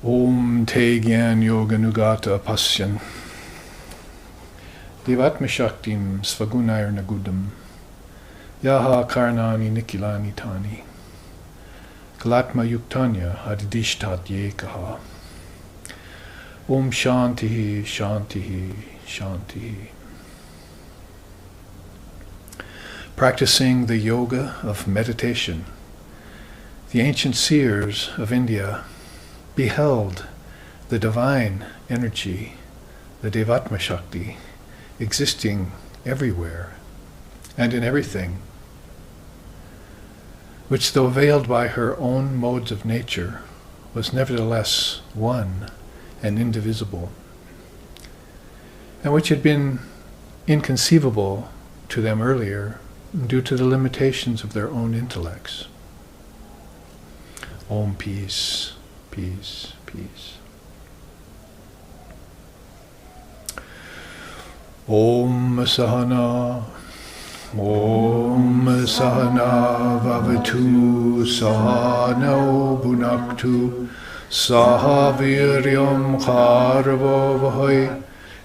Om Te Gyan Yoga Nugata Pasyan Devatma Shaktim Svagunayar Nagudam Yaha Karnani Nikilani Tani Kalatma Yuktanya Adidishtat Yekaha Om Shantihi Shantihi Shantihi. Practicing the yoga of meditation, the ancient seers of India beheld the divine energy, the Devatma Shakti, existing everywhere and in everything, which, though veiled by her own modes of nature, was nevertheless one and indivisible, and which had been inconceivable to them earlier due to the limitations of their own intellects. Om peace, peace, peace. Om Sahana, Om Sahana Vavatu, Sahano Bhunaktu, Sahaviryam Kharvo Vahai,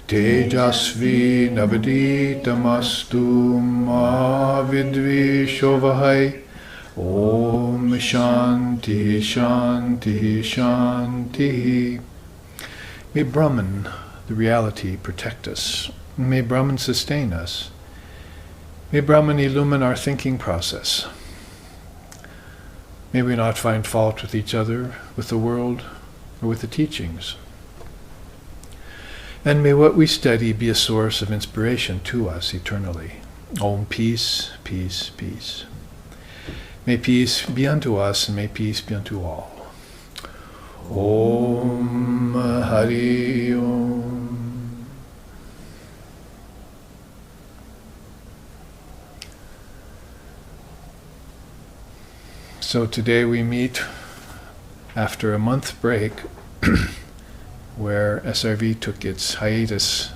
Tejasvi Navaditamastu Ma Vidvisho Vahai. Om Shanti Shanti Shanti. May Brahman, the reality, protect us. May Brahman sustain us. May Brahman illumine our thinking process. May we not find fault with each other, with the world, or with the teachings. And may what we study be a source of inspiration to us eternally. Om peace, peace, peace. May peace be unto us, and may peace be unto all. Om Hari Om. So today we meet after a month break where SRV took its hiatus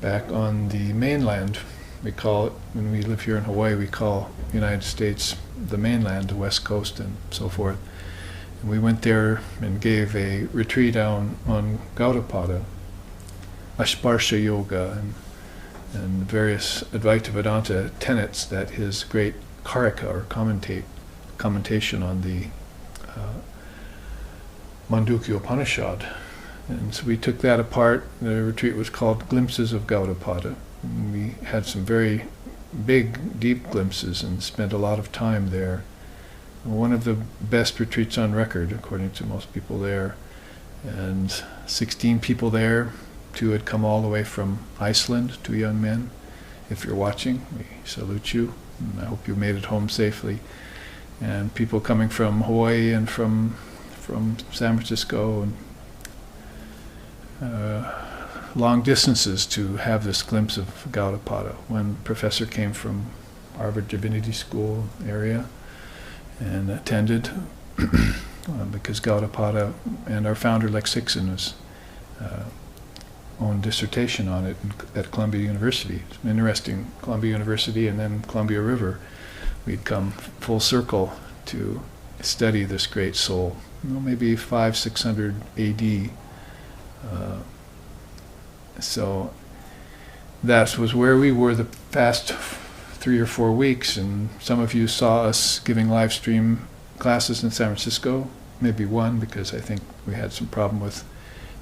back on the mainland. We call it, when we live here in Hawaii, we call the United States the mainland, the West Coast, and so forth. And we went there and gave a retreat on Gaudapada, Asparsha Yoga, and various Advaita Vedanta tenets that his great Karika, or commentation on the Mandukya Upanishad. And so we took that apart. The retreat was called Glimpses of Gaudapada. And we had some very big, deep glimpses and spent a lot of time there. One of the best retreats on record, according to most people there. And 16 people there. 2 had come all the way from Iceland, 2 young men. If you're watching, we salute you. And I hope you made it home safely. And people coming from Hawaii and from San Francisco, and long distances to have this glimpse of Gaudapada. One professor came from Harvard Divinity School area and attended because Gaudapada and our founder Lex Hickson was own dissertation on it at Columbia University. It's interesting, Columbia University and then Columbia River. We'd come full circle to study this great soul. Maybe 500-600 AD. So that was where we were the past 3 or 4 weeks, and some of you saw us giving live stream classes in San Francisco, maybe one, because I think we had some problem with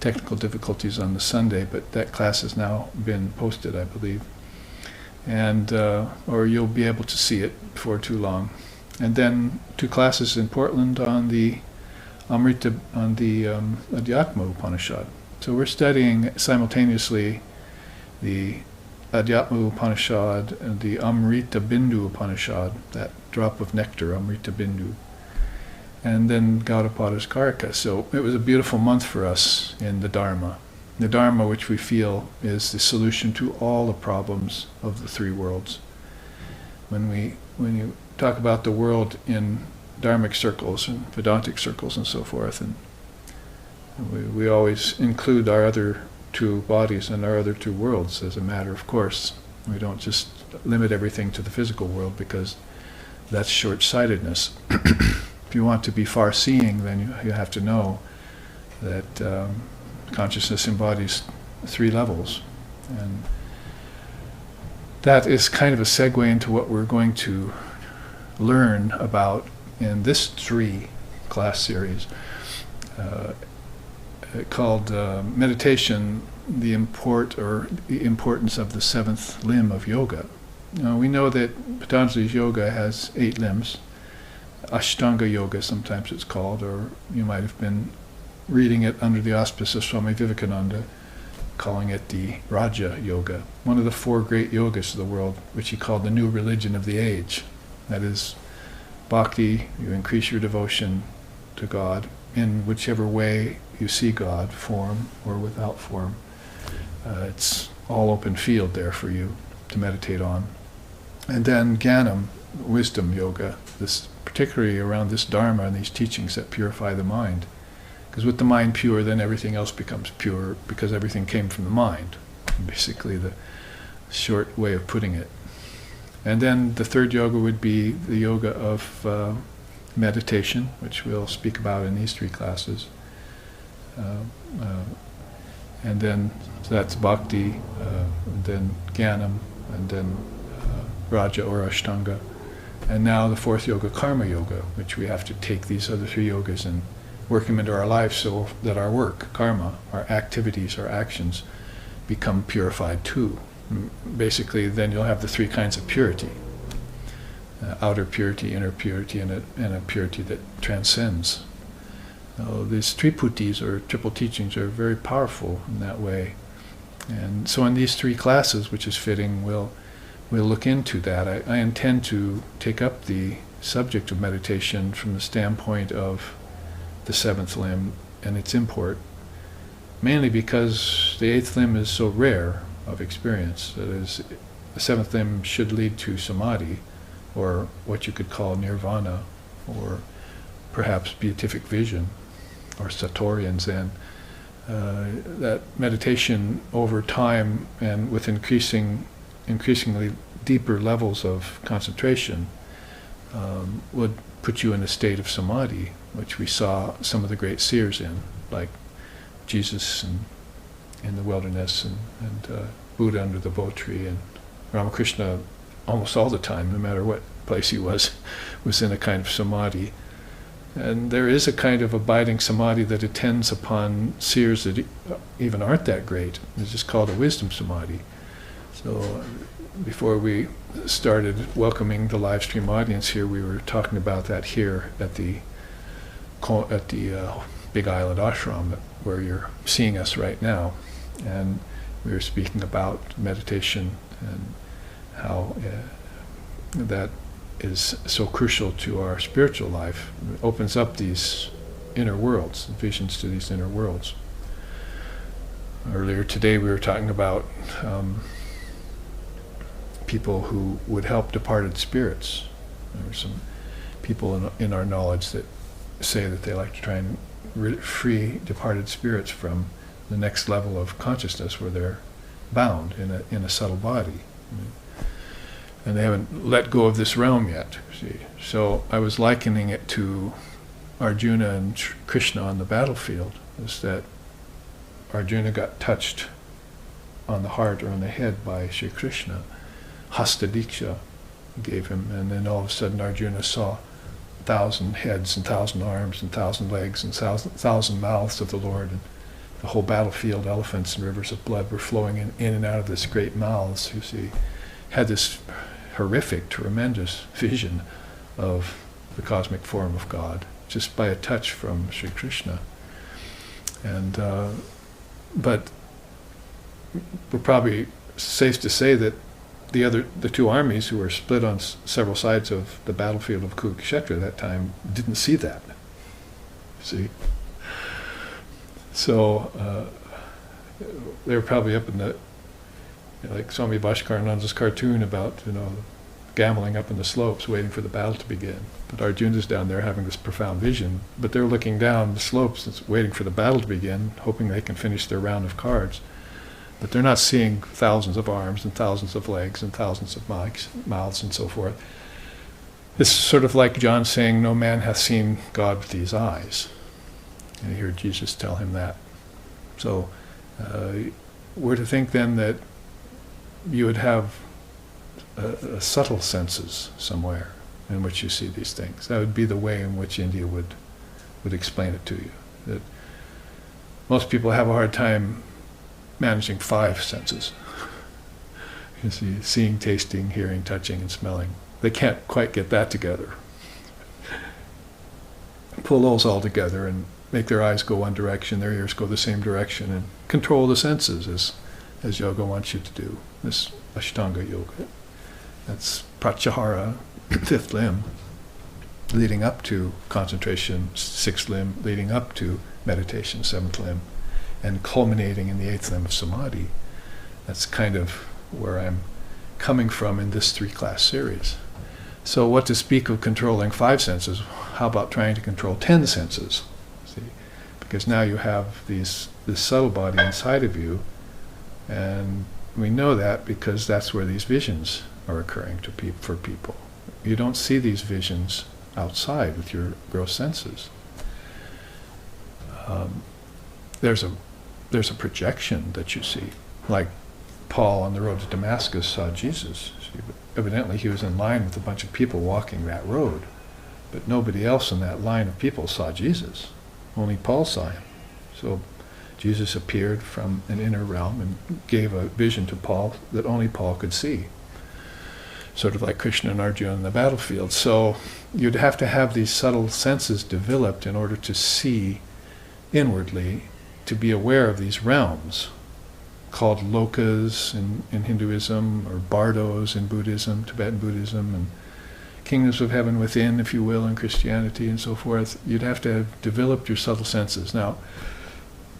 technical difficulties on the Sunday, but that class has now been posted, I believe. And or you'll be able to see it before too long. And then 2 classes in Portland on the Adhyatma Upanishad. So we're studying simultaneously the Adhyatma Upanishad and the Amrita Bindu Upanishad, that drop of nectar, Amrita Bindu, and then Gaudapada's Karika. So it was a beautiful month for us in the Dharma. The Dharma, which we feel is the solution to all the problems of the 3 worlds. When you talk about the world in Dharmic circles and Vedantic circles and so forth, and we always include our other 2 bodies and our other 2 worlds as a matter of course. We don't just limit everything to the physical world, because that's short-sightedness. If you want to be far-seeing, then you have to know that consciousness embodies 3 levels. And that is kind of a segue into what we're going to learn about in this 3 class series called Meditation, the importance of the 7th limb of yoga. Now, we know that Patanjali's yoga has 8 limbs. Ashtanga yoga, sometimes it's called, or you might have been reading it under the auspice of Swami Vivekananda, calling it the Raja Yoga, one of the 4 great yogas of the world, which he called the new religion of the age. That is, bhakti, you increase your devotion to God in whichever way you see God, form or without form. It's all open field there for you to meditate on. And then Jnanam, wisdom yoga, this particularly around this Dharma and these teachings that purify the mind. Because with the mind pure, then everything else becomes pure, because everything came from the mind. Basically the short way of putting it. And then the 3rd yoga would be the yoga of meditation, which we'll speak about in these 3 classes. And then so that's bhakti, and then jnanam, and then raja or ashtanga. And now the 4th yoga, karma yoga, which we have to take these other 3 yogas and work them into our lives so that our work, karma, our activities, our actions, become purified too. Basically, then you'll have the 3 kinds of purity. Outer purity, inner purity, and a purity that transcends. These triputis, or triple teachings, are very powerful in that way. And so in these 3 classes, which is fitting, we'll look into that. I intend to take up the subject of meditation from the standpoint of the 7th limb and its import, mainly because the 8th limb is so rare of experience. That is, the 7th limb should lead to samadhi, or what you could call nirvana, or perhaps beatific vision, or satori and Zen. That meditation over time and with increasingly deeper levels of concentration would put you in a state of samadhi, which we saw some of the great seers in, like Jesus in the wilderness, and Buddha under the bo tree, and Ramakrishna almost all the time, no matter what place he was in a kind of samadhi. And there is a kind of abiding samadhi that attends upon seers that even aren't that great. It's just called a wisdom samadhi. So before we started welcoming the live stream audience here, we were talking about that here at the Big Island Ashram, where you're seeing us right now. And we were speaking about meditation and how that is so crucial to our spiritual life. It opens up these inner worlds, visions to these inner worlds. Earlier today we were talking about people who would help departed spirits. There are some people in our knowledge that say that they like to try and free departed spirits from the next level of consciousness where they're bound in a subtle body. And they haven't let go of this realm yet, see. So I was likening it to Arjuna and Krishna on the battlefield, is that Arjuna got touched on the heart or on the head by Sri Krishna. Hasta Diksha gave him, and then all of a sudden Arjuna saw 1,000 heads and 1,000 arms and 1,000 legs and 1,000 mouths of the Lord, and the whole battlefield, elephants and rivers of blood were flowing in and out of this great mouths, you see. Had this horrific, tremendous vision of the cosmic form of God, just by a touch from Sri Krishna. And but we're probably safe to say that the 2 armies who were split on several sides of the battlefield of Kurukshetra at that time didn't see that. See? So they were probably up in the, like Swami Bhaskaraనంda's cartoon about, gambling up in the slopes waiting for the battle to begin. But Arjuna's down there having this profound vision, but they're looking down the slopes waiting for the battle to begin, hoping they can finish their round of cards. But they're not seeing thousands of arms and thousands of legs and thousands of mouths and so forth. It's sort of like John saying, "No man hath seen God with these eyes." And you hear Jesus tell him that. So we're to think then that you would have a subtle senses somewhere in which you see these things. That would be the way in which India would explain it to you. That most people have a hard time managing 5 senses. You see, seeing, tasting, hearing, touching, and smelling. They can't quite get that together. Pull those all together and make their eyes go one direction, their ears go the same direction, and control the senses as yoga wants you to do. This Ashtanga yoga. That's pratyahara, 5th limb, leading up to concentration, 6th limb, leading up to meditation, 7th limb, and culminating in the 8th limb of samadhi. That's kind of where I'm coming from in this 3-class series. So what to speak of controlling 5 senses? How about trying to control 10 senses? See, because now you have this subtle body inside of you, and we know that because that's where these visions are occurring for people. You don't see these visions outside with your gross senses. There's a projection that you see, like Paul on the road to Damascus saw Jesus. Evidently he was in line with a bunch of people walking that road, but nobody else in that line of people saw Jesus. Only Paul saw him. So Jesus appeared from an inner realm and gave a vision to Paul that only Paul could see. Sort of like Krishna and Arjuna in the battlefield. So you'd have to have these subtle senses developed in order to see inwardly, to be aware of these realms, called lokas in Hinduism, or bardos in Buddhism, Tibetan Buddhism, and kingdoms of heaven within, if you will, in Christianity and so forth. You'd have to have developed your subtle senses. Now,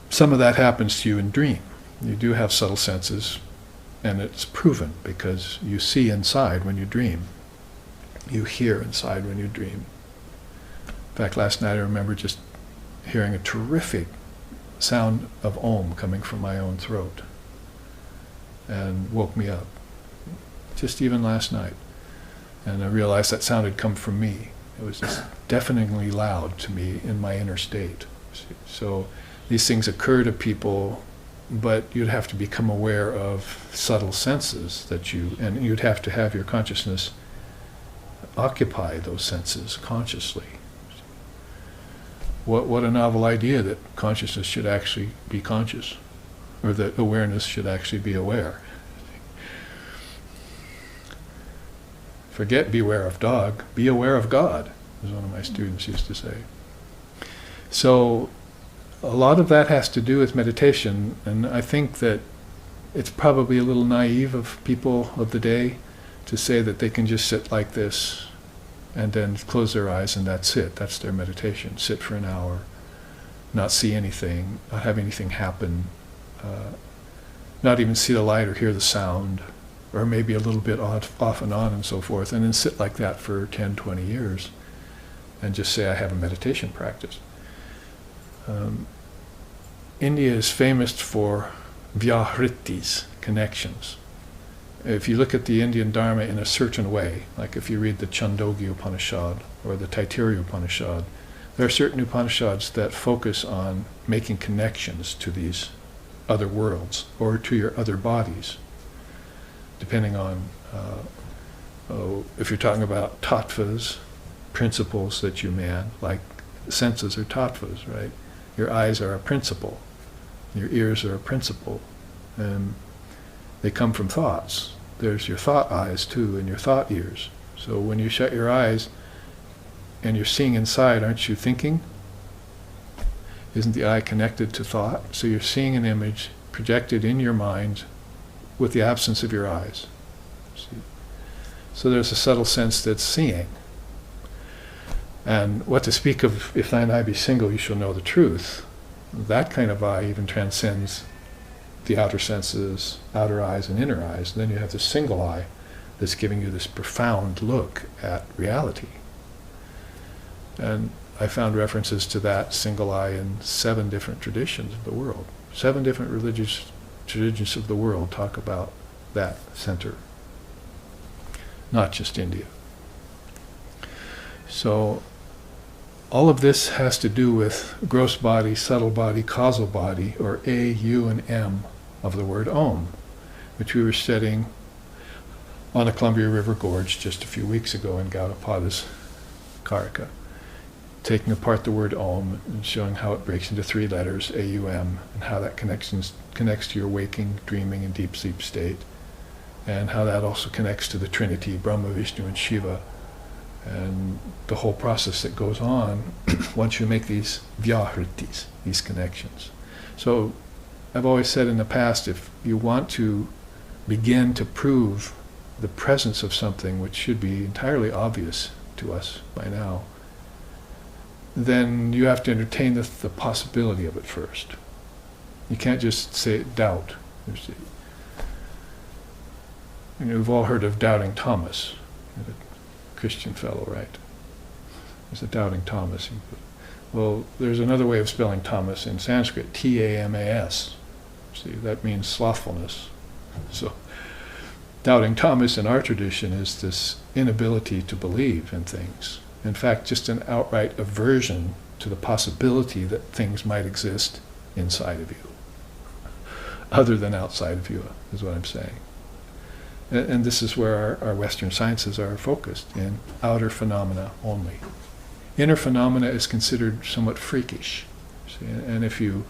some of that happens to you in dream. You do have subtle senses, and it's proven because you see inside when you dream. You hear inside when you dream. In fact, last night I remember just hearing a terrific sound of Om coming from my own throat, and woke me up, just even last night. And I realized that sound had come from me. It was just deafeningly loud to me in my inner state. So these things occur to people, but you'd have to become aware of subtle senses and you'd have to have your consciousness occupy those senses consciously. What a novel idea that consciousness should actually be conscious, or that awareness should actually be aware. Forget beware of dog, be aware of God, as one of my students used to say. So a lot of that has to do with meditation, and I think that it's probably a little naive of people of the day to say that they can just sit like this and then close their eyes and that's it. That's their meditation. Sit for an hour, not see anything, not have anything happen, not even see the light or hear the sound, or maybe a little bit off and on and so forth, and then sit like that for 10, 20 years and just say, I have a meditation practice. India is famous for vyahritis, connections. If you look at the Indian Dharma in a certain way, like if you read the Chandogya Upanishad or the Taittiriya Upanishad, there are certain Upanishads that focus on making connections to these other worlds or to your other bodies, depending on if you're talking about tattvas, principles that you man, like senses are tattvas, right? Your eyes are a principle, your ears are a principle, and they come from thoughts. There's your thought eyes too, and your thought ears. So when you shut your eyes and you're seeing inside, aren't you thinking? Isn't the eye connected to thought? So you're seeing an image projected in your mind with the absence of your eyes. See? So there's a subtle sense that's seeing. And what to speak of, if thine eye be single, you shall know the truth. That kind of eye even transcends the outer senses, outer eyes and inner eyes. And then you have this single eye that's giving you this profound look at reality. And I found references to that single eye in 7 different traditions of the world. 7 different religious traditions of the world talk about that center, not just India. So all of this has to do with gross body, subtle body, causal body, or A, U, and M of the word Om, which we were studying on the Columbia River Gorge just a few weeks ago in Gaudapada's Karika, taking apart the word Om and showing how it breaks into 3 letters, A-U-M, and how that connects to your waking, dreaming, and deep sleep state, and how that also connects to the Trinity, Brahma, Vishnu, and Shiva, and the whole process that goes on once you make these vyahritis, these connections. So I've always said in the past, if you want to begin to prove the presence of something which should be entirely obvious to us by now, then you have to entertain the possibility of it first. You can't just say doubt. We've all heard of Doubting Thomas, the Christian fellow, right? There's a Doubting Thomas. Well, there's another way of spelling Thomas in Sanskrit, T-A-M-A-S. See, that means slothfulness. So, Doubting Thomas in our tradition is this inability to believe in things. In fact, just an outright aversion to the possibility that things might exist inside of you, other than outside of you, is what I'm saying. And this is where our Western sciences are focused, in outer phenomena only. Inner phenomena is considered somewhat freakish. See? And if you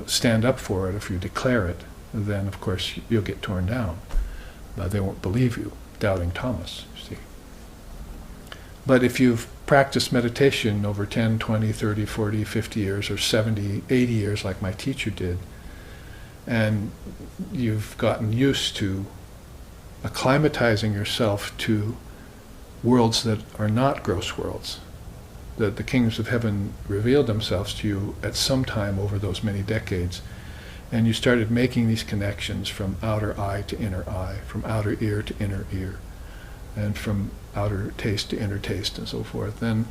stand up for it, if you declare it, then of course you'll get torn down. They won't believe you, Doubting Thomas, see. But if you've practiced meditation over 10, 20, 30, 40, 50 years, or 70, 80 years like my teacher did, and you've gotten used to acclimatizing yourself to worlds that are not gross worlds, that the kingdoms of heaven revealed themselves to you at some time over those many decades, and you started making these connections from outer eye to inner eye, from outer ear to inner ear, and from outer taste to inner taste, and so forth, then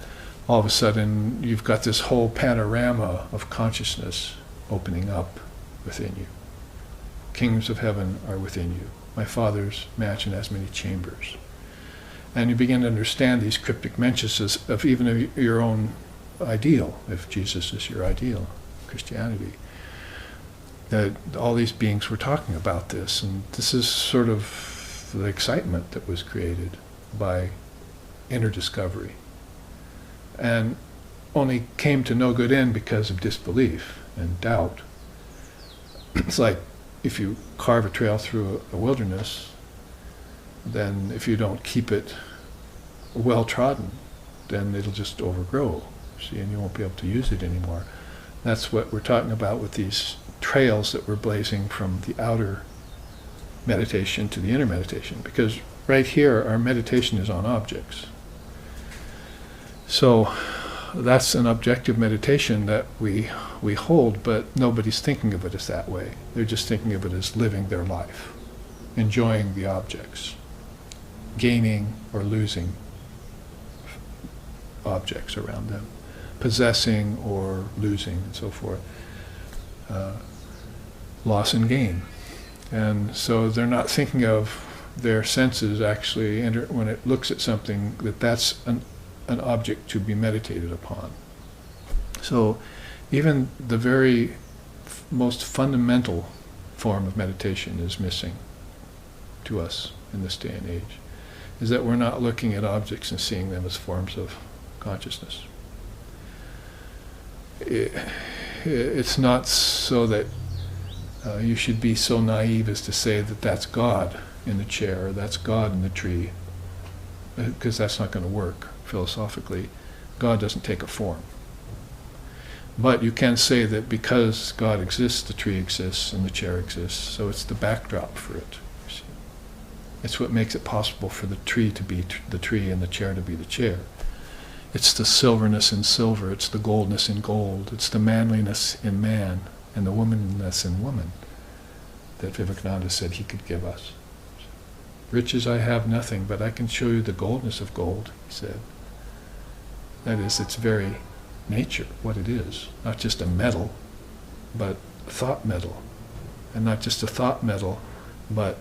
all of a sudden you've got this whole panorama of consciousness opening up within you. Kingdoms of heaven are within you. My Father's mansion has many chambers. And you begin to understand these cryptic mentions of even your own ideal, if Jesus is your ideal, Christianity. That all these beings were talking about this, and this is sort of the excitement that was created by inner discovery, and only came to no good end because of disbelief and doubt. It's like if you carve a trail through a wilderness, then if you don't keep it well trodden, then it'll just overgrow, see, and you won't be able to use it anymore. That's what we're talking about with these trails that we're blazing from the outer meditation to the inner meditation, because right here our meditation is on objects. So that's an objective meditation that we hold, but nobody's thinking of it as that way. They're just thinking of it as living their life, enjoying the objects, gaining or losing objects around them, possessing or losing, and so forth. Loss and gain. And so they're not thinking of their senses actually, when it looks at something, that's an object to be meditated upon. So even the very most fundamental form of meditation is missing to us in this day and age, is that we're not looking at objects and seeing them as forms of consciousness. It's not so that you should be so naive as to say that that's God in the chair, or that's God in the tree, because that's not going to work philosophically. God doesn't take a form. But you can say that because God exists, the tree exists and the chair exists, so it's the backdrop for it. It's what makes it possible for the tree to be the tree and the chair to be the chair. It's the silverness in silver, it's the goldness in gold, it's the manliness in man and the womanness in woman that Vivekananda said he could give us. Riches I have nothing, but I can show you the goldness of gold, he said. That is, its very nature, what it is. Not just a metal, but a thought metal. And not just a thought metal, but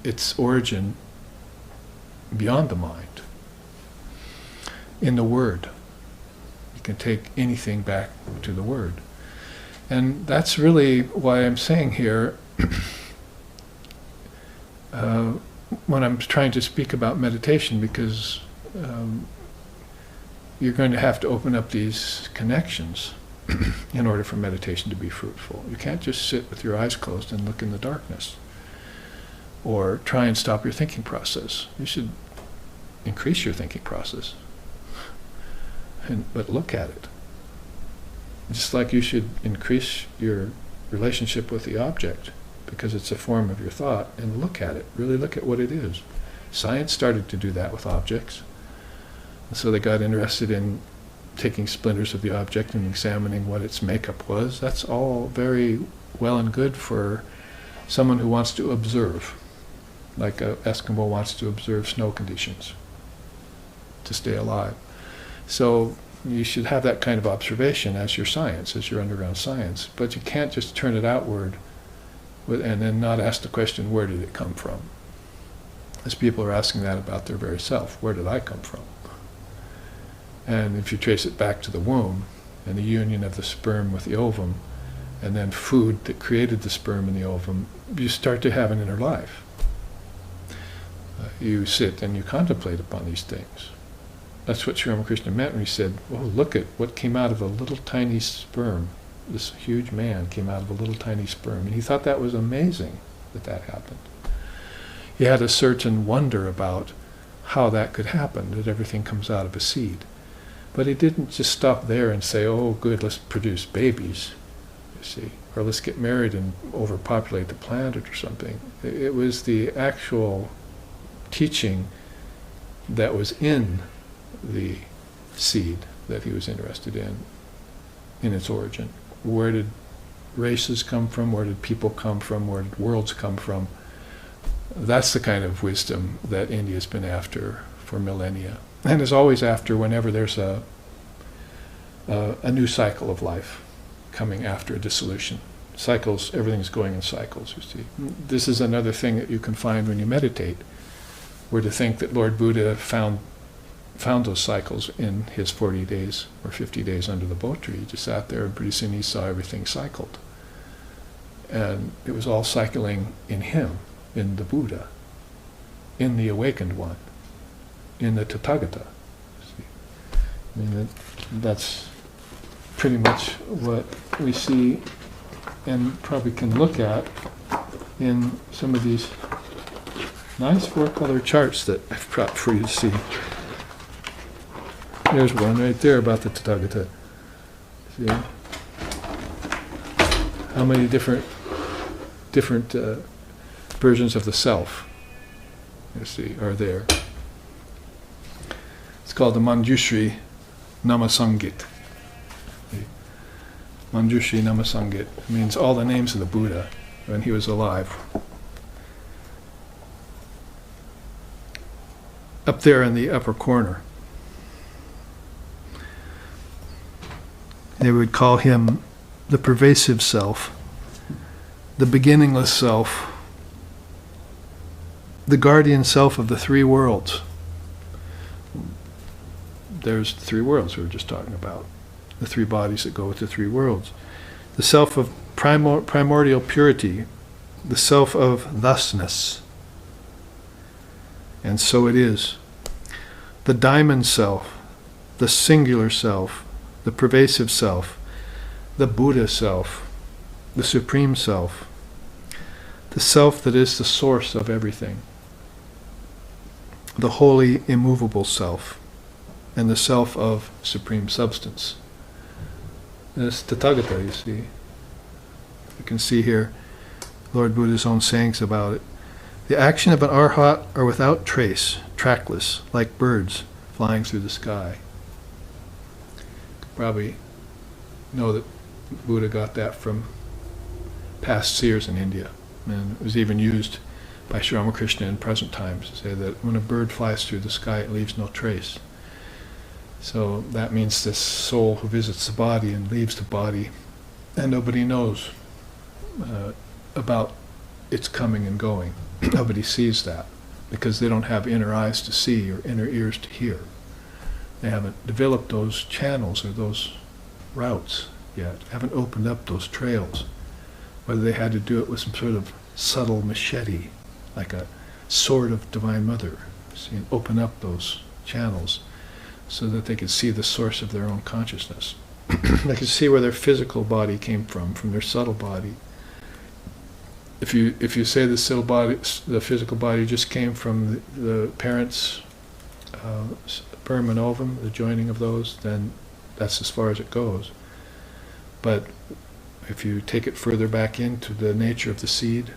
its origin beyond the mind. in the Word. You can take anything back to the Word. And that's really why I'm saying here, when I'm trying to speak about meditation, because you're going to have to open up these connections in order for meditation to be fruitful. You can't just sit with your eyes closed and look in the darkness, or try and stop your thinking process. You should increase your thinking process, but look at it. Just like you should increase your relationship with the object, because it's a form of your thought, and look at it, really look at what it is. Science started to do that with objects. And so they got interested in taking splinters of the object and examining what its makeup was. That's all very well and good for someone who wants to observe, like an Eskimo wants to observe snow conditions to stay alive. So you should have that kind of observation as your science, as your underground science, but you can't just turn it outward and then not ask the question, where did it come from? As people are asking that about their very self, where did I come from? And if you trace it back to the womb and the union of the sperm with the ovum, and then food that created the sperm and the ovum, you start to have an inner life. You sit and you contemplate upon these things. That's what Sri Ramakrishna meant when he said, oh, look at what came out of a little tiny sperm. This huge man came out of a little tiny sperm. And he thought that was amazing that that happened. He had a certain wonder about how that could happen, that everything comes out of a seed. But he didn't just stop there and say, oh, good, let's produce babies, you see, or let's get married and overpopulate the planet or something. It was the actual teaching that was in the seed that he was interested in its origin. Where did races come from? Where did people come from? Where did worlds come from? That's the kind of wisdom that India's been after for millennia, and is always after whenever there's a new cycle of life coming after a dissolution. Cycles, everything's going in cycles, you see. This is another thing that you can find when you meditate. We're to think that Lord Buddha found those cycles in his 40 days or 50 days under the bo tree. He just sat there and pretty soon he saw everything cycled. And it was all cycling in him, in the Buddha, in the awakened one, in the Tathagata. See? I mean, that's pretty much what we see and probably can look at in some of these nice four-color charts that I've brought for you to see. There's one right there about the Tathagata. See? How many different versions of the self, you see, are there. It's called the Manjushri Namasangit. Manjushri Namasangit means all the names of the Buddha when he was alive. Up there in the upper corner, they would call him the pervasive self, the beginningless self, the guardian self of the three worlds. There's the three worlds we were just talking about, the three bodies that go with the three worlds. The self of primordial purity, the self of thusness. And so it is. The diamond self, the singular self, the pervasive self, the Buddha self, the supreme self, the self that is the source of everything, the holy immovable self, and the self of supreme substance. This Tathagata, you see. You can see here Lord Buddha's own sayings about it. The action of an arhat are without trace, trackless, like birds flying through the sky. Probably know that Buddha got that from past seers in India, and it was even used by Sri Ramakrishna in present times to say that when a bird flies through the sky, it leaves no trace. So that means this soul who visits the body and leaves the body, and nobody knows about its coming and going. Nobody sees that because they don't have inner eyes to see or inner ears to hear. They haven't developed those channels or those routes yet, haven't opened up those trails. Whether they had to do it with some sort of subtle machete, like a sword of Divine Mother, see, and open up those channels so that they could see the source of their own consciousness. They could see where their physical body came from their subtle body. If you say the physical body just came from the parents' sperm and ovum, the joining of those, then that's as far as it goes. But if you take it further back into the nature of the seed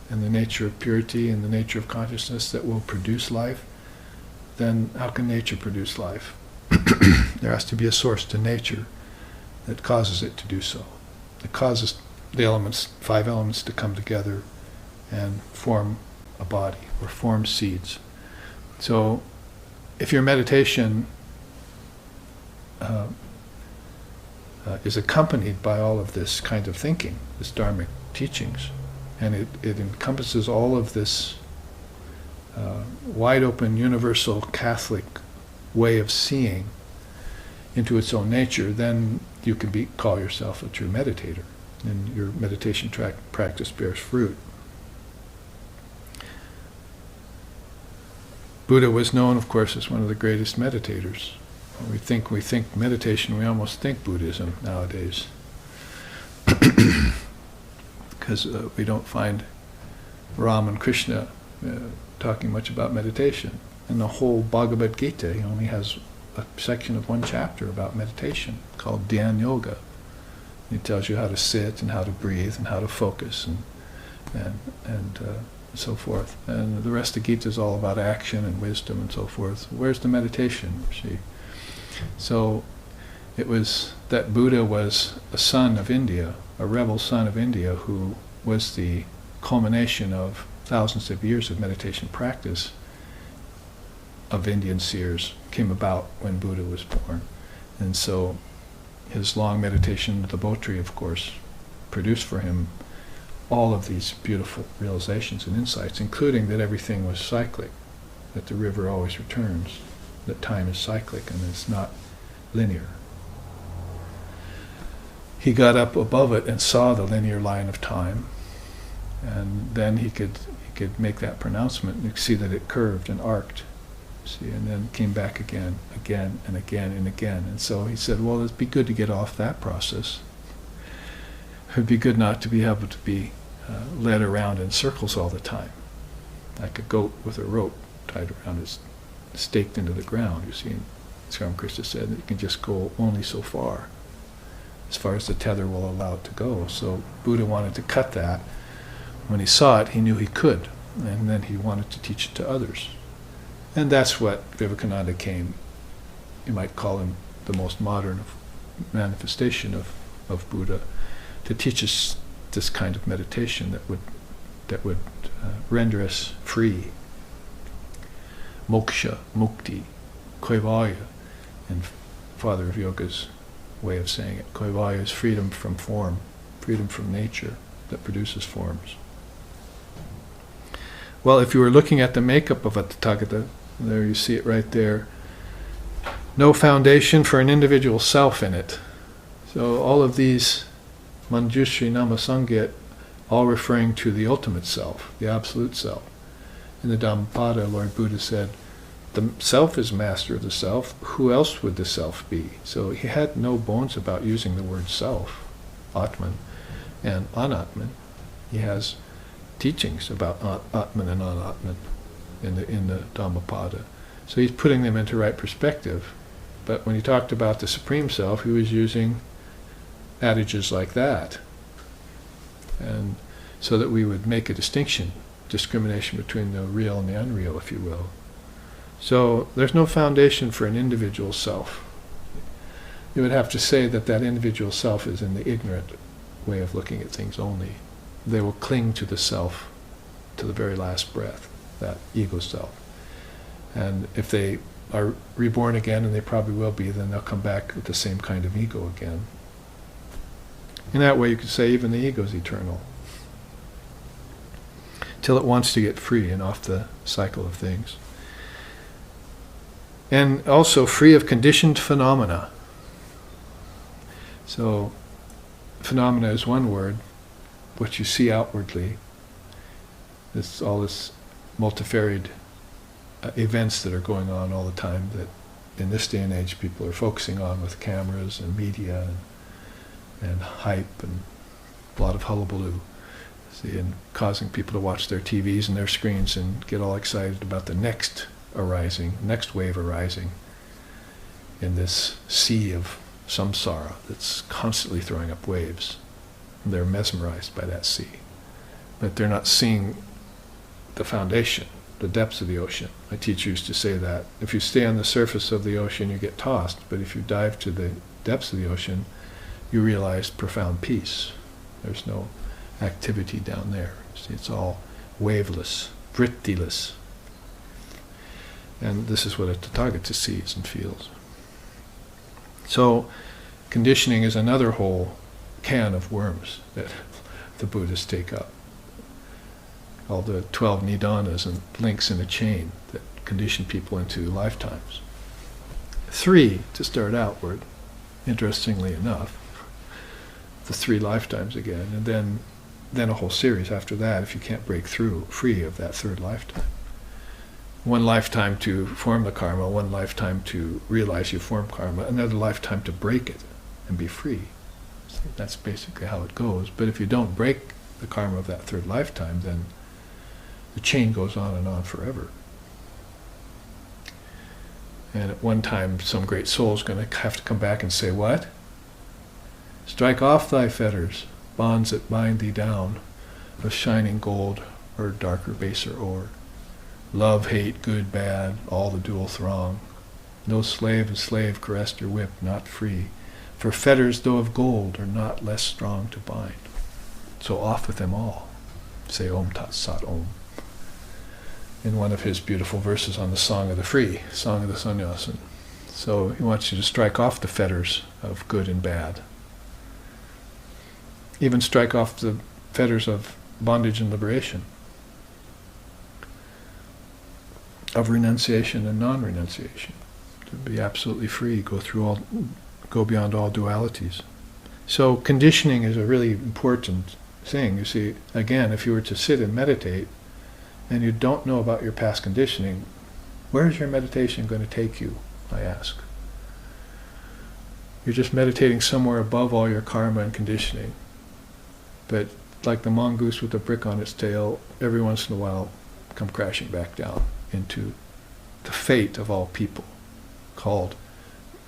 and the nature of purity and the nature of consciousness that will produce life, then how can nature produce life? There has to be a source to nature that causes it to do so. It causes the elements, 5 elements, to come together and form a body or form seeds. So if your meditation is accompanied by all of this kind of thinking, this Dharmic teachings, and it encompasses all of this wide open, universal, Catholic way of seeing into its own nature, then you can call yourself a true meditator, and your meditation practice bears fruit. Buddha was known, of course, as one of the greatest meditators. When we think meditation, we almost think Buddhism nowadays, because we don't find Ram and Krishna talking much about meditation. And the whole Bhagavad Gita, he only has a section of 1 chapter about meditation called Dhyan Yoga. He tells you how to sit and how to breathe and how to focus and so forth. And the rest of Gita is all about action and wisdom and so forth. Where's the meditation? See? So it was that Buddha was a son of India, a rebel son of India, who was the culmination of thousands of years of meditation practice of Indian seers, came about when Buddha was born. And so his long meditation, the Bo Tree, of course, produced for him all of these beautiful realizations and insights, including that everything was cyclic, that the river always returns, that time is cyclic and it's not linear. He got up above it and saw the linear line of time, and then he could make that pronouncement and see that it curved and arced. See, and then came back again and again and again. And so he said, well, it'd be good to get off that process. It'd be good not to be able to be led around in circles all the time, like a goat with a rope tied around its staked into the ground. You see, as Ramakrishna said, it can just go only so far as the tether will allow it to go. So Buddha wanted to cut that. When he saw it, he knew he could, and then he wanted to teach it to others. And that's what Vivekananda came, you might call him the most modern manifestation of Buddha, to teach us this kind of meditation that would render us free. Moksha, mukti, kaivalya, in Father of Yoga's way of saying it. Kaivalya is freedom from form, freedom from nature that produces forms. Well, if you were looking at the makeup of a Tathagata, there you see it right there. No foundation for an individual self in it. So all of these Manjushri Namasangyat, all referring to the ultimate self, the absolute self. In the Dhammapada, Lord Buddha said, the self is master of the self. Who else would the self be? So he had no bones about using the word self, Atman and Anatman. He has teachings about Atman and Anatman in the Dhammapada. So he's putting them into right perspective. But when he talked about the Supreme Self, he was using adages like that. And so that we would make a discrimination between the real and the unreal, if you will. So there's no foundation for an individual self. You would have to say that that individual self is in the ignorant way of looking at things only. They will cling to the self to the very last breath, that ego self. And if they are reborn again, and they probably will be, then they'll come back with the same kind of ego again. In that way, you could say even the ego is eternal, till it wants to get free and off the cycle of things. And also free of conditioned phenomena. So, phenomena is one word, what you see outwardly. It's all this multifaried events that are going on all the time that in this day and age people are focusing on with cameras and media and hype and a lot of hullabaloo. See, and causing people to watch their TVs and their screens and get all excited about the next wave arising in this sea of samsara that's constantly throwing up waves. And they're mesmerized by that sea. But they're not seeing the foundation, the depths of the ocean. My teacher used to say that. If you stay on the surface of the ocean, you get tossed. But if you dive to the depths of the ocean, you realize profound peace. There's no activity down there. See, it's all waveless, vrittyless. And this is what a Tathagata sees and feels. So, conditioning is another whole can of worms that the Buddhists take up. All the 12 nidanas and links in a chain that condition people into lifetimes. 3 to start outward, interestingly enough. The 3 lifetimes again, and then a whole series after that if you can't break free of that 3rd lifetime. 1 lifetime to form the karma, 1 lifetime to realize you formed karma, another lifetime to break it and be free. So that's basically how it goes. But if you don't break the karma of that 3rd lifetime, then the chain goes on and on forever. And at one time some great soul is going to have to come back and say, what? Strike off thy fetters, bonds that bind thee down, of shining gold or darker baser ore. Love, hate, good, bad, all the dual throng. No slave and slave caressed your whip, not free. For fetters, though of gold, are not less strong to bind. So off with them all. Say Om Tat Sat Om. In one of his beautiful verses on the Song of the Free, Song of the Sannyasin. So he wants you to strike off the fetters of good and bad. Even strike off the fetters of bondage and liberation, of renunciation and non-renunciation, to be absolutely free, go beyond all dualities. So conditioning is a really important thing. You see, again, if you were to sit and meditate and you don't know about your past conditioning, where is your meditation going to take you, I ask? You're just meditating somewhere above all your karma and conditioning. But like the mongoose with a brick on its tail, every once in a while come crashing back down into the fate of all people, called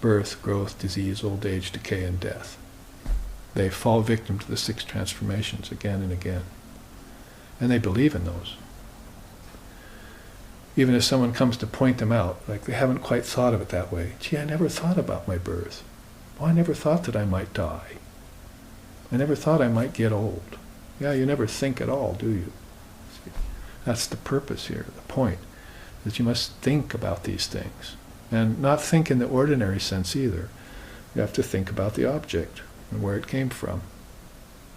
birth, growth, disease, old age, decay, and death. They fall victim to the 6 transformations again and again. And they believe in those. Even if someone comes to point them out, like they haven't quite thought of it that way. Gee, I never thought about my birth. Oh, I never thought that I might die. I never thought I might get old. Yeah, you never think at all, do you? That's the purpose here, the point, that you must think about these things. And not think in the ordinary sense either. You have to think about the object and where it came from.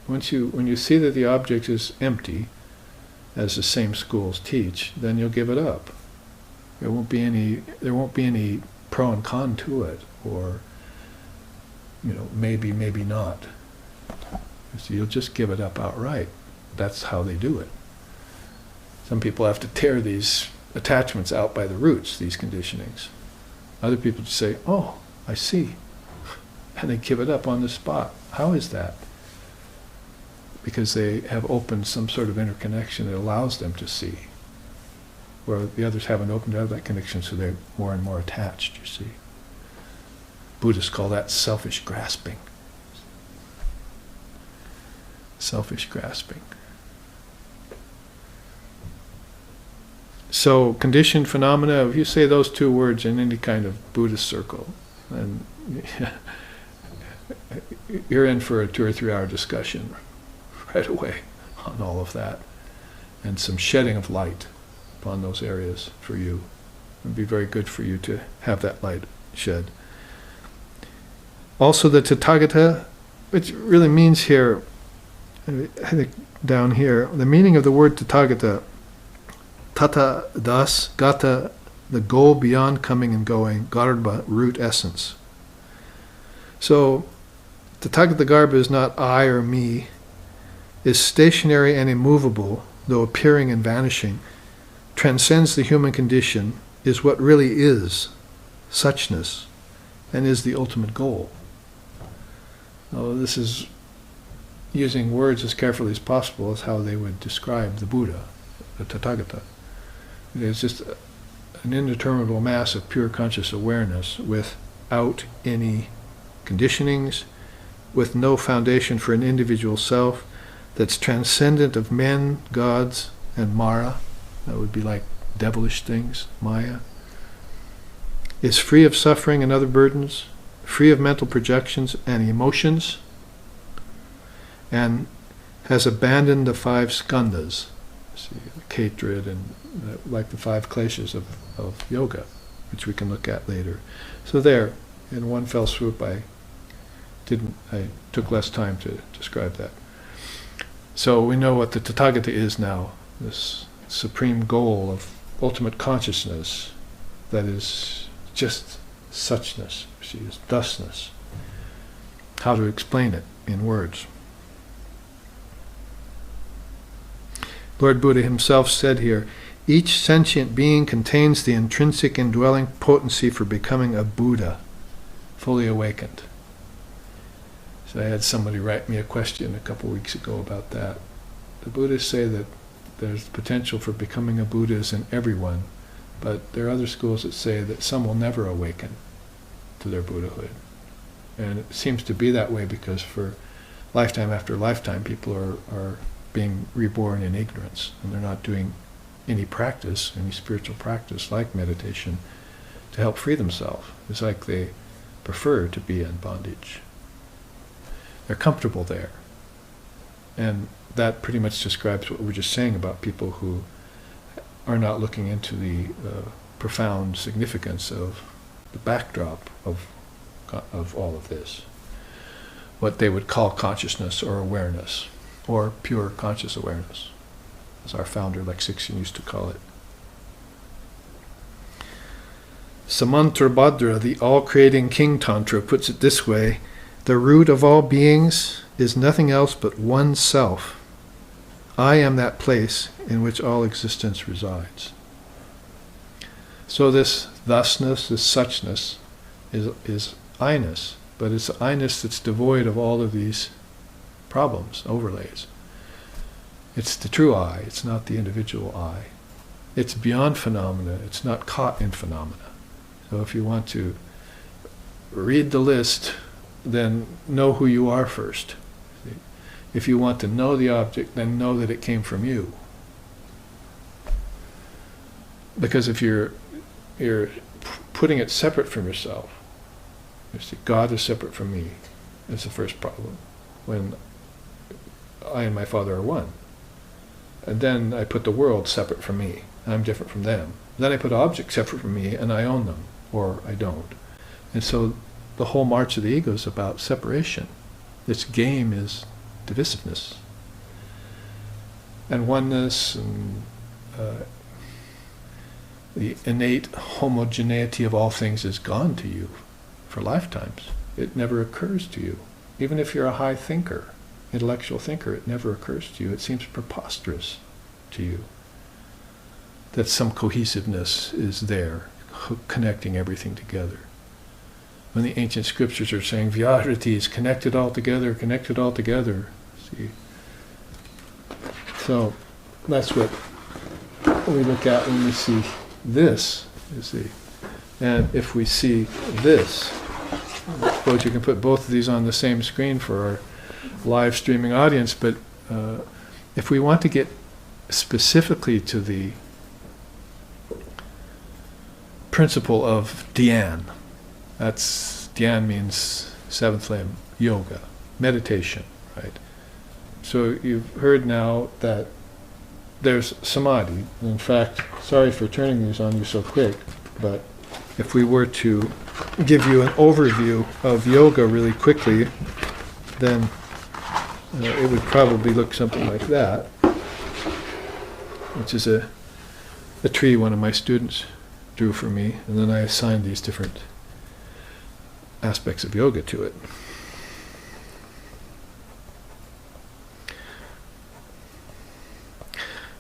When you see that the object is empty, as the same schools teach, then you'll give it up. There won't be any pro and con to it, or maybe, maybe not. So you'll just give it up outright. That's how they do it. Some people have to tear these attachments out by the roots, these conditionings. Other people just say, oh, I see. And they give it up on the spot. How is that? Because they have opened some sort of interconnection that allows them to see. Where the others haven't opened out that connection, so they're more and more attached, you see. Buddhists call that selfish grasping. Selfish grasping. So, conditioned phenomena, if you say those 2 words in any kind of Buddhist circle, then you're in for a 2 or 3 hour discussion right away on all of that, and some shedding of light upon those areas for you. It would be very good for you to have that light shed. Also the Tathagata, which really means here, I think down here, the meaning of the word Tathagata, Tata das, Gata the goal beyond coming and going, Garbha, root essence. So, Tathagata Garbha is not I or me, is stationary and immovable, though appearing and vanishing, transcends the human condition, is what really is, suchness, and is the ultimate goal. Now, this is using words as carefully as possible as how they would describe the Buddha, the Tathagata. It's just an indeterminable mass of pure conscious awareness without any conditionings, with no foundation for an individual self, that's transcendent of men, gods, and Mara. That would be like devilish things, Maya. Is free of suffering and other burdens, free of mental projections and emotions, and has abandoned the 5 skandhas, see, hatred and like the 5 kleshas of yoga, which we can look at later. So there, in one fell swoop, I took less time to describe that. So we know what the Tathagata is now, this supreme goal of ultimate consciousness that is just suchness, she is thusness. How to explain it in words. Lord Buddha himself said here, each sentient being contains the intrinsic indwelling potency for becoming a Buddha, fully awakened. So I had somebody write me a question a couple weeks ago about that. The Buddhists say that there's potential for becoming a Buddha in everyone, but there are other schools that say that some will never awaken to their Buddhahood. And it seems to be that way because for lifetime after lifetime people are being reborn in ignorance, and they're not doing any practice, any spiritual practice like meditation to help free themselves. It's like they prefer to be in bondage. They're comfortable there. And that pretty much describes what we were just saying about people who are not looking into the profound significance of the backdrop of all of this. What they would call consciousness or awareness, or pure conscious awareness, as our founder Lexicon used to call it. Samantrabhadra, the all-creating King Tantra, puts it this way: the root of all beings is nothing else but one self. I am that place in which all existence resides. So this thusness, this suchness, is I-ness, but it's I-ness that's devoid of all of these problems, overlays. It's the true I, it's not the individual I. It's beyond phenomena, it's not caught in phenomena. So if you want to read the list, then know who you are first. If you want to know the object, then know that it came from you. Because if you're putting it separate from yourself, you see, God is separate from me. That's the first problem. When I and my Father are one. And then I put the world separate from me. I'm different from them. Then I put objects separate from me and I own them, or I don't. And so the whole march of the ego is about separation. Its game is divisiveness and oneness, and the innate homogeneity of all things is gone to you for lifetimes. It never occurs to you. Even if you're a high thinker, intellectual thinker, it never occurs to you. It seems preposterous to you that some cohesiveness is there, connecting everything together. When the ancient scriptures are saying Vyahriti is connected all together, see. So that's what we look at when we see this, you see. And if we see this, I suppose you can put both of these on the same screen for our live streaming audience, but if we want to get specifically to the principle of dhyan, dhyan means seventh limb, yoga, meditation, right? So you've heard now that there's samadhi. In fact, sorry for turning these on you so quick, but if we were to give you an overview of yoga really quickly, then it would probably look something like that, which is a tree one of my students drew for me, and then I assigned these different aspects of yoga to it.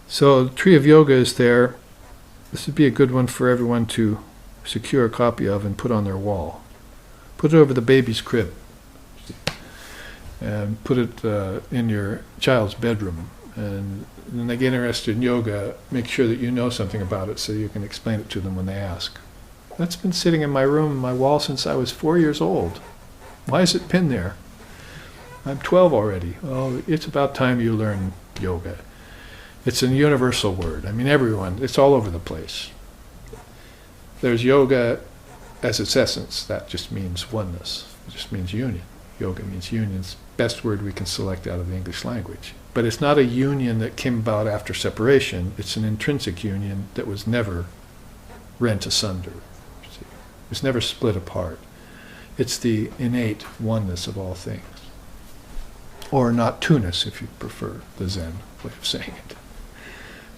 So the Tree of Yoga is there. This would be a good one for everyone to secure a copy of and put on their wall. Put it over the baby's crib. And put it in your child's bedroom. And when they get interested in yoga, make sure that you know something about it so you can explain it to them when they ask. That's been sitting in my room, my wall, since I was 4 years old. Why has it been there? I'm 12 already. Well, it's about time you learn yoga. It's a universal word. I mean, everyone, it's all over the place. There's yoga as its essence. That just means oneness. It just means union. Yoga means union. It's the best word we can select out of the English language. But it's not a union that came about after separation. It's an intrinsic union that was never rent asunder. See? It's never split apart. It's the innate oneness of all things. Or not two-ness, if you prefer the Zen way of saying it.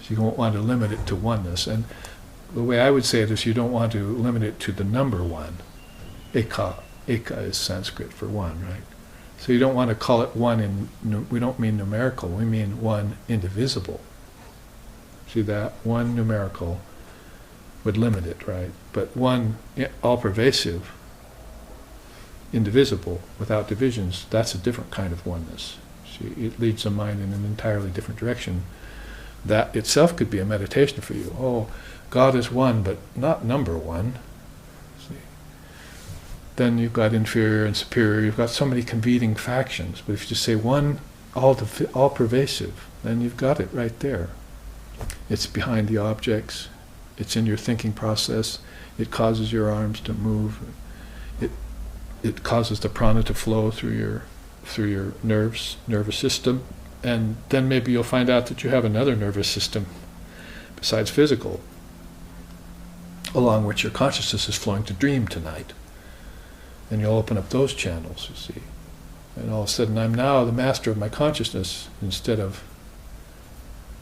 So you don't want to limit it to oneness. And the way I would say it is you don't want to limit it to the number one. Eka. Eka is Sanskrit for one, right? So you don't want to call it one we don't mean numerical, we mean one indivisible. See that? One numerical would limit it, right? But one all-pervasive, indivisible, without divisions, that's a different kind of oneness. See, it leads the mind in an entirely different direction. That itself could be a meditation for you. Oh, God is one, but not number one. See? Then you've got inferior and superior. You've got so many competing factions. But if you just say one, all-pervasive, then you've got it right there. It's behind the objects. It's in your thinking process. It causes your arms to move. It causes the prana to flow through your nerves, nervous system. And then maybe you'll find out that you have another nervous system besides physical, along which your consciousness is flowing to dream tonight. And you'll open up those channels, you see. And all of a sudden, I'm now the master of my consciousness instead of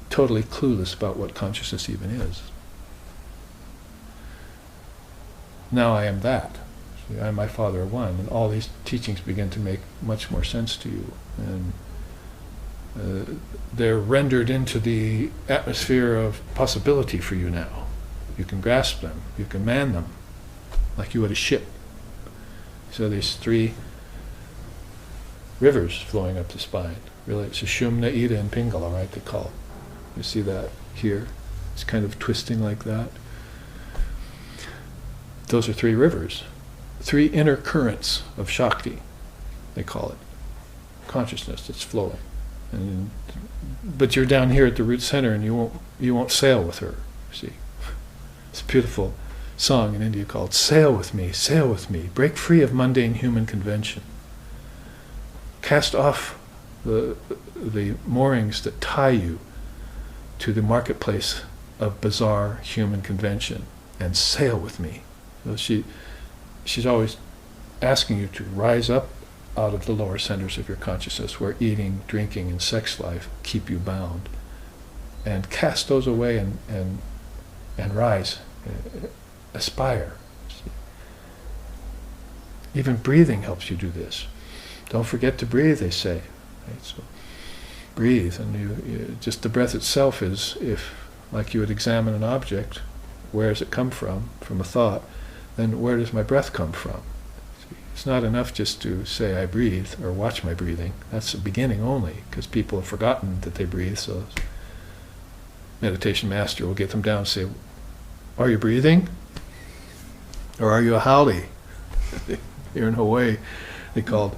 totally clueless about what consciousness even is. Now I am that. See, I and my Father are one. And all these teachings begin to make much more sense to you. And they're rendered into the atmosphere of possibility for you now. You can grasp them. You can man them like you would a ship. So there's 3 rivers flowing up the spine. Really, it's Sushumna, Ida, and Pingala, right, they call it. You see that here? It's kind of twisting like that. Those are 3 rivers. 3 inner currents of Shakti, they call it. Consciousness that's flowing. But you're down here at the root center and you won't sail with her, see. It's a beautiful song in India called sail with me, break free of mundane human convention. Cast off the moorings that tie you to the marketplace of bizarre human convention and sail with me. So she's always asking you to rise up out of the lower centers of your consciousness where eating, drinking, and sex life keep you bound. And cast those away and rise. Aspire. Even breathing helps you do this. Don't forget to breathe, they say. Right? So breathe, and you just the breath itself is, if like you would examine an object, where does it come from? From a thought. Then where does my breath come from? It's not enough just to say I breathe or watch my breathing. That's the beginning only, because people have forgotten that they breathe. So meditation master will get them down and say, are you breathing? Or are you a haole? Here in Hawaii, they called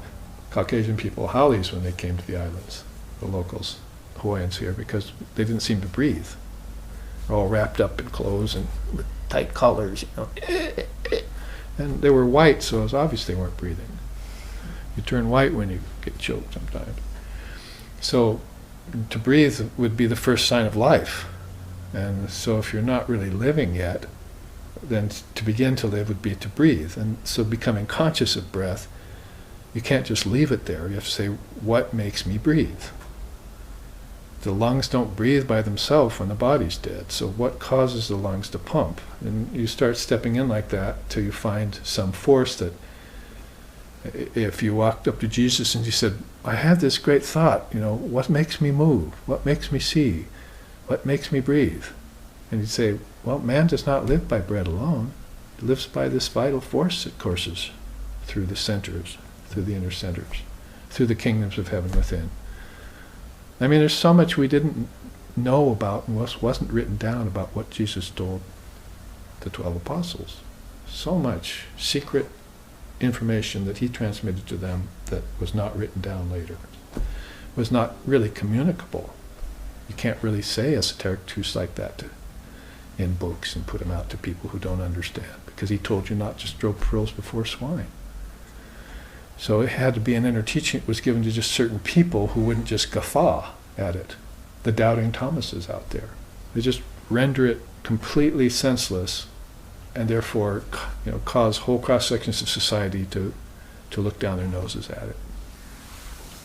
Caucasian people haoles when they came to the islands, the locals, Hawaiians here, because they didn't seem to breathe. They're all wrapped up in clothes and with tight collars, you know. And they were white, so it was obvious they weren't breathing. You turn white when you get choked sometimes. So to breathe would be the first sign of life. And so if you're not really living yet, then to begin to live would be to breathe. And so becoming conscious of breath, you can't just leave it there. You have to say, what makes me breathe? the lungs don't breathe by themselves when the body's dead. So what causes the lungs to pump? And you start stepping in like that till you find some force that, if you walked up to Jesus and you said, I had this great thought, what makes me move? What makes me see? What makes me breathe? And he'd say, well, man does not live by bread alone. He lives by this vital force that courses through the centers, through the inner centers, through the kingdoms of heaven within. I mean, there's so much we didn't know about and wasn't written down about what Jesus told the 12 apostles. So much secret information that he transmitted to them that was not written down later, was not really communicable. You can't really say esoteric truths like that in books and put them out to people who don't understand, because he told you not to throw pearls before swine. So it had to be an inner teaching that was given to just certain people who wouldn't just guffaw at it. The doubting Thomases out there. They just render it completely senseless, and therefore cause whole cross-sections of society to look down their noses at it.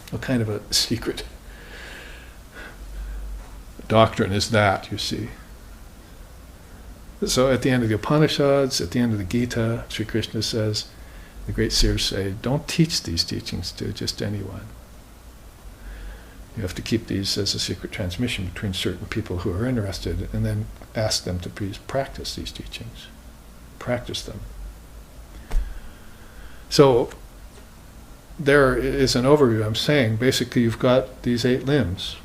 What kind of a secret doctrine is that, you see? So at the end of the Upanishads, at the end of the Gita, Sri Krishna says, the great seers say, don't teach these teachings to just anyone. You have to keep these as a secret transmission between certain people who are interested, and then ask them to please practice these teachings. Practice them. So there is an overview. I'm saying basically you've got these 8 limbs.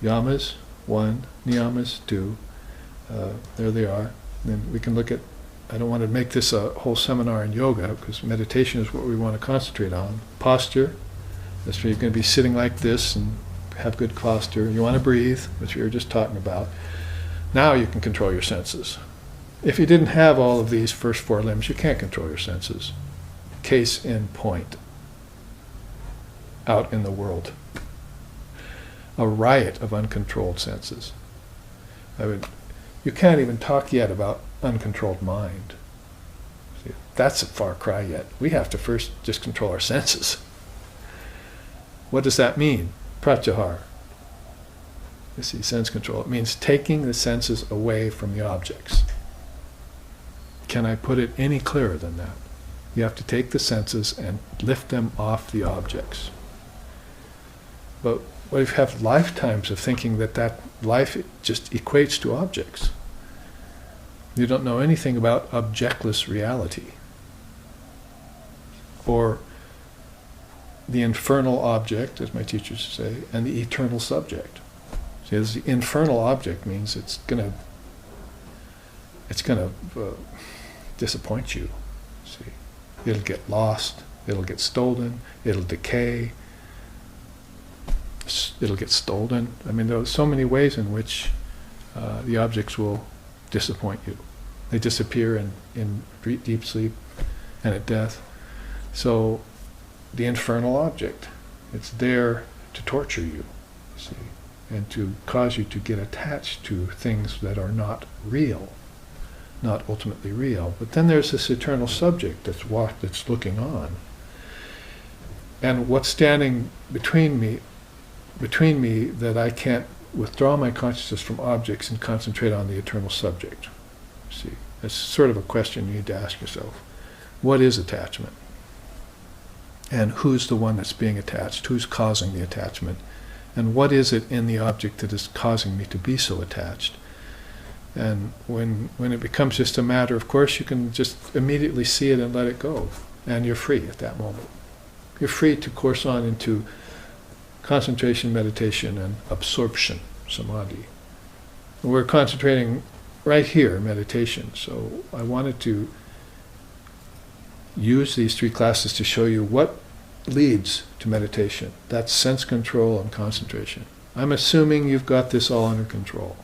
Yamas, 1, niyamas, 2. There they are. Then we can look at, I don't want to make this a whole seminar in yoga, because meditation is what we want to concentrate on. Posture, that's where you're going to be sitting like this and have good posture. You want to breathe, which we were just talking about. Now you can control your senses. If you didn't have all of these first 4 limbs, you can't control your senses. Case in point. Out in the world. A riot of uncontrolled senses. You can't even talk yet about uncontrolled mind. See, that's a far cry yet. We have to first just control our senses. What does that mean? Pratyahar. You see, sense control. It means taking the senses away from the objects. Can I put it any clearer than that? You have to take the senses and lift them off the objects. But we have lifetimes of thinking that life just equates to objects. You don't know anything about objectless reality, or the infernal object, as my teachers say, and the eternal subject. See, the infernal object means it's gonna disappoint you. See, it'll get lost, it'll get stolen, it'll decay, it'll get stolen. I mean, there are so many ways in which the objects will disappoint you. They disappear in deep sleep and at death. So the infernal object, it's there to torture you, see, and to cause you to get attached to things that are not real, not ultimately real. But then there's this eternal subject that's looking on. And what's standing between me that I can't withdraw my consciousness from objects and concentrate on the eternal subject. See, that's sort of a question you need to ask yourself. What is attachment? And who's the one that's being attached? Who's causing the attachment? And what is it in the object that is causing me to be so attached? And when it becomes just a matter, of course, you can just immediately see it and let it go. And you're free at that moment. You're free to course on into concentration, meditation, and absorption, samadhi. We're concentrating right here, meditation. So I wanted to use these 3 classes to show you what leads to meditation. That's sense control and concentration. I'm assuming you've got this all under control.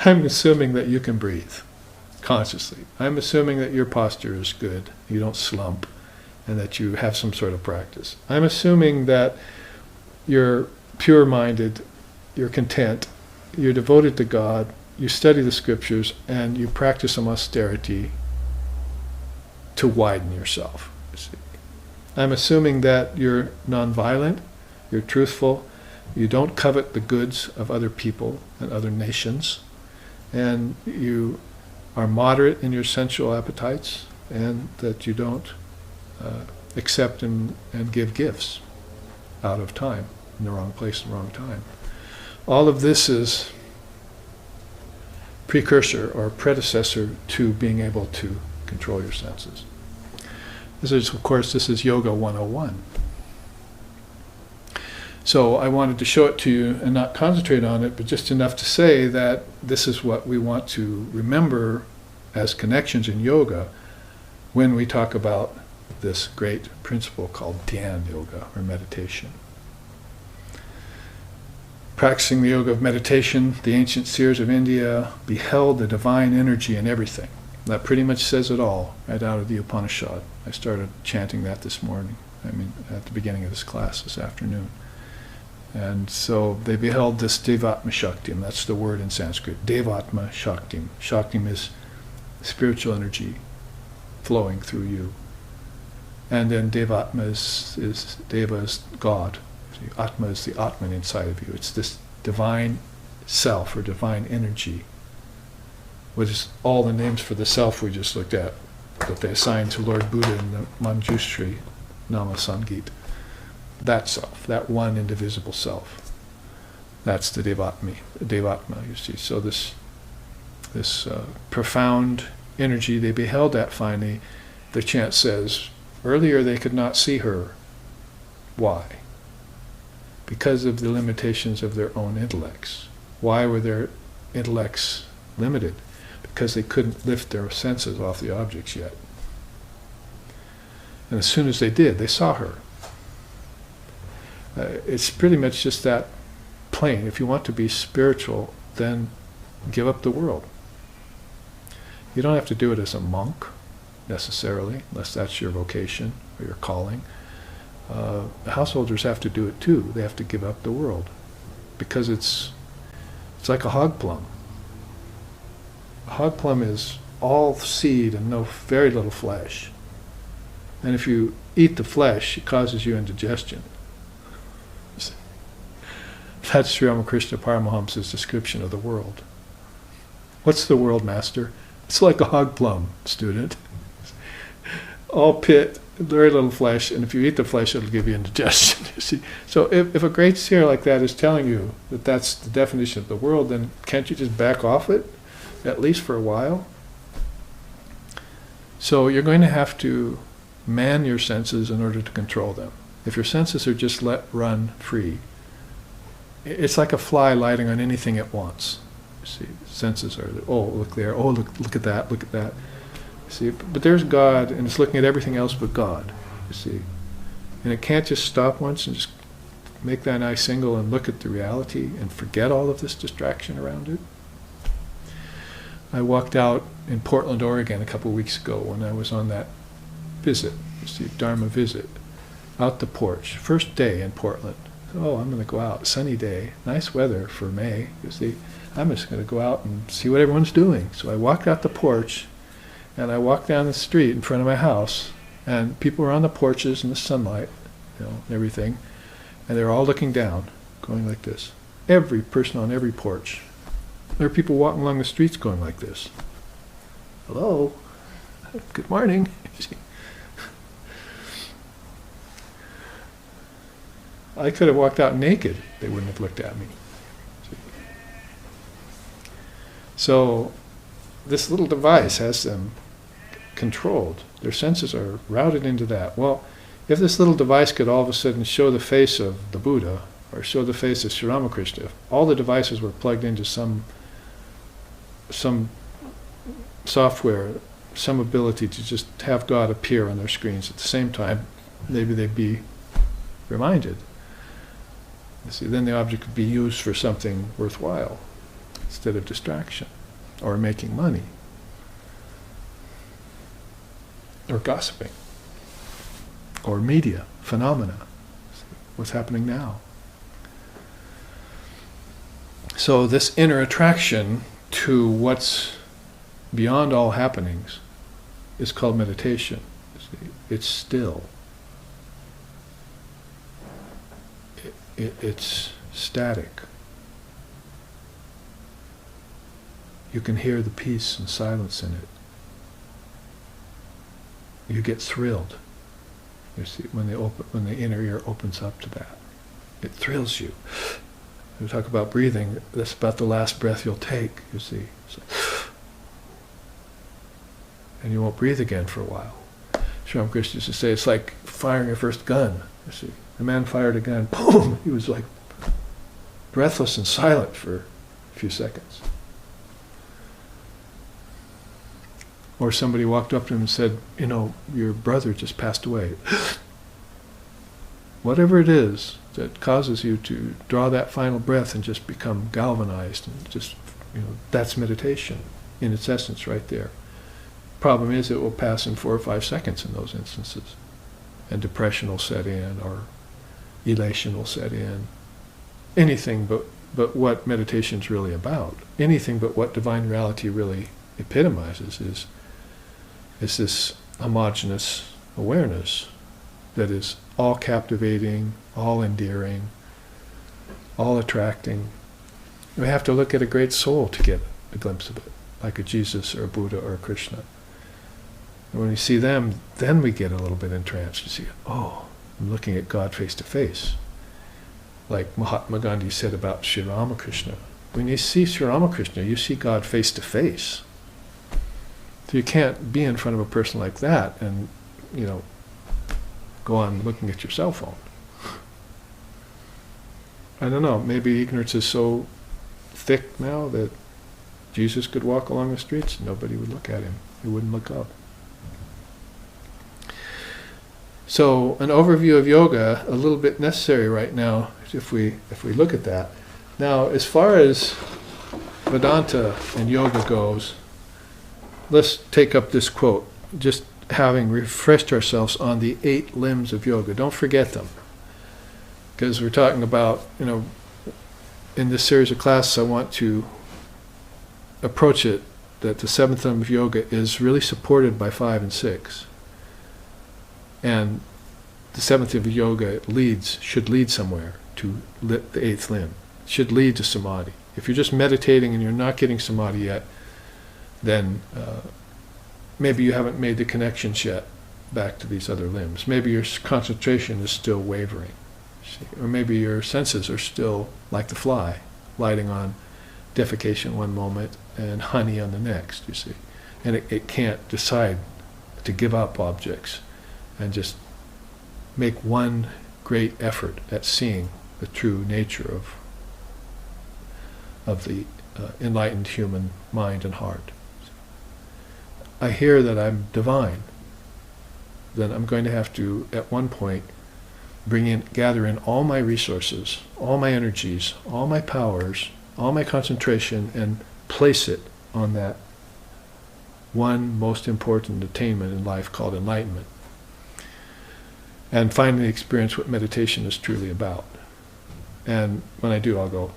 I'm assuming that you can breathe consciously. I'm assuming that your posture is good, you don't slump, and that you have some sort of practice. I'm assuming that you're pure-minded, you're content, you're devoted to God, you study the scriptures, and you practice some austerity to widen yourself. I'm assuming that you're nonviolent, you're truthful, you don't covet the goods of other people and other nations, and you are moderate in your sensual appetites, and that you don't accept and give gifts out of time, in the wrong place, in the wrong time. All of this is precursor or predecessor to being able to control your senses. This is Yoga 101. So I wanted to show it to you and not concentrate on it, but just enough to say that this is what we want to remember as connections in yoga when we talk about this great principle called Dhyan Yoga, or meditation. Practicing the yoga of meditation, the ancient seers of India beheld the divine energy in everything. That pretty much says it all, right out of the Upanishad. I started chanting that this morning, at the beginning of this class this afternoon. And so they beheld this Devatma Shaktim, that's the word in Sanskrit, Devatma Shaktim. Shaktim is spiritual energy flowing through you. And then Devatma is Deva is God. The Atma is the Atman inside of you. It's this divine self or divine energy, which is all the names for the self we just looked at, that they assigned to Lord Buddha in the Manjushri Nama Sangit. That self, that one indivisible self, that's the Devatma, you see. So this profound energy, they beheld that finally. The chant says, earlier they could not see her. Why? Because of the limitations of their own intellects. Why were their intellects limited? Because they couldn't lift their senses off the objects yet. And as soon as they did, they saw her. It's pretty much just that plain. If you want to be spiritual, then give up the world. You don't have to do it as a monk, necessarily, unless that's your vocation or your calling. Householders have to do it too. They have to give up the world, because it's like a hog plum. A hog plum is all seed and very little flesh. And if you eat the flesh, it causes you indigestion. That's Sri Ramakrishna Paramahamsa's description of the world. What's the world, Master? It's like a hog plum, student. All pit, very little flesh, and if you eat the flesh, it'll give you indigestion. You see? So if a great seer like that is telling you that that's the definition of the world, then can't you just back off it, at least for a while? So you're going to have to man your senses in order to control them. If your senses are just let run free, it's like a fly lighting on anything it wants. You see, senses are, oh, look there, oh, look at that, look at that. You see, but there's God, and it's looking at everything else but God, you see. And it can't just stop once and just make that eye single and look at the reality and forget all of this distraction around it. I walked out in Portland, Oregon a couple of weeks ago when I was on that visit, you see, Dharma visit, out the porch, first day in Portland. Oh, I'm going to go out, sunny day, nice weather for May, you see. I'm just going to go out and see what everyone's doing. So I walked out the porch, and I walked down the street in front of my house, and people were on the porches in the sunlight, and everything, and they were all looking down, going like this. Every person on every porch. There are people walking along the streets going like this. Hello, good morning. I could have walked out naked. They wouldn't have looked at me. So this little device has them controlled. Their senses are routed into that. Well, if this little device could all of a sudden show the face of the Buddha or show the face of Sri Ramakrishna, if all the devices were plugged into some software, some ability to just have God appear on their screens at the same time, maybe they'd be reminded. You see, then the object could be used for something worthwhile instead of distraction or making money or gossiping or media phenomena. What's happening now? So this inner attraction to what's beyond all happenings is called meditation. It's still. it's static. You can hear the peace and silence in it. You get thrilled. You see, when the inner ear opens up to that, it thrills you. We talk about breathing. That's about the last breath you'll take. You see, and you won't breathe again for a while. Sri Ramakrishna used to say it's like firing your first gun. You see, the man fired a gun. Boom! He was like breathless and silent for a few seconds. Or somebody walked up to him and said, you know, your brother just passed away. Whatever it is that causes you to draw that final breath and just become galvanized, and just, you know, that's meditation in its essence right there. Problem is, it will pass in 4 or 5 seconds in those instances. And depression will set in, or elation will set in. Anything but what meditation is really about. Anything but what divine reality really epitomizes is this homogeneous awareness that is all captivating, all endearing, all attracting. We have to look at a great soul to get a glimpse of it, like a Jesus or a Buddha or a Krishna. And when we see them, then we get a little bit entranced. You see, oh, I'm looking at God face to face. Like Mahatma Gandhi said about Sri Ramakrishna. When you see Sri Ramakrishna, you see God face to face. So you can't be in front of a person like that and, you know, go on looking at your cell phone. I don't know, maybe ignorance is so thick now that Jesus could walk along the streets and nobody would look at him. He wouldn't look up. So an overview of yoga, a little bit necessary right now if we look at that. Now, as far as Vedanta and yoga goes, let's take up this quote, just having refreshed ourselves on the 8 limbs of yoga. Don't forget them. Because we're talking about, you know, in this series of classes, I want to approach it that the 7th limb of yoga is really supported by 5 and 6. And the 7th limb of yoga should lead somewhere to the 8th limb. It should lead to samadhi. If you're just meditating and you're not getting samadhi yet, then maybe you haven't made the connections yet back to these other limbs. Maybe your concentration is still wavering. See? Or maybe your senses are still like the fly, lighting on defecation one moment and honey on the next, you see. And it can't decide to give up objects and just make one great effort at seeing the true nature of the enlightened human mind and heart. I hear that I'm divine, then I'm going to have to, at one point, gather in all my resources, all my energies, all my powers, all my concentration, and place it on that one most important attainment in life called enlightenment. And finally experience what meditation is truly about. And when I do, I'll go,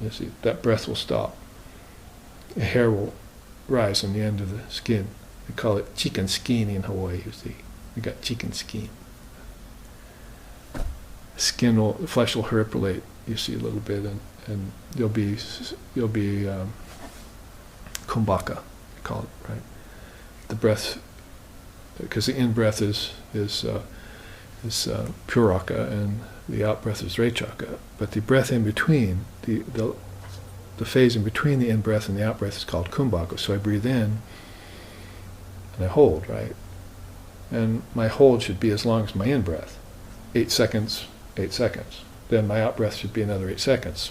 you see, that breath will stop. The hair will rise on the end of the skin. We call it chicken skin in Hawaii, you see. We got chicken skin. The flesh will herpulate, you see, a little bit, and you'll be kumbhaka, we call it, right? The breath, because the in-breath is puraka and the out-breath is rechaka, but the breath in between, the phase in between the in-breath and the out-breath is called kumbhaka. So I breathe in and I hold, right? And my hold should be as long as my in-breath. 8 seconds, 8 seconds. Then my out-breath should be another 8 seconds.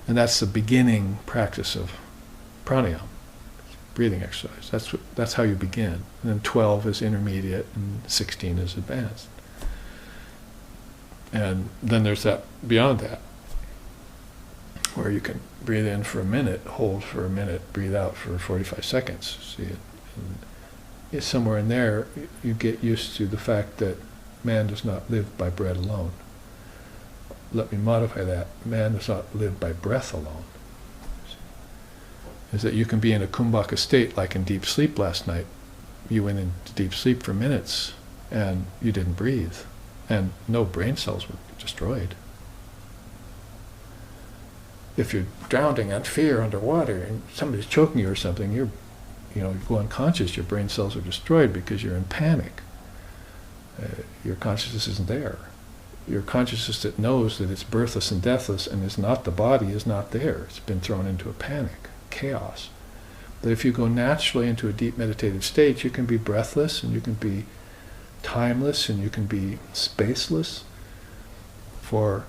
And that's the beginning practice of pranayama, breathing exercise. That's how you begin. And then 12 is intermediate and 16 is advanced. And then there's that beyond that, where you can breathe in for a minute, hold for a minute, breathe out for 45 seconds. See it? And it's somewhere in there you get used to the fact that man does not live by bread alone. Let me modify that. Man does not live by breath alone. Is that you can be in a kumbhaka state, like in deep sleep last night. You went into deep sleep for minutes and you didn't breathe. And no brain cells were just destroyed. If you're drowning on fear underwater and somebody's choking you or something, you go unconscious, your brain cells are destroyed because you're in panic. Your consciousness isn't there. Your consciousness that knows that it's birthless and deathless and is not the body is not there. It's been thrown into a panic, chaos. But if you go naturally into a deep meditative state, you can be breathless and you can be timeless and you can be spaceless for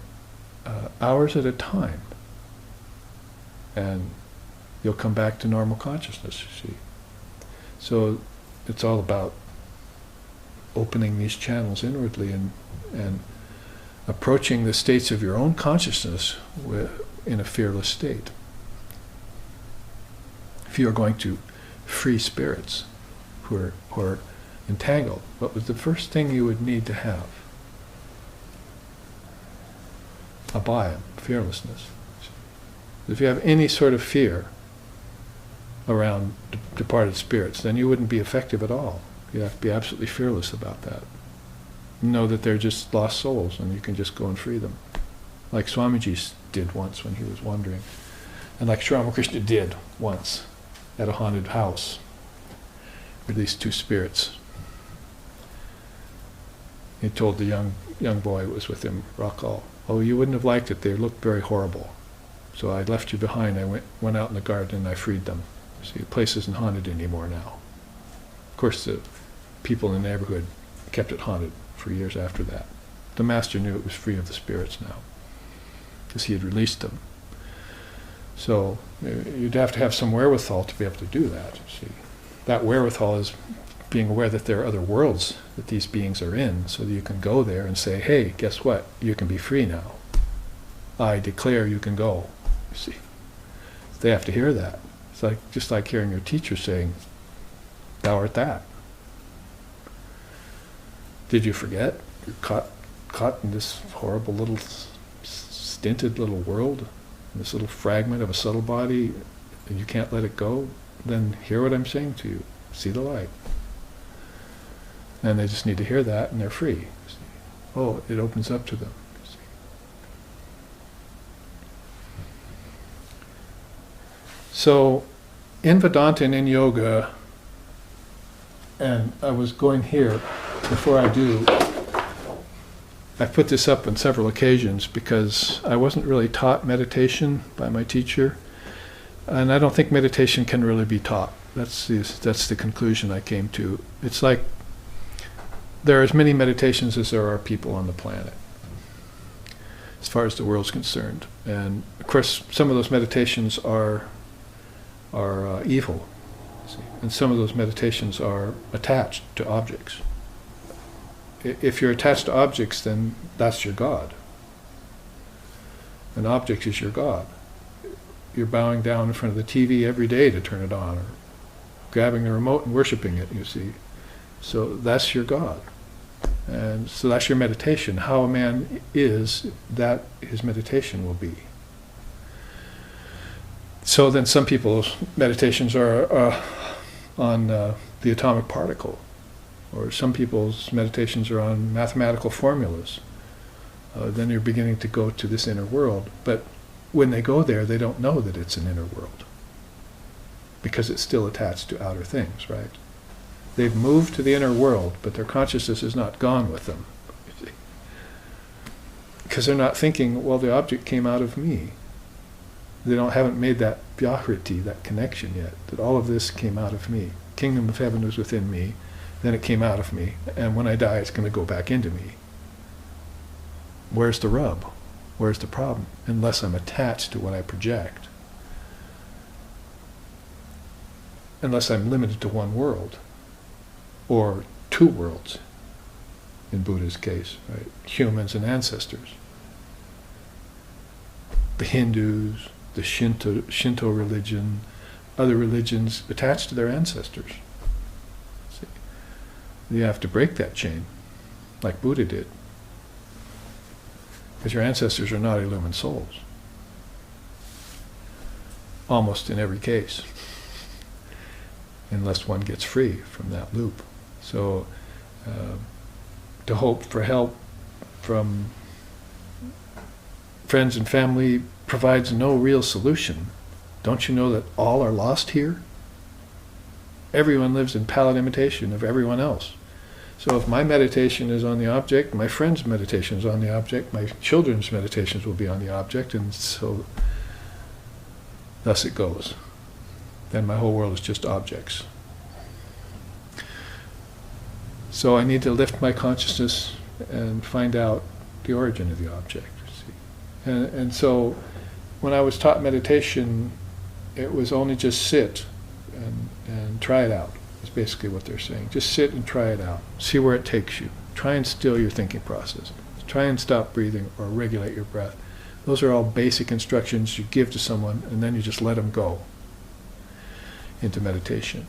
hours at a time. And you'll come back to normal consciousness, you see. So it's all about opening these channels inwardly and approaching the states of your own consciousness in a fearless state. If you are going to free spirits who are entangled, what was the first thing you would need to have? Abhaya, fearlessness. If you have any sort of fear around departed spirits, then you wouldn't be effective at all. You have to be absolutely fearless about that. Know that they're just lost souls and you can just go and free them. Like Swamiji did once when he was wandering. And like Sri Ramakrishna did once at a haunted house. Released 2 spirits. He told the young boy who was with him, Rakal, "Oh, you wouldn't have liked it. They looked very horrible. So I left you behind. I went out in the garden and I freed them. See, the place isn't haunted anymore now." Of course, the people in the neighborhood kept it haunted for years after that. The master knew it was free of the spirits now, because he had released them. So you'd have to have some wherewithal to be able to do that. See, that wherewithal is being aware that there are other worlds that these beings are in, so that you can go there and say, "Hey, guess what? You can be free now. I declare you can go." You see, they have to hear that. It's just like hearing your teacher saying, "Thou art that." Did you forget? You're caught in this horrible little stinted little world, this little fragment of a subtle body, and you can't let it go. Then hear what I'm saying to you. See the light. And they just need to hear that, and they're free. Oh, it opens up to them. So, in Vedanta and in yoga, and I was going here, before I do, I've put this up on several occasions because I wasn't really taught meditation by my teacher, and I don't think meditation can really be taught. That's the conclusion I came to. It's like there are as many meditations as there are people on the planet, as far as the world's concerned. And of course, some of those meditations are evil, and some of those meditations are attached to objects. If you're attached to objects, then that's your God. An object is your God. You're bowing down in front of the TV every day to turn it on, or grabbing the remote and worshiping it, you see. So that's your God. And so that's your meditation. How a man is, that his meditation will be. So then some people's meditations are on the atomic particle, or some people's meditations are on mathematical formulas. Then you're beginning to go to this inner world. But when they go there, they don't know that it's an inner world, because it's still attached to outer things, right? They've moved to the inner world, but their consciousness is not gone with them. Because they're not thinking, well, the object came out of me. They haven't made that vyakriti, that connection yet, that all of this came out of me. Kingdom of heaven was within me, then it came out of me, and when I die, it's going to go back into me. Where's the rub? Where's the problem? Unless I'm attached to what I project. Unless I'm limited to one world, or 2 worlds, in Buddha's case, right? Humans and ancestors. The Hindus, the Shinto religion, other religions attached to their ancestors. See? You have to break that chain, like Buddha did. Because your ancestors are not illumined souls. Almost in every case. Unless one gets free from that loop. So, to hope for help from friends and family provides no real solution. Don't you know that all are lost here? Everyone lives in pallid imitation of everyone else. So if my meditation is on the object, my friend's meditation is on the object, my children's meditations will be on the object, and so thus it goes. Then my whole world is just objects. So I need to lift my consciousness and find out the origin of the object. See? And so when I was taught meditation, it was only just sit and try it out. That's basically what they're saying. Just sit and try it out. See where it takes you. Try and still your thinking process. Try and stop breathing or regulate your breath. Those are all basic instructions you give to someone, and then you just let them go into meditation.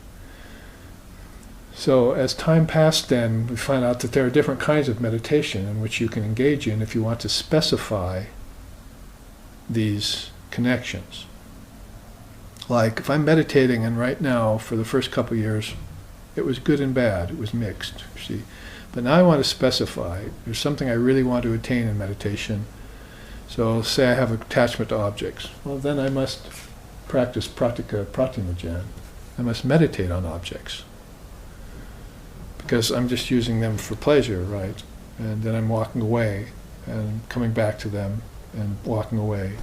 So as time passed then, we find out that there are different kinds of meditation in which you can engage in if you want to specify these connections. Like if I'm meditating, and right now for the first couple of years it was good and bad, it was mixed, see. But now I want to specify, there's something I really want to attain in meditation. So say I have attachment to objects. Well, then I must practice pratika pratinajan. I must meditate on objects. Because I'm just using them for pleasure, right? And then I'm walking away and coming back to them and walking away.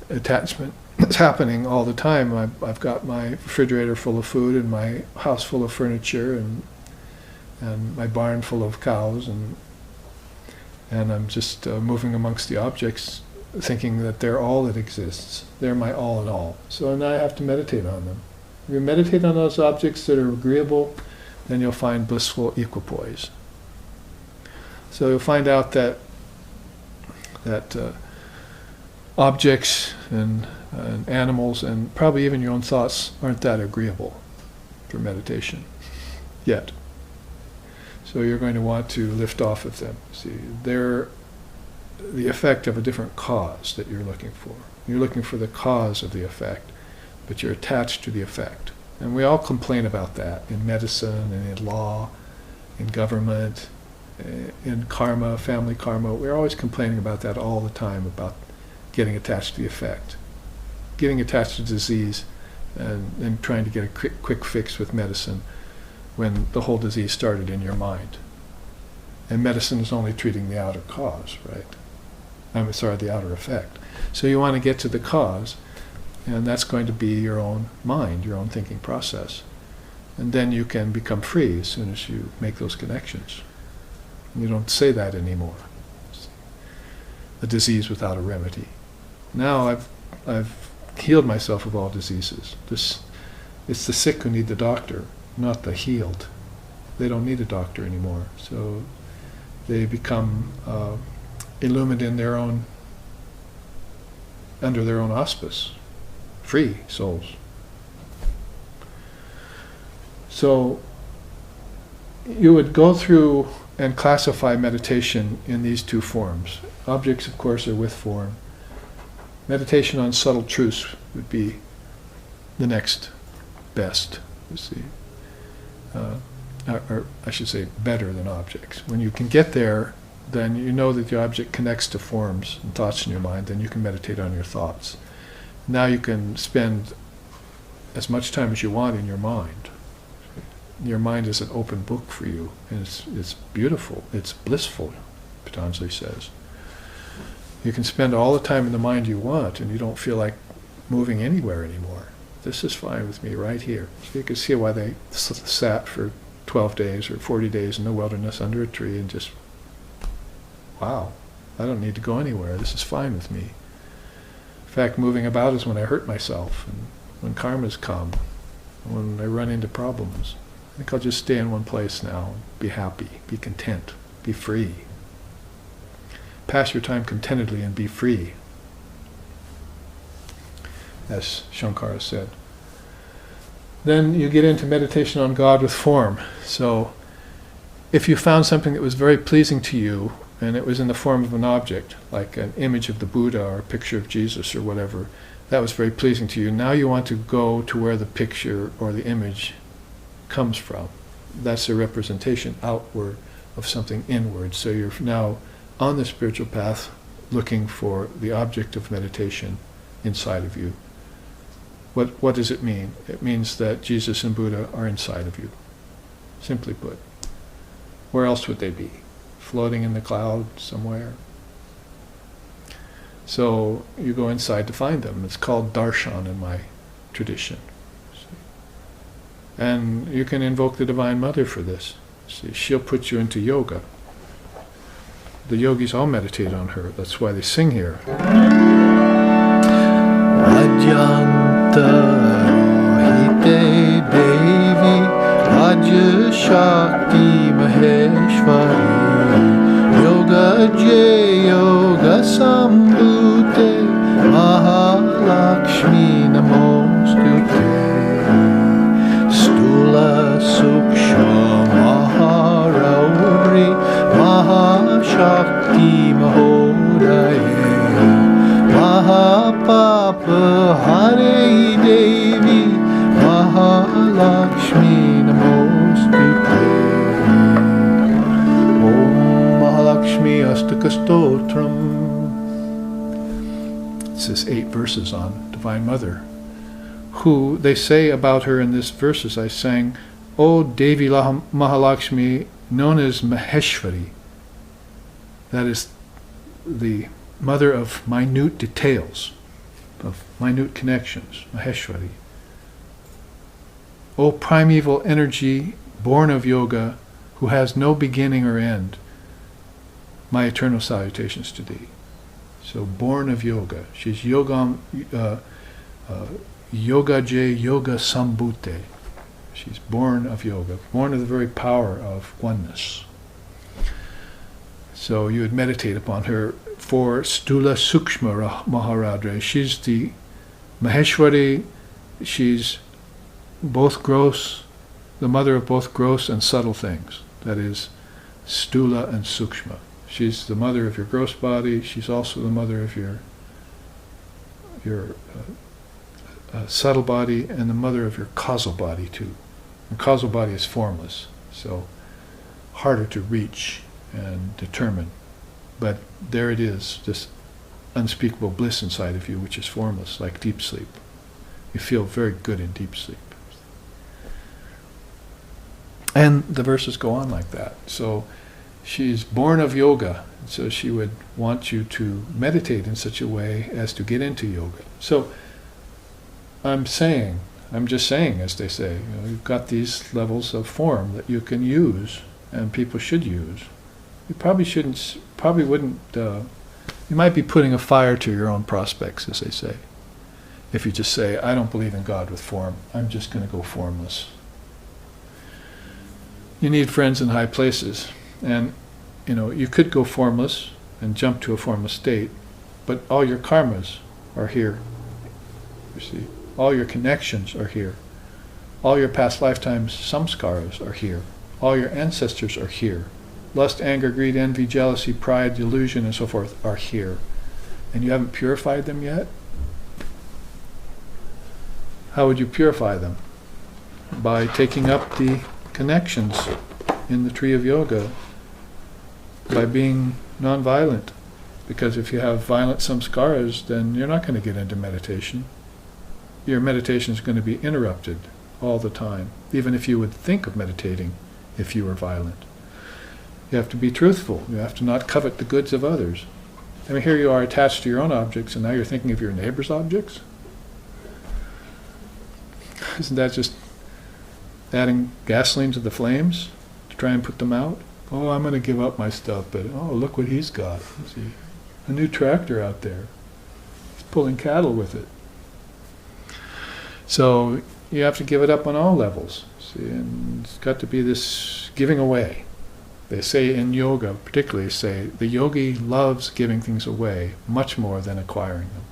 Attachment is happening all the time. I've got my refrigerator full of food and my house full of furniture and my barn full of cows, and I'm just moving amongst the objects, thinking that they're all that exists. They're my all in all. So now I have to meditate on them. If you meditate on those objects that are agreeable, then you'll find blissful equipoise. So you'll find out that objects and animals and probably even your own thoughts aren't that agreeable for meditation yet. So you're going to want to lift off of them. See, they're the effect of a different cause that you're looking for. You're looking for the cause of the effect, but you're attached to the effect. And we all complain about that in medicine and in law, in government, in karma, family karma. We're always complaining about that all the time, about getting attached to the effect, getting attached to disease, and trying to get a quick fix with medicine when the whole disease started in your mind. And medicine is only treating the outer cause, right? The outer effect. So you want to get to the cause, and that's going to be your own mind, your own thinking process. And then you can become free as soon as you make those connections. You don't say that anymore. A disease without a remedy. Now I've healed myself of all diseases. It's the sick who need the doctor, not the healed. They don't need a doctor anymore. So they become illumined in their own, under their own auspice. Free souls. So you would go through and classify meditation in these two forms. Objects, of course, are with form. Meditation on subtle truths would be the next best, you see. Or I should say better than objects. When you can get there, then you know that the object connects to forms and thoughts in your mind, then you can meditate on your thoughts. Now you can spend as much time as you want in your mind. Your mind is an open book for you, and it's beautiful, it's blissful, Patanjali says. You can spend all the time in the mind you want, and you don't feel like moving anywhere anymore. This is fine with me right here. So you can see why they sat for 12 days or 40 days in the wilderness under a tree and just, wow, I don't need to go anywhere. This is fine with me. In fact, moving about is when I hurt myself, and when karmas come, when I run into problems. I think I'll just stay in one place now, be happy, be content, be free. Pass your time contentedly and be free, as Shankara said. Then you get into meditation on God with form. So if you found something that was very pleasing to you, and it was in the form of an object, like an image of the Buddha or a picture of Jesus or whatever, that was very pleasing to you. Now you want to go to where the picture or the image comes from. That's a representation outward of something inward. So you're now on the spiritual path looking for the object of meditation inside of you. What does it mean? It means that Jesus and Buddha are inside of you, simply put. Where else would they be? Floating in the cloud somewhere? So you go inside to find them. It's called darshan in my tradition. And you can invoke the Divine Mother for this. See, she'll put you into yoga. The yogis all meditate on her. That's why they sing here. Adyanta rohite devi Ajya shakti maheshwari Yoga jay yoga sambhute Mahalakshmi namostute Stula sukshma maharaudri Mahashakti mahodaye Mahapapa Hare Devi Mahalakshmi Namostute Om Mahalakshmi Astaka Stotram. It says 8 verses on Divine Mother, who they say about her in this verses. I sang, O Devi Mahalakshmi, known as Maheshwari. That is the mother of minute details, of minute connections, Maheshwari. O primeval energy, born of yoga, who has no beginning or end, my eternal salutations to thee. So, born of yoga. She's yoga jay yoga sambhute. She's born of yoga, born of the very power of oneness. So you would meditate upon her for Stula Sukshma Maharadre. She's the Maheshwari, she's both gross, the mother of both gross and subtle things. That is, Stula and Sukshma. She's the mother of your gross body, she's also the mother of your subtle body, and the mother of your causal body too. The causal body is formless, so harder to reach and determine. But there it is, this unspeakable bliss inside of you, which is formless, like deep sleep. You feel very good in deep sleep. And the verses go on like that. So she's born of yoga, so she would want you to meditate in such a way as to get into yoga. So I'm just saying, as they say, you've got these levels of form that you can use, and people should use. You wouldn't, you might be putting a fire to your own prospects, as they say. If you just say, I don't believe in God with form, I'm just going to go formless. You need friends in high places, and you could go formless and jump to a formless state, but all your karmas are here. You see, all your connections are here. All your past lifetimes samskaras are here. All your ancestors are here. Lust, anger, greed, envy, jealousy, pride, delusion, and so forth are here. And you haven't purified them yet? How would you purify them? By taking up the connections in the tree of yoga, by being non-violent. Because if you have violent samskaras, then you're not going to get into meditation. Your meditation is going to be interrupted all the time, even if you would think of meditating if you were violent. You have to be truthful. You have to not covet the goods of others. I mean, here you are attached to your own objects, and now you're thinking of your neighbor's objects? Isn't that just adding gasoline to the flames to try and put them out? Oh, I'm going to give up my stuff, but oh, look what he's got. See, a new tractor out there. He's pulling cattle with it. So you have to give it up on all levels. See, and it's got to be this giving away. They say in yoga, particularly say, the yogi loves giving things away much more than acquiring them.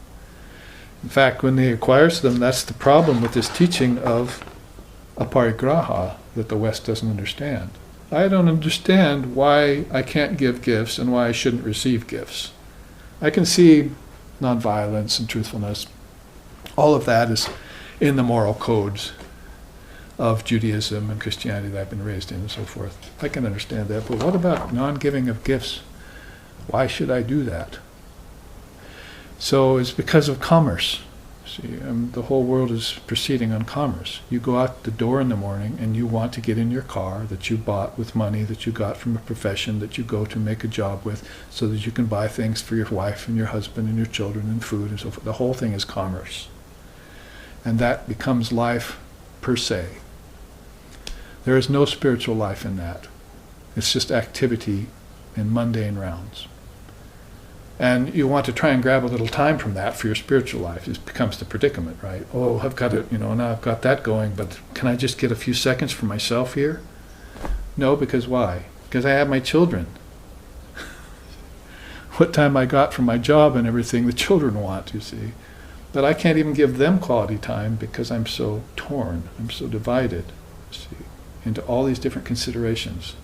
In fact, when he acquires them, that's the problem with this teaching of aparigraha that the West doesn't understand. I don't understand why I can't give gifts and why I shouldn't receive gifts. I can see nonviolence and truthfulness. All of that is in the moral codes of Judaism and Christianity that I've been raised in and so forth. I can understand that, but what about non-giving of gifts? Why should I do that? So it's because of commerce. See, the whole world is proceeding on commerce. You go out the door in the morning and you want to get in your car that you bought with money that you got from a profession that you go to make a job with, so that you can buy things for your wife and your husband and your children and food and so forth. The whole thing is commerce. And that becomes life per se. There is no spiritual life in that. It's just activity in mundane rounds. And you want to try and grab a little time from that for your spiritual life. It becomes the predicament, right? Oh, I've got it, now I've got that going, but can I just get a few seconds for myself here? No, because why? Because I have my children. What time I got from my job and everything the children want, you see. But I can't even give them quality time because I'm so torn, I'm so divided, you see, into all these different considerations.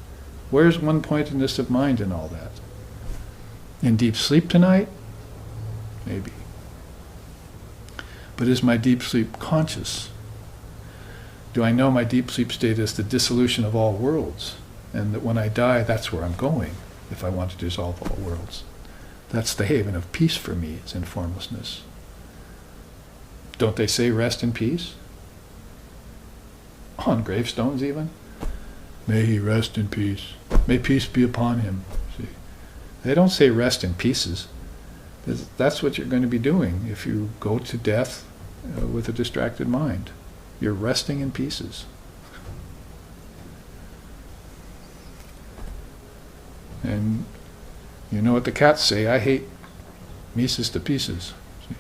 Where's one-pointedness of mind in all that? In deep sleep tonight? Maybe. But is my deep sleep conscious? Do I know my deep sleep state is the dissolution of all worlds, and that when I die, that's where I'm going, if I want to dissolve all worlds? That's the haven of peace for me, it's in formlessness. Don't they say rest in peace? On gravestones even? May he rest in peace. May peace be upon him. See? They don't say rest in pieces. That's what you're going to be doing if you go to death with a distracted mind. You're resting in pieces. And you know what the cats say, I hate Mises to pieces. See?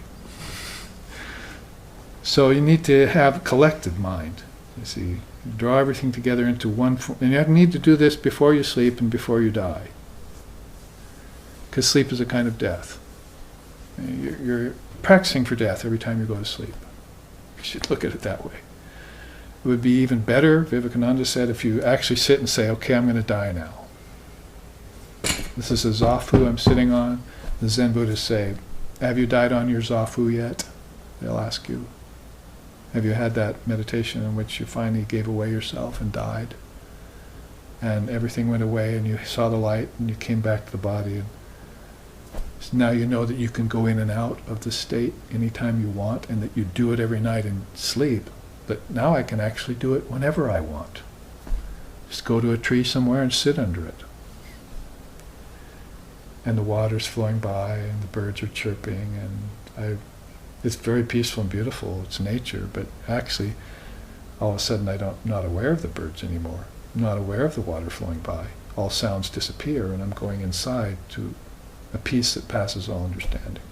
So you need to have collected mind, you see. Draw everything together into one form. And you need to do this before you sleep and before you die. Because sleep is a kind of death. You're practicing for death every time you go to sleep. You should look at it that way. It would be even better, Vivekananda said, if you actually sit and say, okay, I'm going to die now. This is a zafu I'm sitting on. The Zen Buddhists say, have you died on your zafu yet? They'll ask you. Have you had that meditation in which you finally gave away yourself and died? And everything went away and you saw the light and you came back to the body. And so now you know that you can go in and out of the state anytime you want, and that you do it every night in sleep. But now I can actually do it whenever I want. Just go to a tree somewhere and sit under it. And the water's flowing by and the birds are chirping, and it's very peaceful and beautiful. It's nature, but actually all of a sudden I'm not aware of the birds anymore. I'm not aware of the water flowing by. All sounds disappear and I'm going inside to a peace that passes all understanding.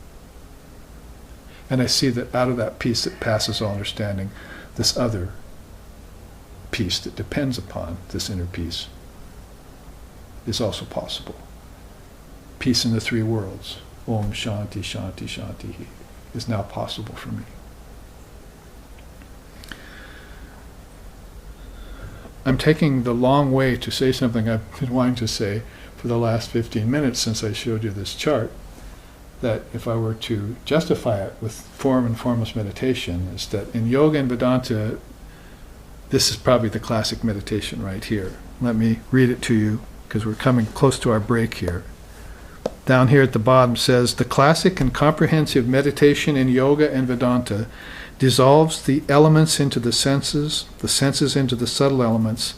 And I see that out of that peace that passes all understanding, this other peace that depends upon this inner peace is also possible. Peace in the three worlds, Om Shanti Shanti Shanti, is now possible for me. I'm taking the long way to say something I've been wanting to say for the last 15 minutes since I showed you this chart, that if I were to justify it with form and formless meditation, is that in yoga and Vedanta, this is probably the classic meditation right here. Let me read it to you, because we're coming close to our break here. Down here at the bottom says, the classic and comprehensive meditation in yoga and Vedanta dissolves the elements into the senses into the subtle elements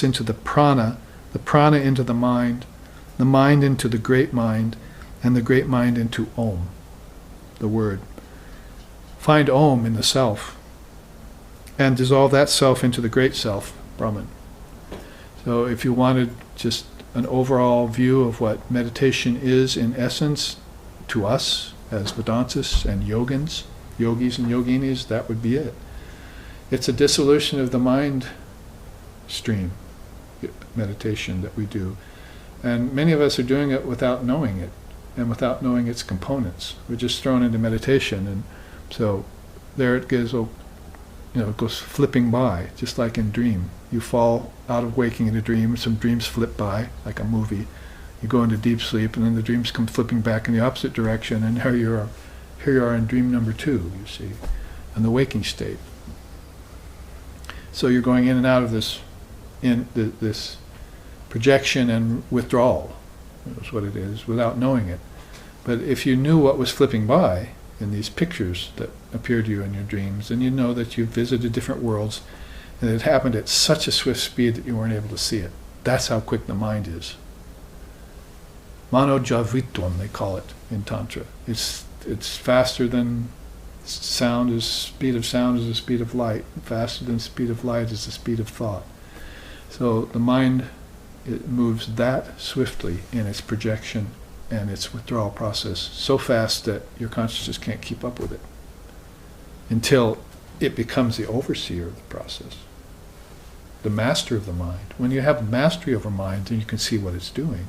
into the prana into the mind into the great mind, and the great mind into Om, the word. Find Om in the self, and dissolve that self into the great self, Brahman. So if you wanted just an overall view of what meditation is in essence to us as Vedantists and yogis and yoginis, that would be it. It's a dissolution of the mind stream meditation that we do. And many of us are doing it without knowing it and without knowing its components. We're just thrown into meditation, and so there it goes, it goes flipping by, just like in dream. You fall out of waking in a dream, some dreams flip by, like a movie. You go into deep sleep, and then the dreams come flipping back in the opposite direction, and here you are in dream number 2, you see, in the waking state. So you're going in and out of this projection and withdrawal, is what it is, without knowing it. But if you knew what was flipping by in these pictures that appear to you in your dreams, then you know that you visited different worlds, and it happened at such a swift speed that you weren't able to see it. That's how quick the mind is. Manojavitvam, they call it in Tantra. It's faster than sound. Is speed of sound is the speed of light. Faster than speed of light is the speed of thought. So the mind, it moves that swiftly in its projection and its withdrawal process, so fast that your consciousness can't keep up with it until it becomes the overseer of the process, the master of the mind. When you have mastery over mind, then you can see what it's doing.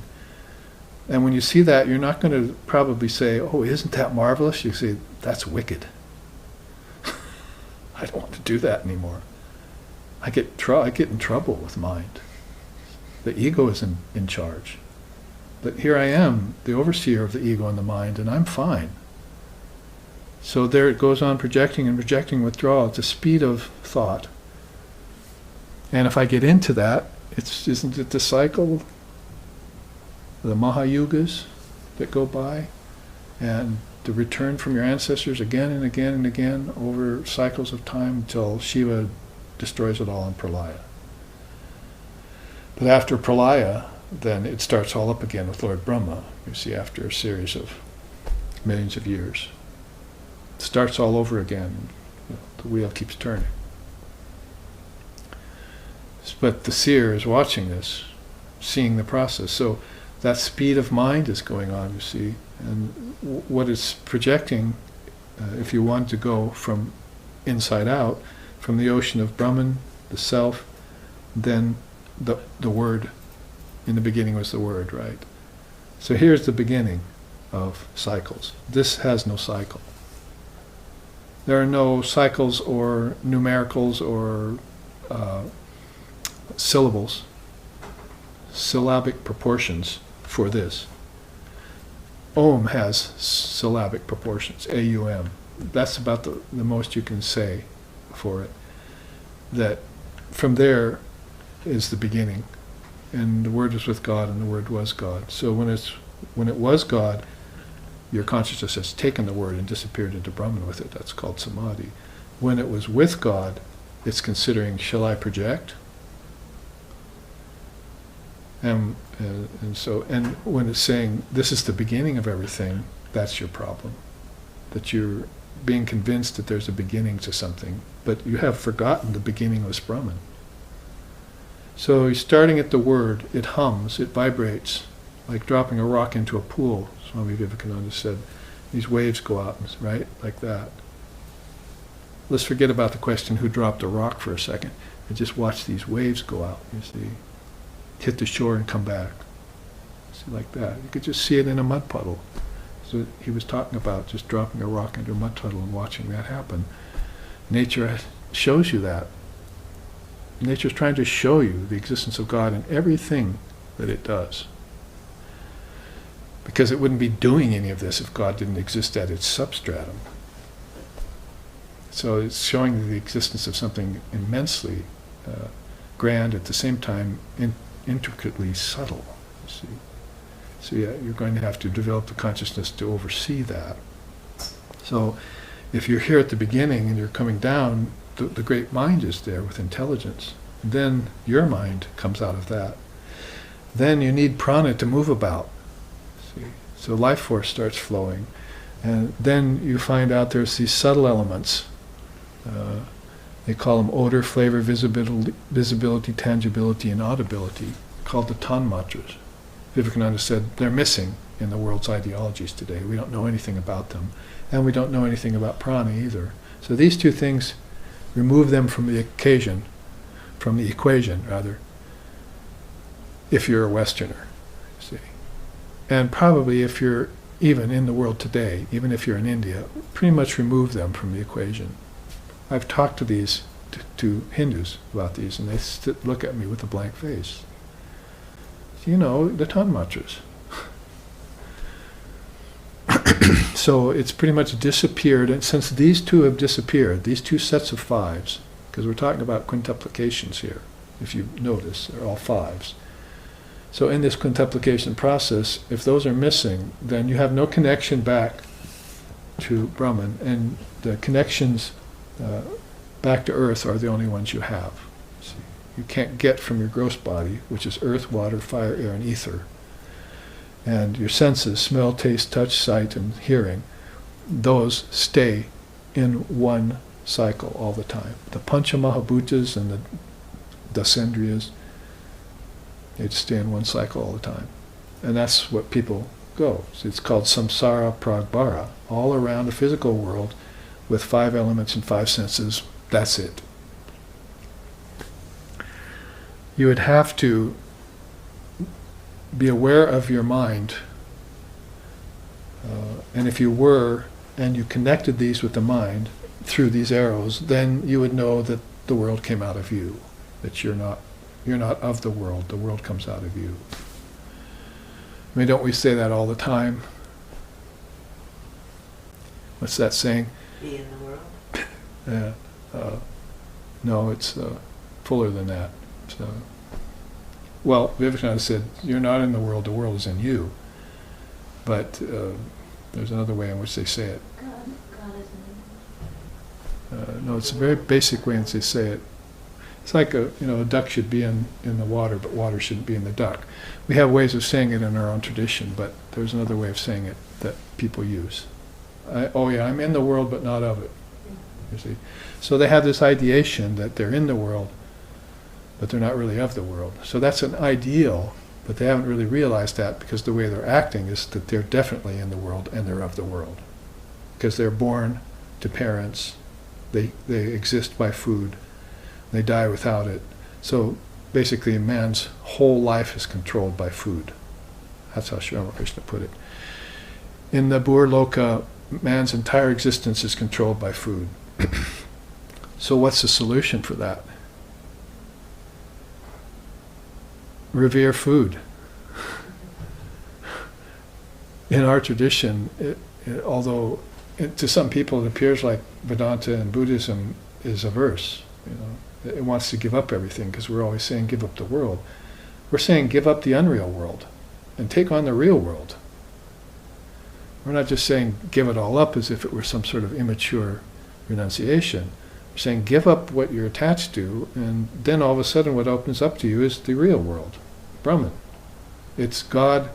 And when you see that, you're not going to probably say, oh, isn't that marvelous? You say, that's wicked. I don't want to do that anymore. I get in trouble with mind. The ego is in charge. But here I am, the overseer of the ego and the mind, and I'm fine. So there it goes on projecting and projecting withdrawal at the speed of thought. And if I get into that, isn't it the cycle, the Mahayugas that go by, and the return from your ancestors again and again and again over cycles of time until Shiva destroys it all in Pralaya. But after Pralaya, then it starts all up again with Lord Brahma, you see, after a series of millions of years. It starts all over again. The wheel keeps turning. But the seer is watching this, seeing the process. So that speed of mind is going on, you see. And what it's projecting, if you want to go from inside out, from the ocean of Brahman, the self, then the word. In the beginning was the word, right? So here's the beginning of cycles. This has no cycle. There are no cycles or numericals or syllables, syllabic proportions for this. Om has syllabic proportions, A-U-M. That's about the most you can say for it. That from there is the beginning. And the Word was with God, and the Word was God. So when it was God, your consciousness has taken the Word and disappeared into Brahman with it. That's called samadhi. When it was with God, it's considering, shall I project? And when it's saying, this is the beginning of everything, that's your problem. That you're being convinced that there's a beginning to something, but you have forgotten the beginningless Brahman. So you're starting at the word, it hums, it vibrates, like dropping a rock into a pool, Swami Vivekananda said. These waves go out, right, like that. Let's forget about the question, who dropped a rock, for a second, and just watch these waves go out, you see. Hit the shore and come back. See, like that. You could just see it in a mud puddle. So he was talking about just dropping a rock into a mud puddle and watching that happen. Nature shows you that. Nature's trying to show you the existence of God in everything that it does. Because it wouldn't be doing any of this if God didn't exist at its substratum. So it's showing you the existence of something immensely grand, at the same time intricately subtle, you see. So yeah, you're going to have to develop the consciousness to oversee that. So if you're here at the beginning and you're coming down, the great mind is there with intelligence. Then your mind comes out of that. Then you need prana to move about. See? So life force starts flowing. And then you find out there's these subtle elements. They call them odor, flavor, visibility, tangibility, and audibility, called the tanmatras. Vivekananda said they're missing in the world's ideologies today. We don't know anything about them. And we don't know anything about prana either. So these two things, remove them from the equation, if you're a Westerner, see. And probably if you're even in the world today, even if you're in India, pretty much remove them from the equation. I've talked to these, to Hindus about these, and they look at me with a blank face. You know, the tanmatras. So it's pretty much disappeared, and since these two have disappeared, these two sets of fives, because we're talking about quintuplications here, if you notice, they're all fives. So in this quintuplication process, if those are missing, then you have no connection back to Brahman, and the connections back to earth are the only ones you have. See, you can't get from your gross body, which is earth, water, fire, air, and ether, and your senses, smell, taste, touch, sight, and hearing, those stay in one cycle all the time. The Pancha Mahabhutas and the Dasendriyas, they just stay in one cycle all the time. And that's what people go. So it's called samsara pragbara, all around the physical world with 5 elements and 5 senses. That's it. You would have to be aware of your mind, and if you were, and you connected these with the mind through these arrows, then you would know that the world came out of you, that you're not of the world comes out of you. I mean, don't we say that all the time? What's that saying? Be in the world. Yeah. No, it's fuller than that. So, well, Vivekananda said, you're not in the world is in you. But there's another way in which they say it. God is in No, it's a very basic way in which they say it. It's like a duck should be in the water, but water shouldn't be in the duck. We have ways of saying it in our own tradition, but there's another way of saying it that people use. I'm in the world, but not of it. You see, so they have this ideation that they're in the world, but they're not really of the world. So that's an ideal, but they haven't really realized that, because the way they're acting is that they're definitely in the world and they're of the world, because they're born to parents, they exist by food. They die without it. So basically, man's whole life is controlled by food. That's how Sri Ramakrishna put it. In the Burloka, man's entire existence is controlled by food. So what's the solution for that? Revere food. In our tradition, although to some people it appears like Vedanta and Buddhism is averse, it wants to give up everything, because we're always saying give up the world. We're saying give up the unreal world and take on the real world. We're not just saying give it all up as if it were some sort of immature renunciation. We're saying give up what you're attached to, and then all of a sudden what opens up to you is the real world, Brahman. It's God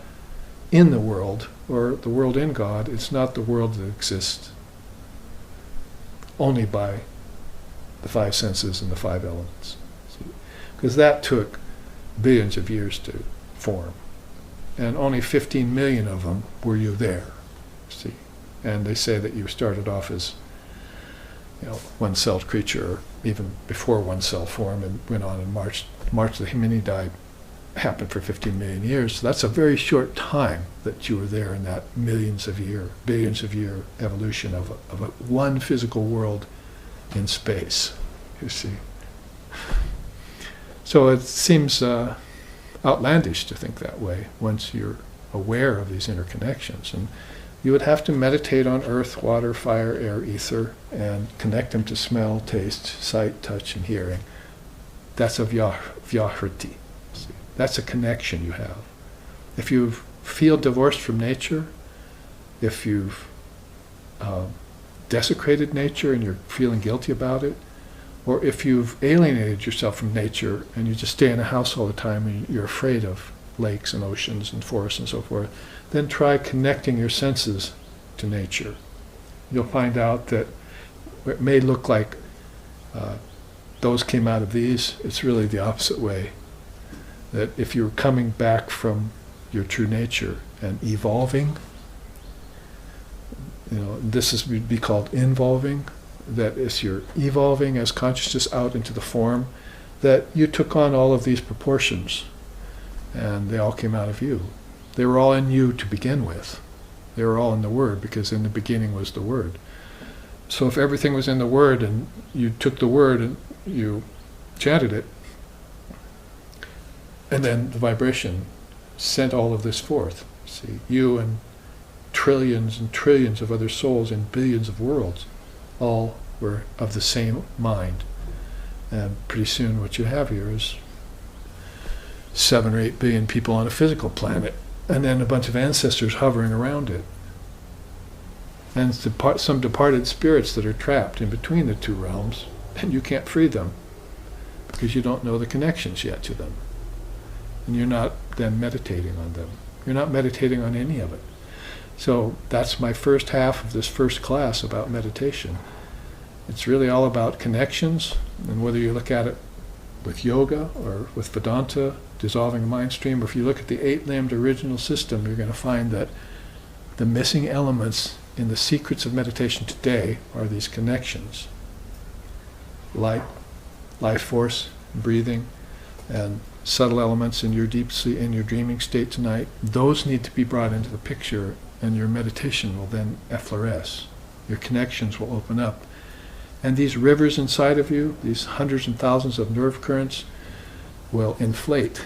in the world, or the world in God. It's not the world that exists only by the 5 senses and the 5 elements. Because that took billions of years to form. And only 15 million of them were you there. See? And they say that you started off as one-celled creature, or even before one cell formed, and went on and marched. The Hominidae happened for 15 million years. So that's a very short time that you were there in that billions of year evolution of one physical world in space, you see. So it seems outlandish to think that way once you're aware of these interconnections. And you would have to meditate on earth, water, fire, air, ether, and connect them to smell, taste, sight, touch, and hearing. That's a vyahriti. That's a connection you have. If you feel divorced from nature, if you've desecrated nature and you're feeling guilty about it, or if you've alienated yourself from nature and you just stay in a house all the time and you're afraid of lakes and oceans and forests and so forth, then try connecting your senses to nature. You'll find out that it may look like those came out of these, it's really the opposite way. That if you're coming back from your true nature and evolving, this would be called involving, that as you're evolving as consciousness out into the form, that you took on all of these proportions, and they all came out of you. They were all in you to begin with. They were all in the Word, because in the beginning was the Word. So if everything was in the Word, and you took the Word and you chanted it, and then the vibration sent all of this forth. See, you and trillions of other souls in billions of worlds all were of the same mind. And pretty soon what you have here is 7 or 8 billion people on a physical planet, and then a bunch of ancestors hovering around it. And some departed spirits that are trapped in between the two realms, and you can't free them because you don't know the connections yet to them. And you're not then meditating on them. You're not meditating on any of it. So that's my first half of this first class about meditation. It's really all about connections, and whether you look at it with yoga or with Vedanta, dissolving the mind stream, or if you look at the 8-limbed original system, you're going to find that the missing elements in the secrets of meditation today are these connections. Light, life force, breathing, and subtle elements in your deep sleep, in your dreaming state tonight. Those need to be brought into the picture, and your meditation will then effloresce. Your connections will open up. And these rivers inside of you, these hundreds and thousands of nerve currents, will inflate.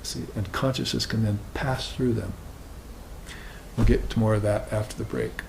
See, and consciousness can then pass through them. We'll get to more of that after the break.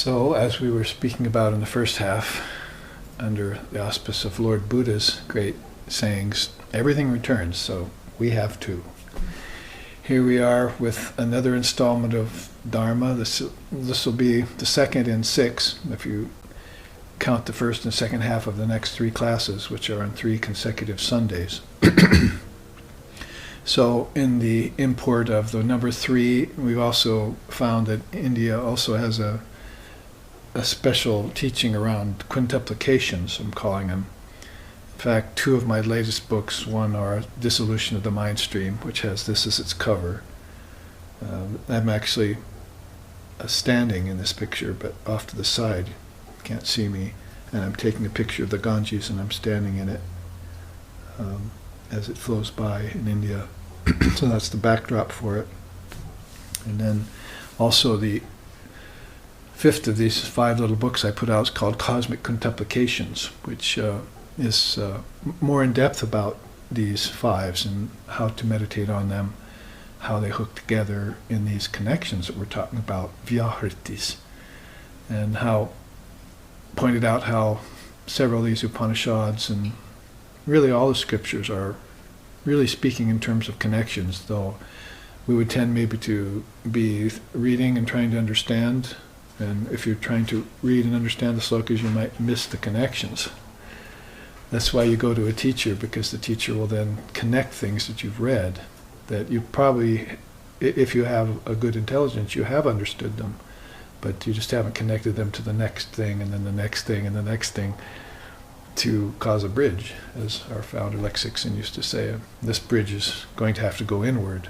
So, as we were speaking about in the first half, under the auspice of Lord Buddha's great sayings, everything returns, so we have too. Here we are with another installment of Dharma. This will be the second in 6, if you count the first and second half of the next 3 classes, which are on 3 consecutive Sundays. So in the import of the number 3, we've also found that India also has a special teaching around quintuplications, I'm calling them. In fact, 2 of my latest books, one are Dissolution of the Mind Stream, which has this as its cover. I'm actually standing in this picture, but off to the side. You can't see me. And I'm taking a picture of the Ganges, and I'm standing in it as it flows by in India. So that's the backdrop for it. And then also the 5th of these 5 little books I put out is called Cosmic Contemplications, which is more in depth about these 5s and how to meditate on them, how they hook together in these connections that we're talking about, vyahritis, and how pointed out how several of these Upanishads and really all the scriptures are really speaking in terms of connections, though we would tend maybe to be reading and trying to understand, and if you're trying to read and understand the slokas, you might miss the connections. That's why you go to a teacher, because the teacher will then connect things that you've read, that you probably, if you have a good intelligence, you have understood them, but you just haven't connected them to the next thing, and then the next thing, and the next thing, to cause a bridge, as our founder Lex Sixon used to say. This bridge is going to have to go inward,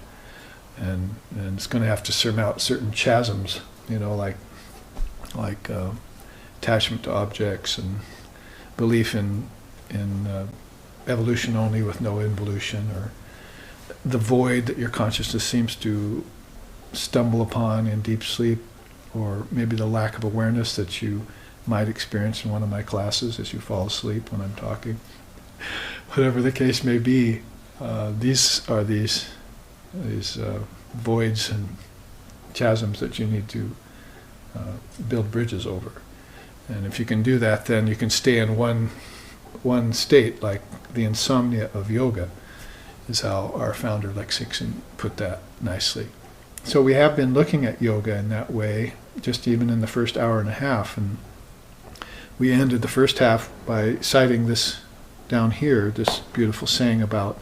and it's going to have to surmount certain chasms, like attachment to objects and belief in evolution only with no involution, or the void that your consciousness seems to stumble upon in deep sleep, or maybe the lack of awareness that you might experience in one of my classes as you fall asleep when I'm talking. Whatever the case may be, these are these voids and chasms that you need to build bridges over. And if you can do that, then you can stay in one state, like the insomnia of yoga, is how our founder Lex Sixon put that nicely. So we have been looking at yoga in that way, just even in the first hour and a half, and we ended the first half by citing this down here, this beautiful saying about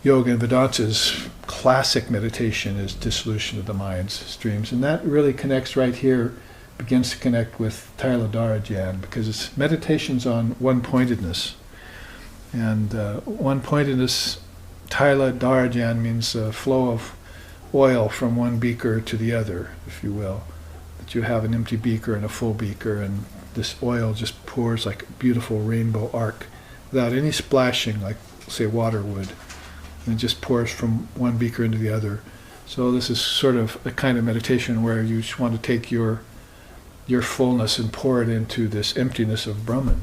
yoga and Vedanta's classic meditation is dissolution of the mind's streams. And that really connects right here, begins to connect with Taila Darajan, because it's meditations on one-pointedness. And one-pointedness, Taila Darajan, means a flow of oil from one beaker to the other, if you will. That you have an empty beaker and a full beaker, and this oil just pours like a beautiful rainbow arc without any splashing like, say, water would. And it just pours from one beaker into the other. So this is sort of a kind of meditation where you just want to take your fullness and pour it into this emptiness of Brahman.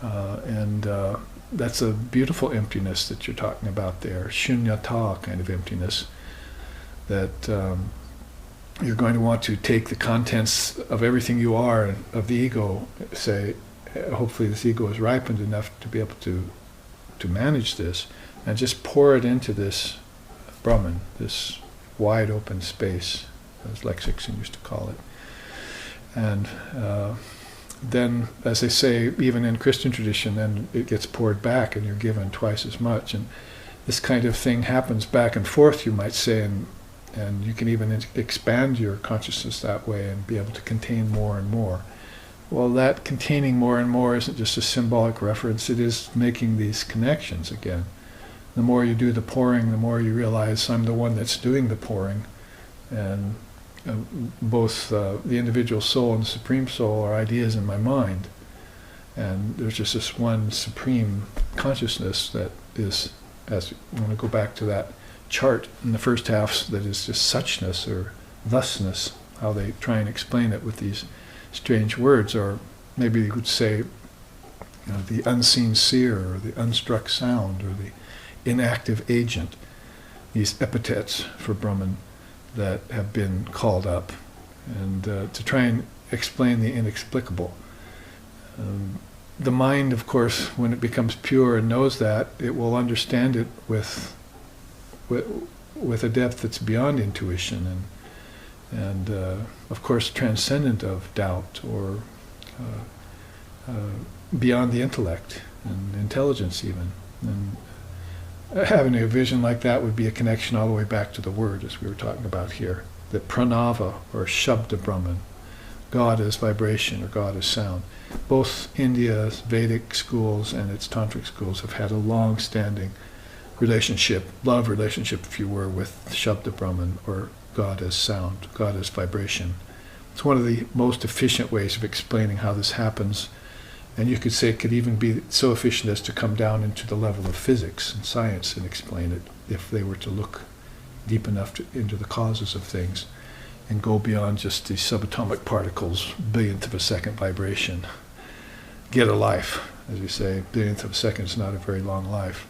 And that's a beautiful emptiness that you're talking about there, shunyata kind of emptiness, that you're going to want to take the contents of everything you are, of the ego, say, hopefully this ego is ripened enough to be able to manage this, and just pour it into this Brahman, this wide open space, as Lex Sixon used to call it. And then, as they say, even in Christian tradition, then it gets poured back and you're given twice as much. And this kind of thing happens back and forth, you might say, and you can even expand your consciousness that way and be able to contain more and more. Well, that containing more and more isn't just a symbolic reference, it is making these connections again. The more you do the pouring, the more you realize I'm the one that's doing the pouring. And both the individual soul and the supreme soul are ideas in my mind. And there's just this one supreme consciousness that is, as I want to go back to that chart in the first half, that is just suchness or thusness, how they try and explain it with these strange words, or maybe you could say, the unseen seer, or the unstruck sound, or the inactive agent, these epithets for Brahman that have been called up, and to try and explain the inexplicable. The mind, of course, when it becomes pure and knows that, it will understand it with a depth that's beyond intuition and of course transcendent of doubt or beyond the intellect and intelligence even. And having a vision like that would be a connection all the way back to the word, as we were talking about here. The pranava or shabda Brahman, God as vibration or God as sound. Both India's Vedic schools and its tantric schools have had a long-standing relationship, love relationship, if you were, with Shabda Brahman, or God as sound, God as vibration. It's one of the most efficient ways of explaining how this happens, and you could say it could even be so efficient as to come down into the level of physics and science and explain it, if they were to look deep enough into the causes of things and go beyond just the subatomic particles, billionth of a second vibration. Get a life, as we say, billionth of a second is not a very long life.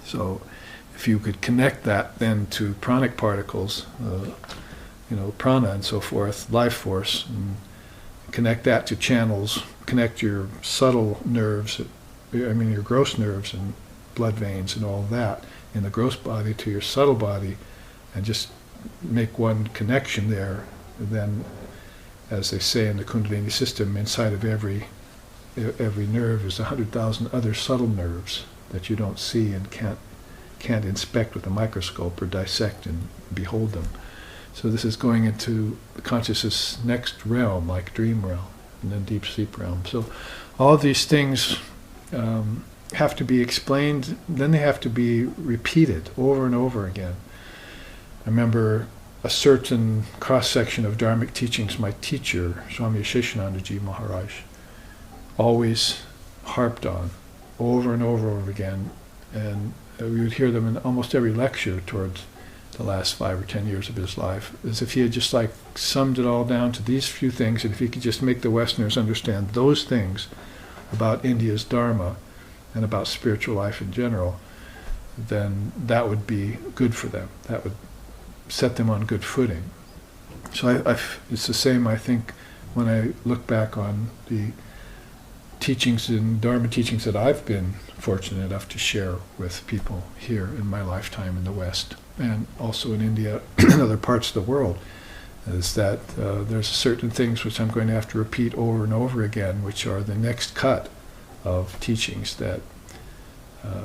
So if you could connect that then to pranic particles, prana and so forth, life force, and connect that to channels, connect your subtle nerves, your gross nerves and blood veins and all of that in the gross body to your subtle body, and just make one connection there, then, as they say in the Kundalini system, inside of every nerve is 100,000 other subtle nerves that you don't see and can't inspect with a microscope or dissect and behold them. So this is going into the consciousness next realm, like dream realm, and then deep sleep realm. So all of these things have to be explained, then they have to be repeated over and over again. I remember a certain cross-section of Dharmic teachings my teacher, Swami Sheshanandaji Maharaj, always harped on over and over again, and we would hear them in almost every lecture towards the last 5 or 10 years of his life, as if he had just summed it all down to these few things, and if he could just make the Westerners understand those things about India's Dharma and about spiritual life in general, then that would be good for them. That would set them on good footing. So it's the same, I think, when I look back on the teachings and Dharma teachings that I've been fortunate enough to share with people here in my lifetime in the West, and also in India and other parts of the world, is that there's certain things which I'm going to have to repeat over and over again, which are the next cut of teachings that,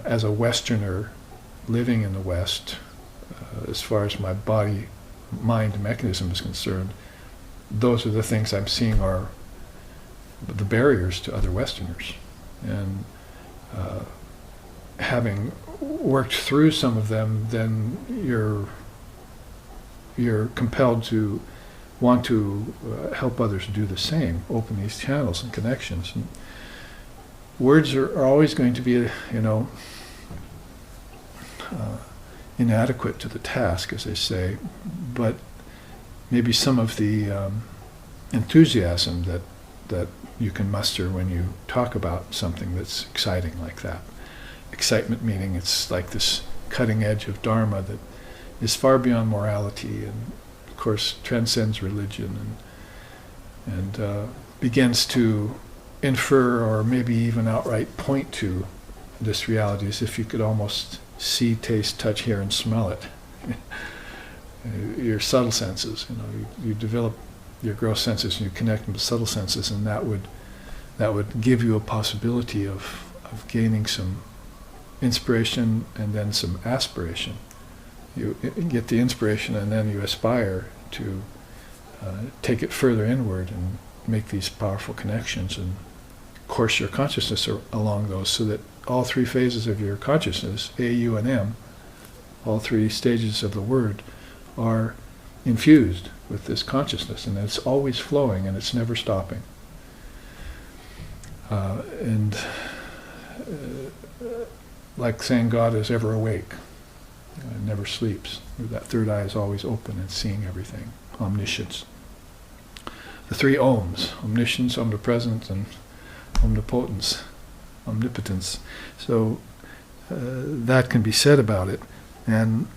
as a Westerner living in the West, as far as my body-mind mechanism is concerned, those are the things I'm seeing are the barriers to other Westerners. And having worked through some of them, then you're compelled to want to help others do the same, open these channels and connections. And words are always going to be, inadequate to the task, as they say, but maybe some of the enthusiasm that you can muster when you talk about something that's exciting like that. Excitement meaning it's like this cutting edge of Dharma that is far beyond morality and, of course, transcends religion and begins to infer or maybe even outright point to this reality as if you could almost see, taste, touch, hear, and smell it. Your subtle senses, you develop your gross senses and you connect them to subtle senses, and that would give you a possibility of gaining some inspiration and then some aspiration. You get the inspiration and then you aspire to take it further inward and make these powerful connections and course your consciousness along those, so that all 3 phases of your consciousness, A, U, and M, all 3 stages of the word, are infused with this consciousness, and it's always flowing and it's never stopping. Like saying God is ever awake, never sleeps. That third eye is always open and seeing everything. Omniscience. The 3 Oms: omniscience, omnipresence, and omnipotence, omnipotence. So that can be said about it, and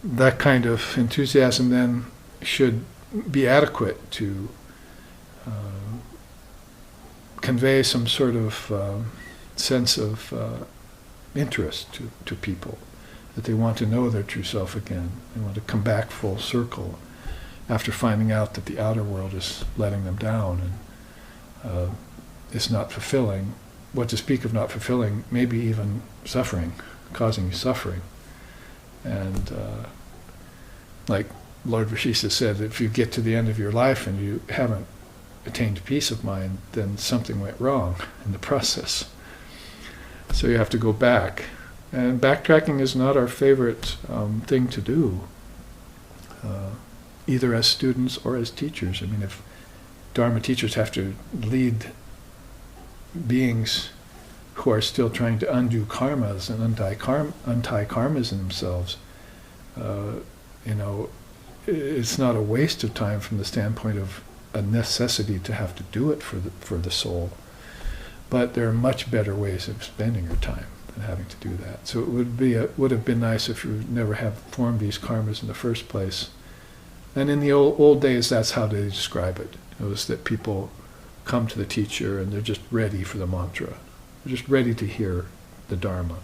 that kind of enthusiasm then should be adequate to convey some sort of sense of interest to people, that they want to know their true self again. They want to come back full circle after finding out that the outer world is letting them down and is not fulfilling. What to speak of not fulfilling, maybe even suffering, causing you suffering. And like Lord Vashista said, if you get to the end of your life and you haven't attained peace of mind, then something went wrong in the process. So you have to go back. And backtracking is not our favorite thing to do, either as students or as teachers. I mean, if Dharma teachers have to lead beings who are still trying to undo karmas and untie karmas in themselves, it's not a waste of time from the standpoint of a necessity to have to do it for the soul. But there are much better ways of spending your time than having to do that. So it would have been nice if you never have formed these karmas in the first place. And in the old days, that's how they describe it. It was that people come to the teacher and they're just ready for the mantra. They're just ready to hear the Dharma.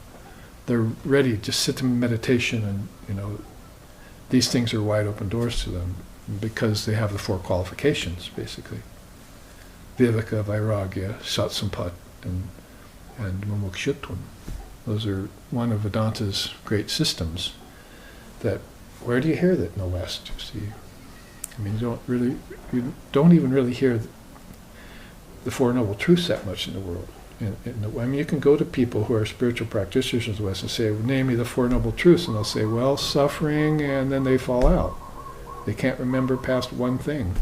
They're ready to sit in meditation, and these things are wide open doors to them because they have the 4 qualifications, basically. Viveka, Vairagya, Satsampat, and Mumukshutvam. Those are one of Vedanta's great systems. That where do you hear that in the West? You see, I mean, you don't even really hear the 4 Noble Truths that much in the world. I mean, you can go to people who are spiritual practitioners in the West and say, name me the 4 Noble Truths, and they'll say, well, suffering, and then they fall out. They can't remember past one thing.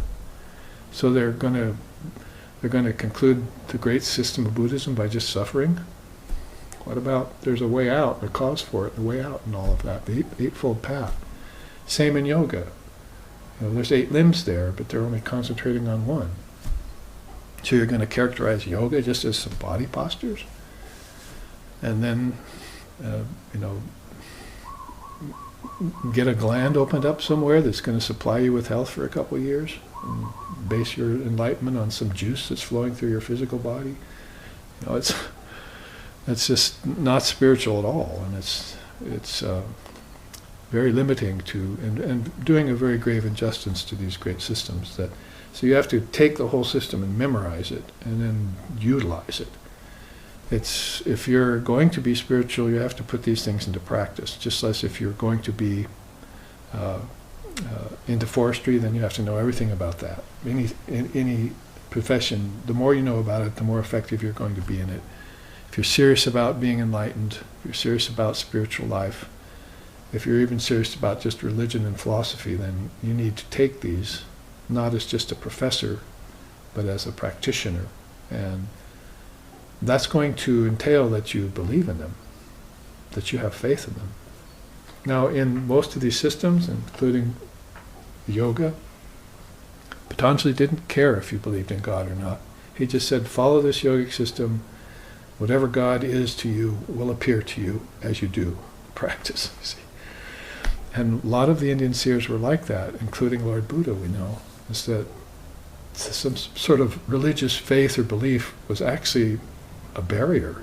So they're going to conclude the great system of Buddhism by just suffering? What about there's a way out, a cause for it, the way out and all of that, the Eightfold Path. Same in yoga. There's 8 limbs there, but they're only concentrating on one. So you're going to characterize yoga just as some body postures? And then, get a gland opened up somewhere that's going to supply you with health for a couple of years? And base your enlightenment on some juice that's flowing through your physical body? It's just not spiritual at all, and it's very limiting to, and doing a very grave injustice to these great systems. So you have to take the whole system and memorize it, and then utilize it. If you're going to be spiritual, you have to put these things into practice. Just as if you're going to be into forestry, then you have to know everything about that. Any profession, the more you know about it, the more effective you're going to be in it. If you're serious about being enlightened, if you're serious about spiritual life, if you're even serious about just religion and philosophy, then you need to take these, not as just a professor, but as a practitioner. And that's going to entail that you believe in them, that you have faith in them. Now, in most of these systems, including yoga, Patanjali didn't care if you believed in God or not. He just said, follow this yogic system. Whatever God is to you will appear to you as you do practice. You see. And a lot of the Indian seers were like that, including Lord Buddha, we know, is that some sort of religious faith or belief was actually a barrier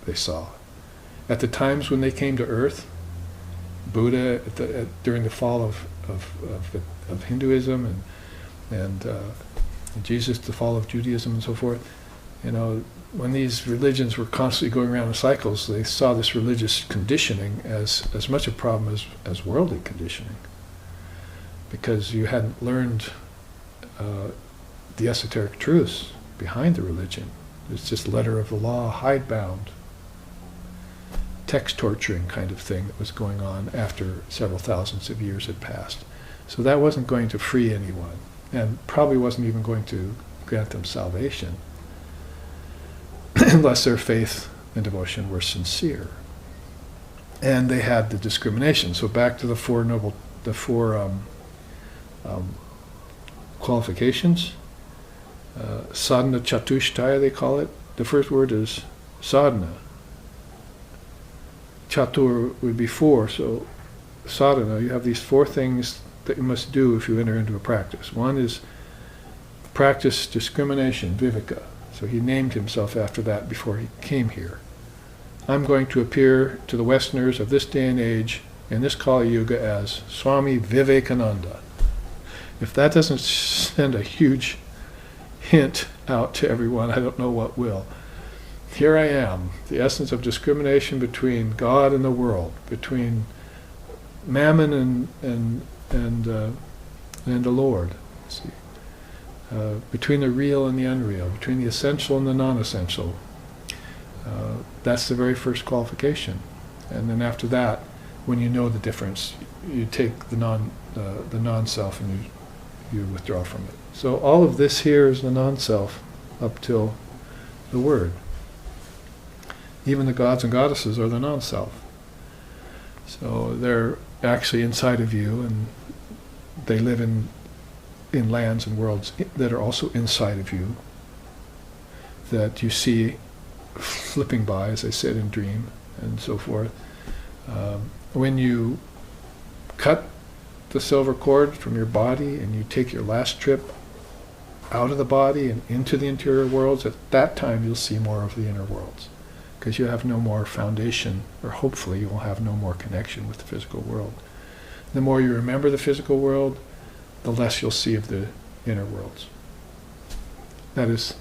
they saw. At the times when they came to Earth, Buddha, during the fall of Hinduism, and Jesus, the fall of Judaism and so forth, when these religions were constantly going around in cycles, they saw this religious conditioning as much a problem as worldly conditioning. Because you hadn't learned the esoteric truths behind the religion. It's just letter of the law, hidebound, text torturing kind of thing that was going on after several thousands of years had passed. So that wasn't going to free anyone, and probably wasn't even going to grant them salvation, unless their faith and devotion were sincere. And they had the discrimination. So back to the four qualifications. Sadhana chatushtaya, they call it. The first word is sadhana. Chatur would be 4, so sadhana, you have these 4 things that you must do if you enter into a practice. One is practice discrimination, viveka. So he named himself after that before he came here. I'm going to appear to the Westerners of this day and age in this Kali Yuga as Swami Vivekananda. If that doesn't send a huge hint out to everyone, I don't know what will. Here I am, the essence of discrimination between God and the world, between mammon and the Lord. See, between the real and the unreal, between the essential and the non-essential. That's the very first qualification. And then after that, when you know the difference, you take the non-self and you withdraw from it. So all of this here is the non-self up till the Word. Even the gods and goddesses are the non-self. So they're actually inside of you, and they live in lands and worlds that are also inside of you, that you see flipping by, as I said, in dream and so forth. When you cut the silver cord from your body and you take your last trip out of the body and into the interior worlds, at that time you'll see more of the inner worlds, because you have no more foundation, or hopefully you will have no more connection with the physical world. The more you remember the physical world, the less you'll see of the inner worlds. That is,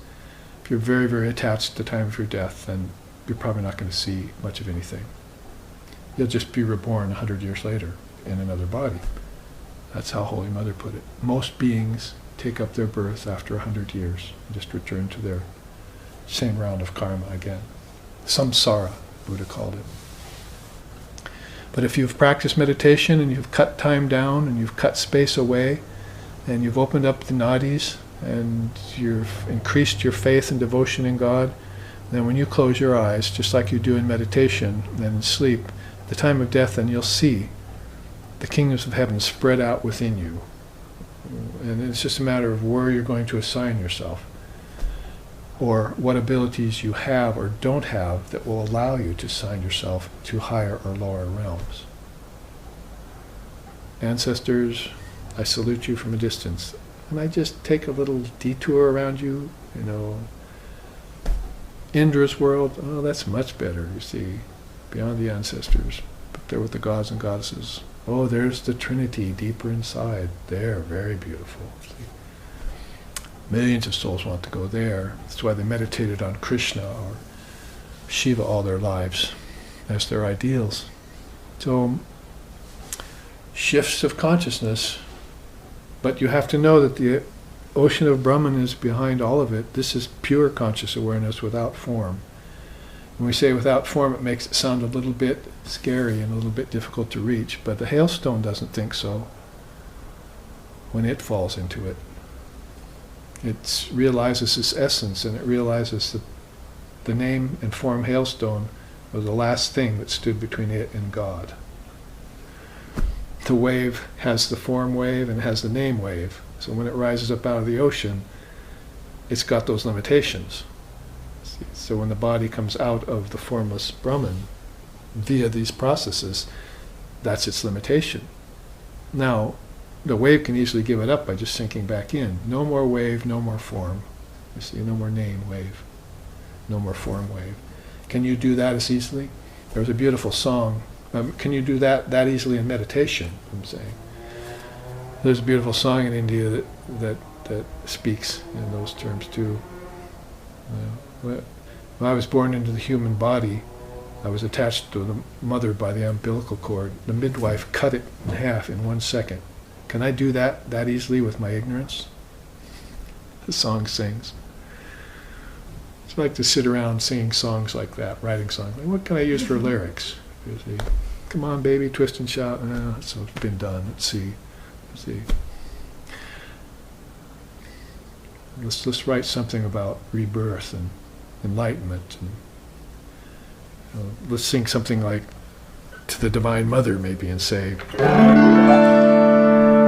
if you're very, very attached at the time of your death, then you're probably not going to see much of anything. You'll just be reborn 100 years later in another body. That's how Holy Mother put it. Most beings take up their birth after 100 years and just return to their same round of karma again. Samsara, Buddha called it. But if you've practiced meditation and you've cut time down and you've cut space away and you've opened up the nadis and you've increased your faith and devotion in God, then when you close your eyes, just like you do in meditation and in sleep, at the time of death, then you'll see the kingdoms of heaven spread out within you. And it's just a matter of where you're going to assign yourself, or what abilities you have or don't have that will allow you to assign yourself to higher or lower realms. Ancestors, I salute you from a distance. And I just take a little detour around you, Indra's world, oh, that's much better, you see, beyond the ancestors. But there with the gods and goddesses. Oh, there's the Trinity deeper inside. They're very beautiful. See? Millions of souls want to go there. That's why they meditated on Krishna or Shiva all their lives as their ideals. So, shifts of consciousness, but you have to know that the ocean of Brahman is behind all of it. This is pure conscious awareness without form. When we say without form, it makes it sound a little bit scary and a little bit difficult to reach, but the hailstone doesn't think so when it falls into it. It realizes its essence, and it realizes that the name and form hailstone was the last thing that stood between it and God. The wave has the form wave and has the name wave. So when it rises up out of the ocean, it's got those limitations. So when the body comes out of the formless Brahman via these processes, that's its limitation. Now, the wave can easily give it up by just sinking back in. No more wave, no more form. You see, no more name wave, no more form wave. Can you do that as easily? There was a beautiful song. Can you do that easily in meditation? I'm saying. There's a beautiful song in India that speaks in those terms too. When I was born into the human body, I was attached to the mother by the umbilical cord. The midwife cut it in half in 1 second. Can I do that easily with my ignorance? The song sings. It's like to sit around singing songs like that, writing songs. What can I use for lyrics? You see, come on, baby, twist and shout. So it's been done. Let's see. Let's write something about rebirth and enlightenment, and let's sing something like to the Divine Mother maybe, and say,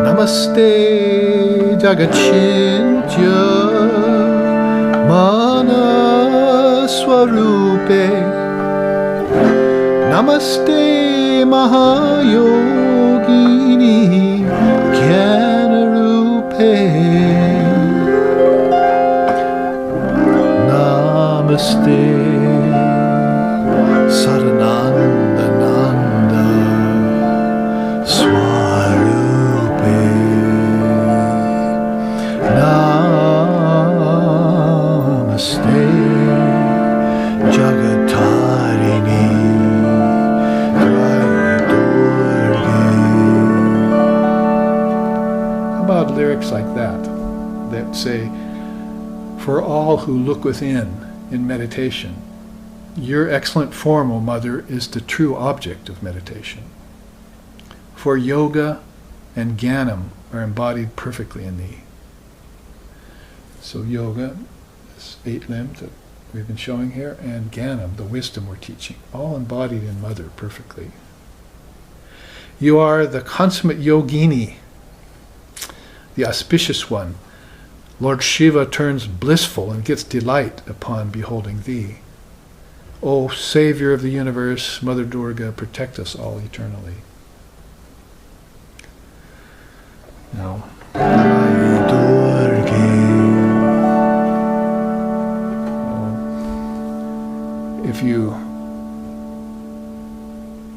Namaste Jagachintya Mana Swarupe Namaste Mahayogini Sadananda Nanda Swarupe Namaste Jagatarini Durge. How about lyrics like that say, for all who look within in meditation, your excellent form, O Mother, is the true object of meditation. For yoga and jnanam are embodied perfectly in thee. So yoga, this 8 limbs that we've been showing here, and jnanam, the wisdom we're teaching, all embodied in Mother perfectly. You are the consummate yogini, the auspicious one. Lord Shiva turns blissful and gets delight upon beholding thee. O Savior of the universe, Mother Durga, protect us all eternally. Now, if you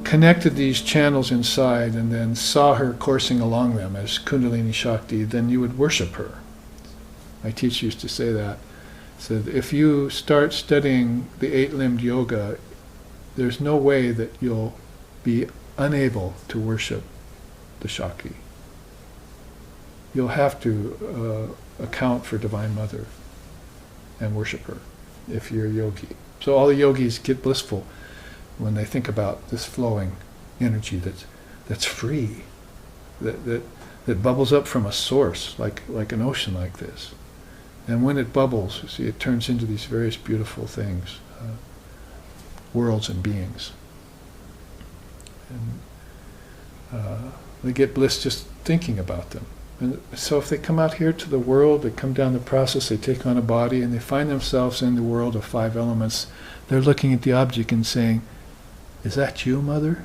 connected these channels inside and then saw her coursing along them as Kundalini Shakti, then you would worship her. My teacher used to say that. Said, if you start studying the 8-limbed yoga, there's no way that you'll be unable to worship the Shakti. You'll have to account for Divine Mother and worship her if you're a yogi. So all the yogis get blissful when they think about this flowing energy that's free, that bubbles up from a source, like an ocean like this. And when it bubbles, you see, it turns into these various beautiful things, worlds and beings. And they get bliss just thinking about them. And so if they come out here to the world, they come down the process, they take on a body, and they find themselves in the world of 5 elements, they're looking at the object and saying, is that you, Mother?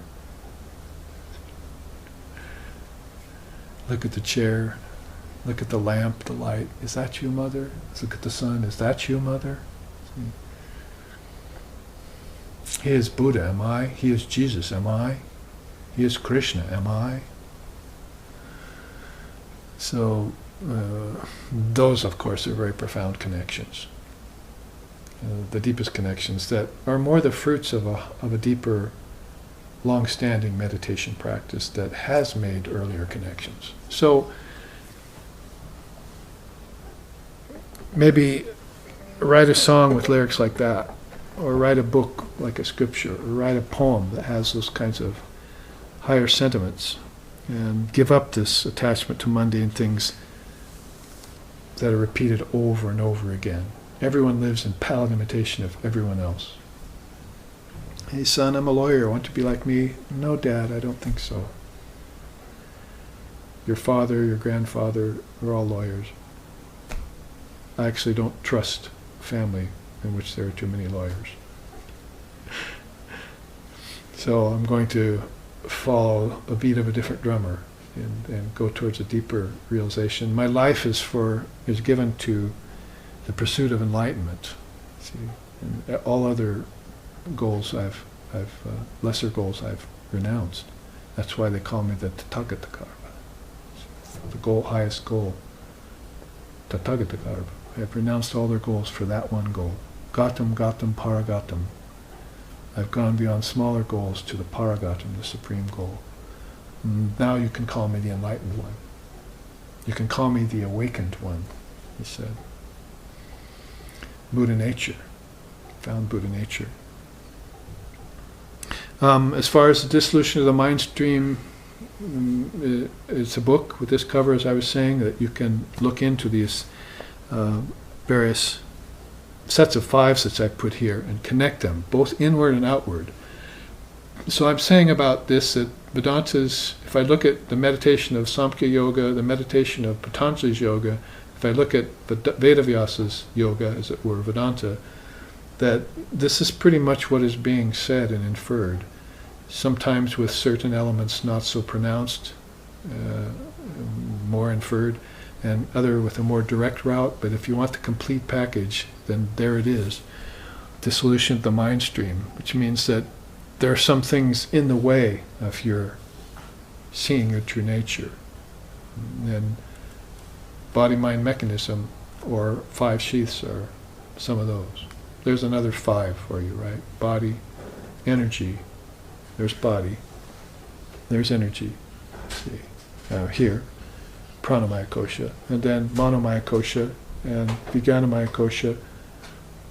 Look at the chair. Look at the lamp, the light. Is that you, Mother? Look at the sun. Is that you, Mother? He is Buddha, am I? He is Jesus, am I? He is Krishna, am I? So those, of course, are very profound connections. The deepest connections that are more the fruits of a deeper, long-standing meditation practice that has made earlier connections. So maybe write a song with lyrics like that, or write a book like a scripture, or write a poem that has those kinds of higher sentiments, and give up this attachment to mundane things that are repeated over and over again. Everyone lives in pallid imitation of everyone else. Hey son, I'm a lawyer, want to be like me? No, Dad, I don't think so. Your father, your grandfather are all lawyers. I actually don't trust family in which there are too many lawyers. So I'm going to follow a beat of a different drummer and go towards a deeper realization. My life is given to the pursuit of enlightenment. See, and all other goals lesser goals I've renounced. That's why they call me the Tathagata. The highest goal, Tathagata. I have renounced all their goals for that one goal. Gatam, Gatam, Paragatam. I've gone beyond smaller goals to the Paragatam, the supreme goal. Now you can call me the enlightened one. You can call me the awakened one, he said. Buddha nature, found Buddha nature. As far as the dissolution of the mind stream, it's a book with this cover, as I was saying, that you can look into these various sets of 5 that I put here and connect them, both inward and outward. So I'm saying about this that Vedanta's, if I look at the meditation of Samkhya Yoga, the meditation of Patanjali's yoga, if I look at Vedavyasa's yoga, as it were, Vedanta, that this is pretty much what is being said and inferred, sometimes with certain elements not so pronounced, more inferred, and other with a more direct route. But if you want the complete package, then there it is. dissolution of the mind stream, which means that there are some things in the way of your seeing your true nature. And body-mind mechanism, or 5 sheaths, are some of those. There's another 5 for you, right? Body, energy, there's body, there's energy. See, here, pranamaya kosha, and then manomaya kosha, and vijnanamaya kosha,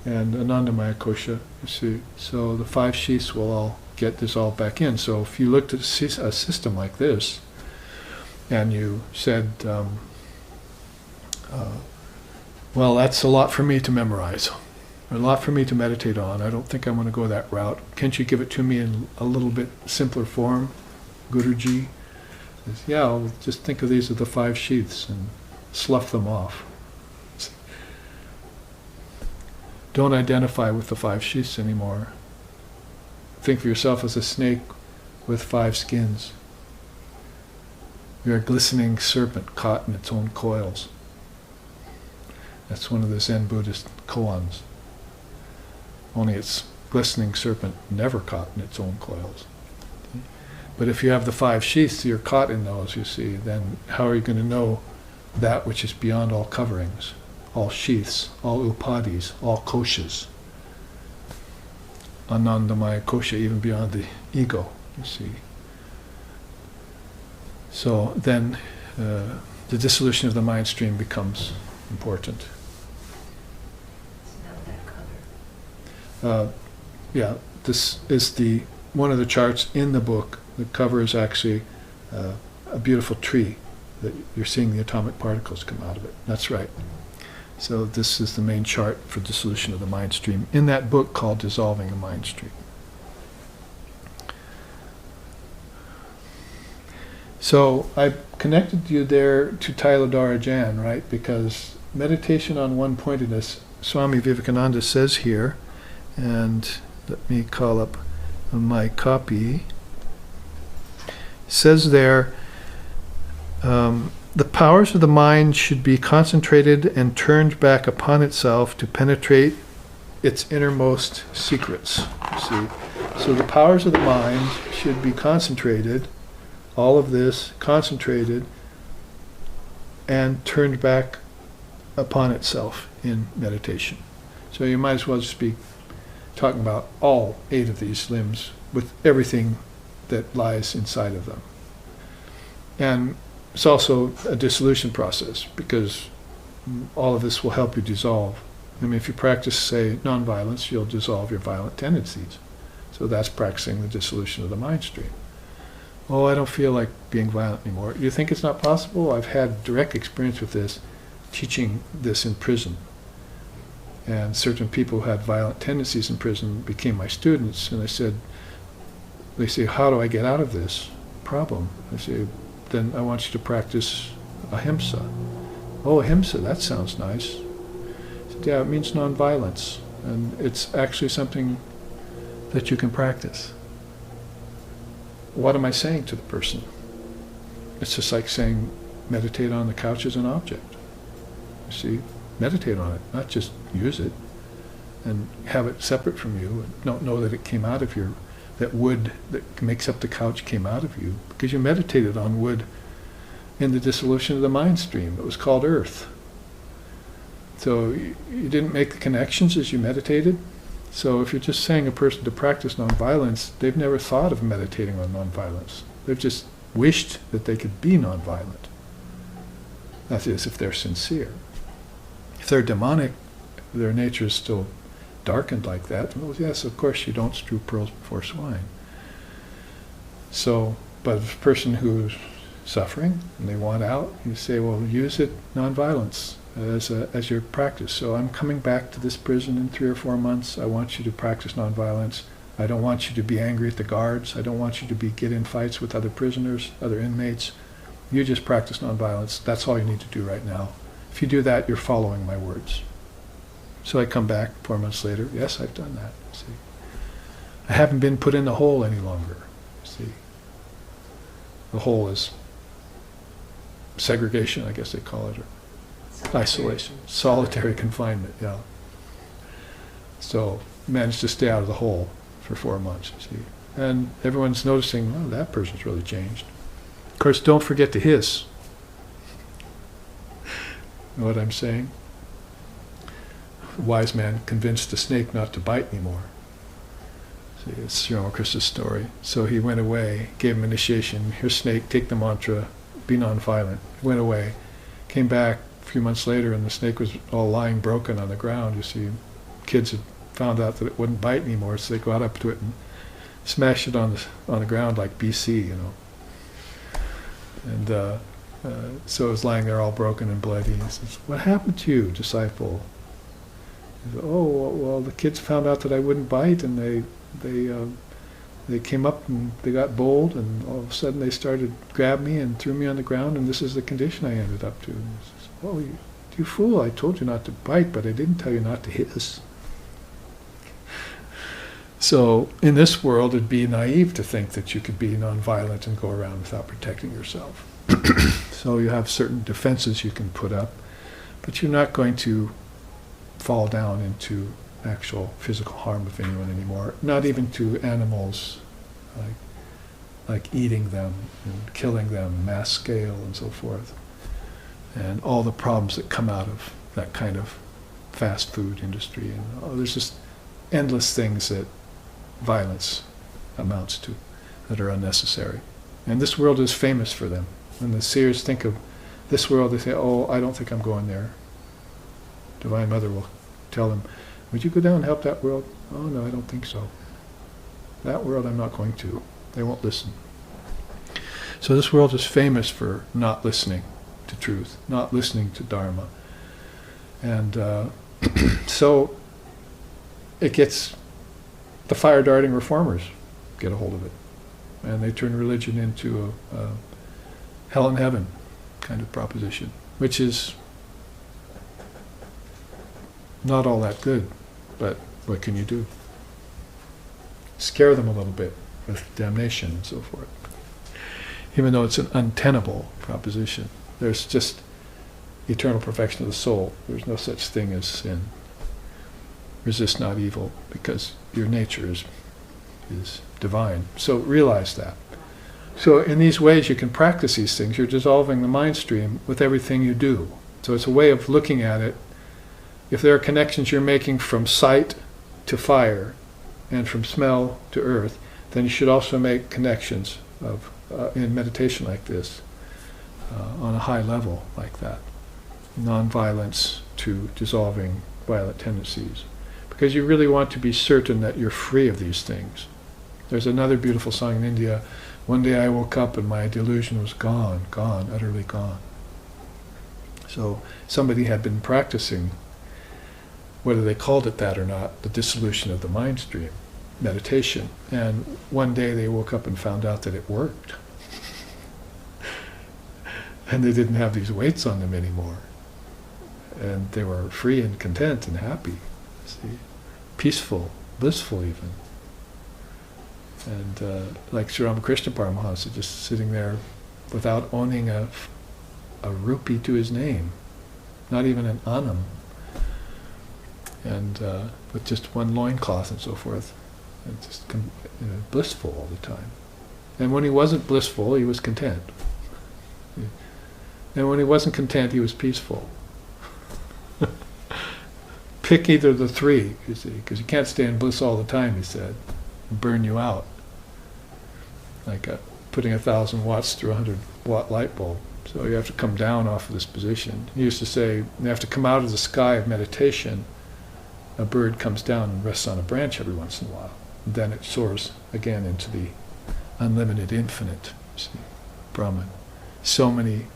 and anandamaya kosha. You see, so the 5 sheaths will all get dissolved back in. So if you looked at a system like this, and you said, well, that's a lot for me to memorize, or a lot for me to meditate on. I don't think I want to go that route. Can't you give it to me in a little bit simpler form, Guruji? Says, yeah, I'll just think of these as the 5 sheaths and slough them off. Don't identify with the 5 sheaths anymore. Think of yourself as a snake with 5 skins. You're a glistening serpent caught in its own coils. That's one of the Zen Buddhist koans. Only it's glistening serpent never caught in its own coils. But if you have the 5 sheaths, you're caught in those, you see, then how are you going to know that which is beyond all coverings, all sheaths, all upadis, all koshas? Anandamaya kosha, even beyond the ego, you see. So then the dissolution of the mind stream becomes important. Yeah, this is one of the charts in the book. The cover is actually a beautiful tree that you're seeing the atomic particles come out of it. That's right. So this is the main chart for dissolution of the mind stream in that book called Dissolving the Mind Stream. So I connected you there to Tailadara Jan, right? Because meditation on one-pointedness, Swami Vivekananda says here, and let me call up my copy, says there, the powers of the mind should be concentrated and turned back upon itself to penetrate its innermost secrets. See? So the powers of the mind should be concentrated, all of this concentrated and turned back upon itself in meditation. So you might as well just be talking about all 8 of these limbs with everything that lies inside of them. And it's also a dissolution process, because all of this will help you dissolve. I mean, if you practice, say, nonviolence, you'll dissolve your violent tendencies. So that's practicing the dissolution of the mind stream. Oh, I don't feel like being violent anymore. You think it's not possible? I've had direct experience with this, teaching this in prison. And certain people who had violent tendencies in prison became my students, and they say, how do I get out of this problem? I say, then I want you to practice ahimsa. Oh, ahimsa, that sounds nice. I said, yeah, it means nonviolence, and it's actually something that you can practice. What am I saying to the person? It's just like saying, meditate on the couch as an object. You see, meditate on it, not just use it and have it separate from you, and don't know that it came out of that wood that makes up the couch came out of you, because you meditated on wood in the dissolution of the mind stream. It was called earth. So you didn't make the connections as you meditated. So if you're just saying a person to practice nonviolence, they've never thought of meditating on nonviolence. They've just wished that they could be nonviolent. That is, if they're sincere. If they're demonic, their nature is still darkened like that. Well, yes, of course, you don't strew pearls before swine. So, but if a person who's suffering and they want out, you say, well, use it nonviolence as your practice. So I'm coming back to this prison in 3 or 4 months. I want you to practice nonviolence. I don't want you to be angry at the guards. I don't want you to get in fights with other prisoners, other inmates. You just practice nonviolence. That's all you need to do right now. If you do that, you're following my words. So I come back 4 months later. Yes, I've done that. See, I haven't been put in the hole any longer. See, the hole is segregation, I guess they call it, or isolation, solitary confinement. Yeah. So managed to stay out of the hole for 4 months, you see. And everyone's noticing, oh, that person's really changed. Of course, don't forget to hiss. Know what I'm saying? A wise man convinced the snake not to bite anymore. See, it's Sri Ramakrishna's story. So he went away, gave him initiation. Here's snake, take the mantra, be non-violent. Went away, came back a few months later, and the snake was all lying broken on the ground. You see, kids had found out that it wouldn't bite anymore, so they got up to it and smashed it on the ground like BC, you know. And so it was lying there all broken and bloody. He says, "What happened to you, disciple?" He said, "Oh, well, the kids found out that I wouldn't bite, and they came up and they got bold, and all of a sudden they started grab me and threw me on the ground, and this is the condition I ended up to." And he says, "Well, you fool! I told you not to bite, but I didn't tell you not to hiss." So in this world, it'd be naive to think that you could be nonviolent and go around without protecting yourself. So you have certain defenses you can put up, but you're not going to fall down into actual physical harm of anyone anymore, not even to animals, like eating them and killing them, mass scale and so forth, and all the problems that come out of that kind of fast food industry. And there's just endless things that violence amounts to that are unnecessary. And this world is famous for them. When the seers think of this world, they say, "Oh, I don't think I'm going there." Divine Mother will tell them, "Would you go down and help that world?" "Oh, no, I don't think so. That world I'm not going to." They won't listen. So this world is famous for not listening to truth, not listening to Dharma. And so it gets, the fire-darting reformers get a hold of it. And they turn religion into a hell and heaven kind of proposition, which is not all that good, but what can you do? Scare them a little bit with damnation and so forth. Even though it's an untenable proposition. There's just eternal perfection of the soul. There's no such thing as sin. Resist not evil, because your nature is divine. So realize that. So in these ways you can practice these things. You're dissolving the mind stream with everything you do. So it's a way of looking at it. If there are connections you're making from sight to fire and from smell to earth, then you should also make connections of in meditation like this on a high level like that. Non-violence to dissolving violent tendencies. Because you really want to be certain that you're free of these things. There's another beautiful song in India, "One day I woke up and my delusion was gone, gone, utterly gone." So somebody had been practicing, whether they called it that or not, the dissolution of the mind stream, meditation. And one day they woke up and found out that it worked. And they didn't have these weights on them anymore. And they were free and content and happy. See? Peaceful, blissful even. And like Sri Ramakrishna Paramahansa, just sitting there without owning a rupee to his name, not even an anam, and with just one loincloth and so forth, and just blissful all the time. And when he wasn't blissful, he was content. And when he wasn't content, he was peaceful. Pick either of the three, you see, because you can't stay in bliss all the time, he said. It'll burn you out. Like putting 1,000 watts through a 100-watt light bulb. So you have to come down off of this position. He used to say, you have to come out of the sky of meditation. A bird comes down and rests on a branch every once in a while. And then it soars again into the unlimited infinite, you see, Brahman. So many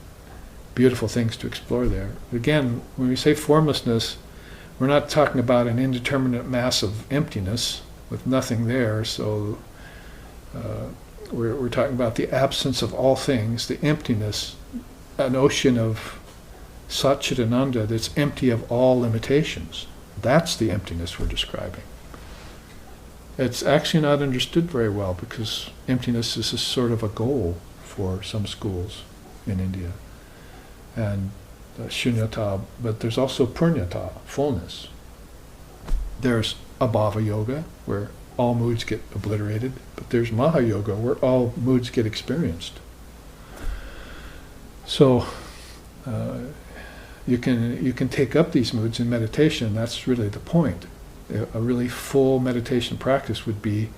beautiful things to explore there. Again, when we say formlessness, we're not talking about an indeterminate mass of emptiness with nothing there. So we're talking about the absence of all things, the emptiness, an ocean of Satchitananda that's empty of all limitations. That's the emptiness we're describing. It's actually not understood very well because emptiness is a sort of a goal for some schools in India. And shunyata, but there's also purnyata, fullness. There's Abhava Yoga, where all moods get obliterated, but there's Maha Yoga, where all moods get experienced. So you can take up these moods in meditation. That's really the point. A really full meditation practice would be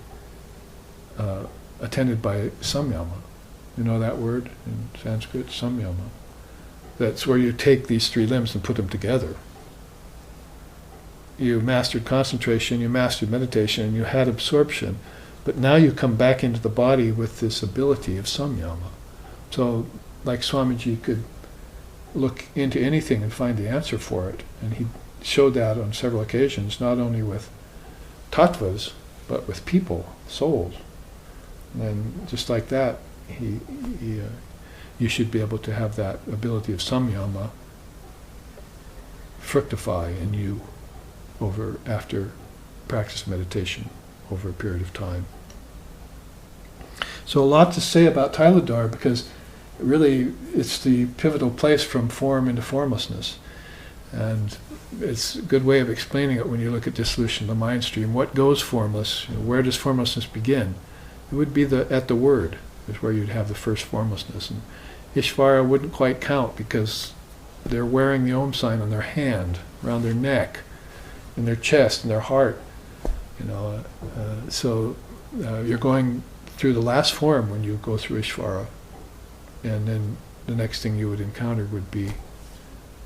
attended by samyama. You know that word in Sanskrit, samyama. That's where you take these three limbs and put them together. You mastered concentration, you mastered meditation, and you had absorption, but now you come back into the body with this ability of samyama. So, like Swamiji could look into anything and find the answer for it, and he showed that on several occasions, not only with tattvas, but with people, souls. And just like that, you should be able to have that ability of samyama fructify in you after practice meditation over a period of time. So a lot to say about Tyladar, because really it's the pivotal place from form into formlessness. And it's a good way of explaining it when you look at dissolution of the mind stream. What goes formless? Where does formlessness begin? It would be at the word, is where you'd have the first formlessness. And Ishvara wouldn't quite count because they're wearing the Om sign on their hand, around their neck, in their chest, in their heart. So you're going through the last form when you go through Ishvara. And then the next thing you would encounter would be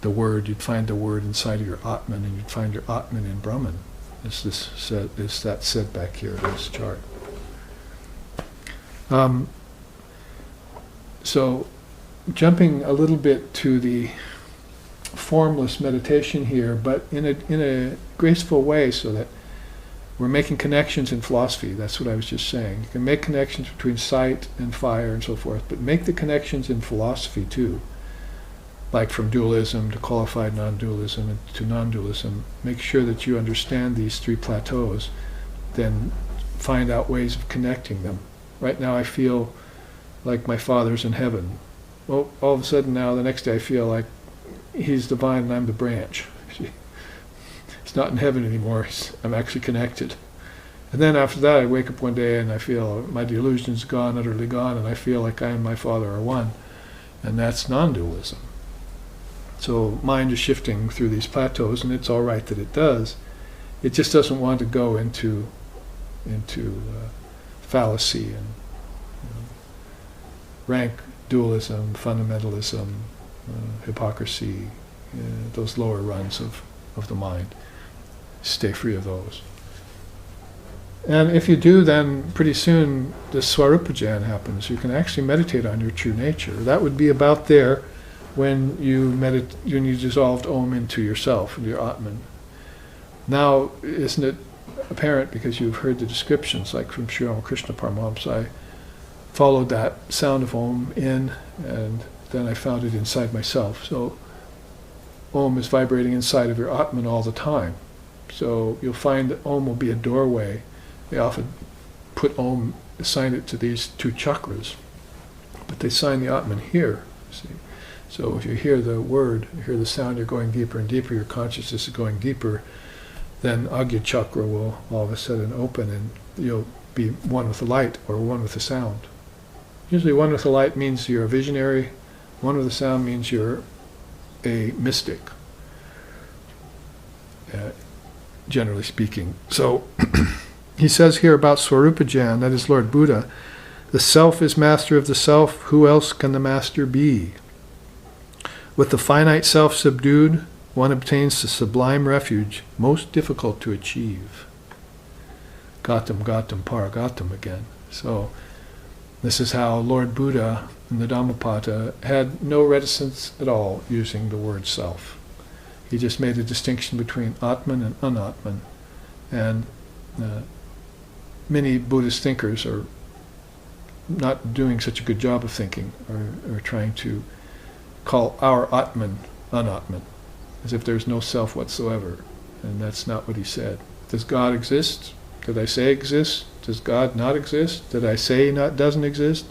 the word. You'd find the word inside of your Atman, and you'd find your Atman in Brahman. Is that said back here in this chart. So jumping a little bit to the formless meditation here, but in a graceful way, so that we're making connections in philosophy. That's what I was just saying. You can make connections between sight and fire and so forth, but make the connections in philosophy too. Like from dualism to qualified non-dualism and to non-dualism. Make sure that you understand these three plateaus, then find out ways of connecting them. Right now I feel like my Father's in heaven. Well, all of a sudden now, the next day I feel like He's divine and I'm the branch. It's not in heaven anymore. I'm actually connected. And then after that, I wake up one day and I feel my delusion's gone, utterly gone, and I feel like I and my Father are one. And that's non-dualism. So mind is shifting through these plateaus, and it's all right that it does. It just doesn't want to go into fallacy and rank dualism, fundamentalism, hypocrisy, those lower runs of the mind. Stay free of those. And if you do, then pretty soon the Swarupajan happens. You can actually meditate on your true nature. That would be about there when you dissolved Om into yourself, your Atman. Now, isn't it apparent, because you've heard the descriptions, like from Sri Ramakrishna Paramahamsa, I followed that sound of Om in, and then I found it inside myself. So Om is vibrating inside of your Atman all the time. So you'll find that Om will be a doorway. They often put Om, assign it to these two chakras, but they sign the Atman here, see. So if you hear the word, you hear the sound, you're going deeper and deeper, your consciousness is going deeper, then Agya chakra will all of a sudden open and you'll be one with the light or one with the sound. Usually one with the light means you're a visionary, one with the sound means you're a mystic, generally speaking. So he says here about Swarupajan, that is Lord Buddha, the self is master of the self, who else can the master be? With the finite self subdued, one obtains the sublime refuge, most difficult to achieve. Gatam, Gatam, Paragatam again. So this is how Lord Buddha in the Dhammapada had no reticence at all using the word self. He just made a distinction between Atman and Anatman. And many Buddhist thinkers are not doing such a good job of thinking, or trying to call our Atman Anatman, as if there's no self whatsoever. And that's not what he said. Does God exist? Did I say exist? Does God not exist? Did I say not doesn't exist?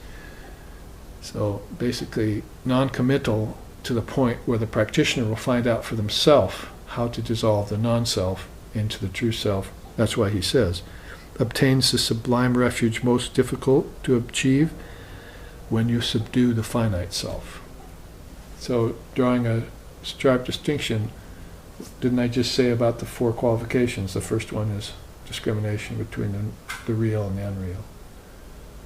So basically non-committal to the point where the practitioner will find out for themselves how to dissolve the non-self into the true self. That's why he says, obtains the sublime refuge most difficult to achieve when you subdue the finite self. So, drawing a sharp distinction, didn't I just say about the 4 qualifications? The first one is discrimination between the real and the unreal,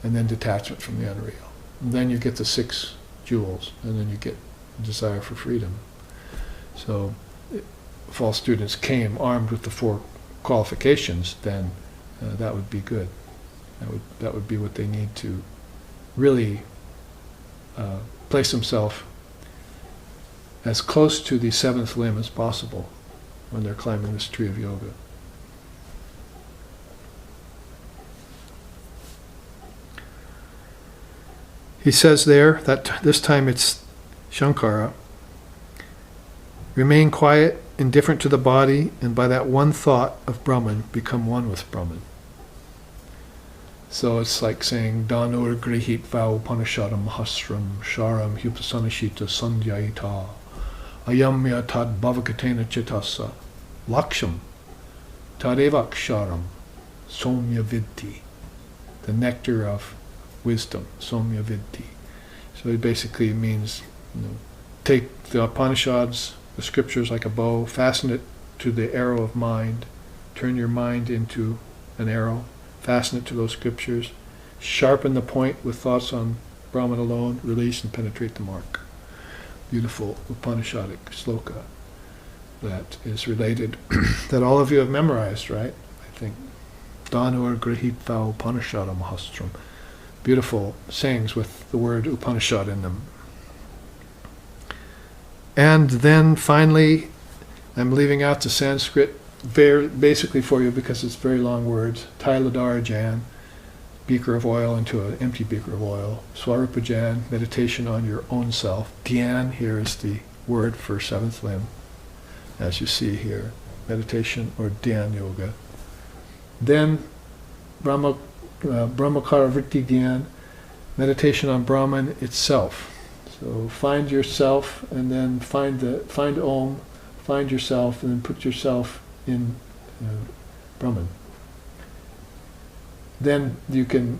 and then detachment from the unreal. And then you get the 6 jewels, and then you get desire for freedom. So, if all students came armed with the 4 qualifications, then that would be good. That would be what they need to really place themselves as close to the 7th limb as possible when they're climbing this tree of yoga. He says there that this time it's Shankara, remain quiet, indifferent to the body, and by that one thought of Brahman, become one with Brahman. So it's like saying, Danur grihit vaupanishadam hasram sharam hupasanashita sandhyayita ayamya tad bhavakatena chitasa laksham tadevaksharam somya vidhi, the nectar of wisdom, somya vidhi. So it basically means, take the Upanishads, the scriptures like a bow, fasten it to the arrow of mind, turn your mind into an arrow, fasten it to those scriptures, sharpen the point with thoughts on Brahman alone, release and penetrate the mark. Beautiful Upanishadic sloka that is related, that all of you have memorized, right? I think. Danur grihitva Upanishadam hastram. Beautiful sayings with the word Upanishad in them. And then finally, I'm leaving out the Sanskrit basically for you because it's very long words. Tailadarajan, beaker of oil into an empty beaker of oil. Swarupajan, meditation on your own self. Dhyan, here is the word for 7th limb, as you see here. Meditation or Dhyan yoga. Then Brahmakara Vritti Dhyan, meditation on Brahman itself. So find yourself, and then find Om, find yourself, and then put yourself in Brahman. Then you can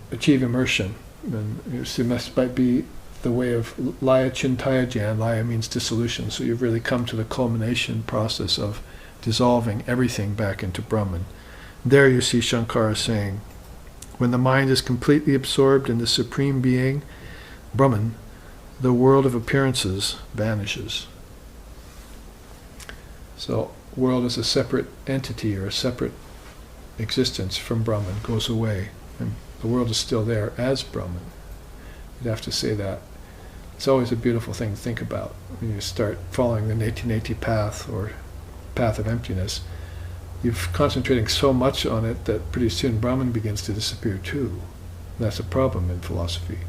achieve immersion. And this might be the way of Laya Chintaya Jan. Laya means dissolution. So you've really come to the culmination process of dissolving everything back into Brahman. There you see Shankara saying, when the mind is completely absorbed in the Supreme Being, Brahman, the world of appearances vanishes. So, world as a separate entity or a separate existence from Brahman goes away, and the world is still there as Brahman. You'd have to say that. It's always a beautiful thing to think about when you start following the Neti path or path of emptiness. You're concentrating so much on it that pretty soon Brahman begins to disappear too. That's a problem in philosophy.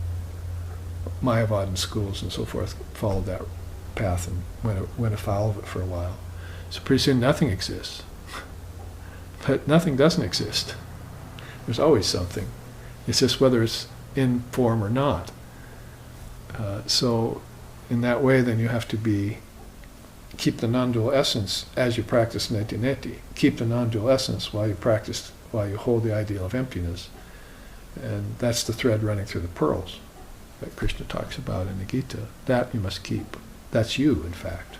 Mayavadan schools and so forth followed that path and went afoul of it for a while. So pretty soon nothing exists. But nothing doesn't exist. There's always something. It's just whether it's in form or not. So in that way then you have to keep the non-dual essence as you practice neti. Keep the non-dual essence while you hold the ideal of emptiness. And that's the thread running through the pearls that Krishna talks about in the Gita. That you must keep. That's you, in fact.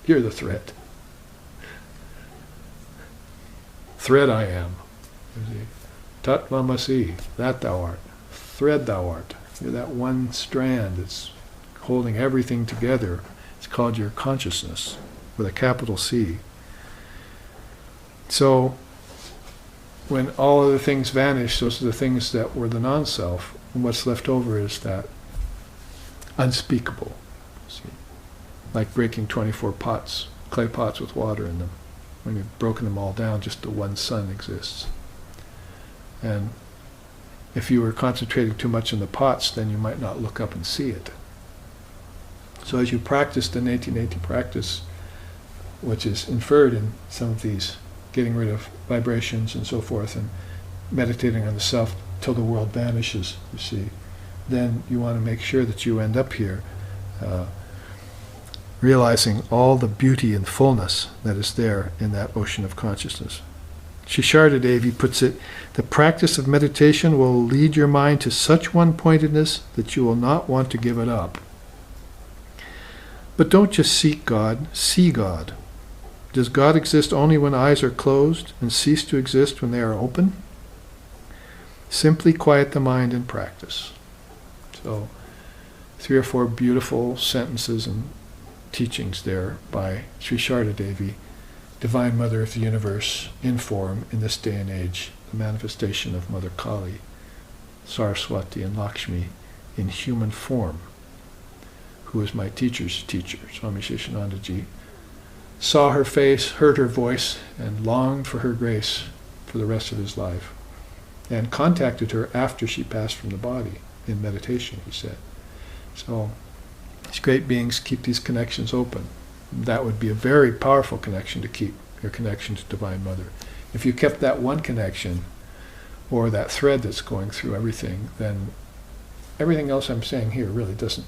You're the thread. Thread I am. Tatvamasi, that thou art. Thread thou art. You're that one strand that's holding everything together. It's called your consciousness, with a capital C. So, when all other things vanish, those are the things that were the non-self, and what's left over is that unspeakable. See? Like breaking 24 pots, clay pots with water in them. When you've broken them all down, just the one sun exists. And if you were concentrating too much in the pots, then you might not look up and see it. So as you practice the neti practice, which is inferred in some of these, getting rid of vibrations and so forth, and meditating on the self till the world vanishes, you see, then you want to make sure that you end up here realizing all the beauty and fullness that is there in that ocean of consciousness. Shisharda Devi puts it, the practice of meditation will lead your mind to such one-pointedness that you will not want to give it up. But don't just seek God, see God. Does God exist only when eyes are closed and cease to exist when they are open? Simply quiet the mind and practice. So, 3 or 4 beautiful sentences and teachings there by Sri Sharda Devi, Divine Mother of the Universe, in form, in this day and age, the manifestation of Mother Kali, Saraswati, and Lakshmi in human form, who is my teacher's teacher, Swami Shishanandaji, saw her face, heard her voice, and longed for her grace for the rest of his life, and contacted her after she passed from the body in meditation, he said. So, these great beings keep these connections open. That would be a very powerful connection to keep, your connection to Divine Mother. If you kept that one connection, or that thread that's going through everything, then everything else I'm saying here really doesn't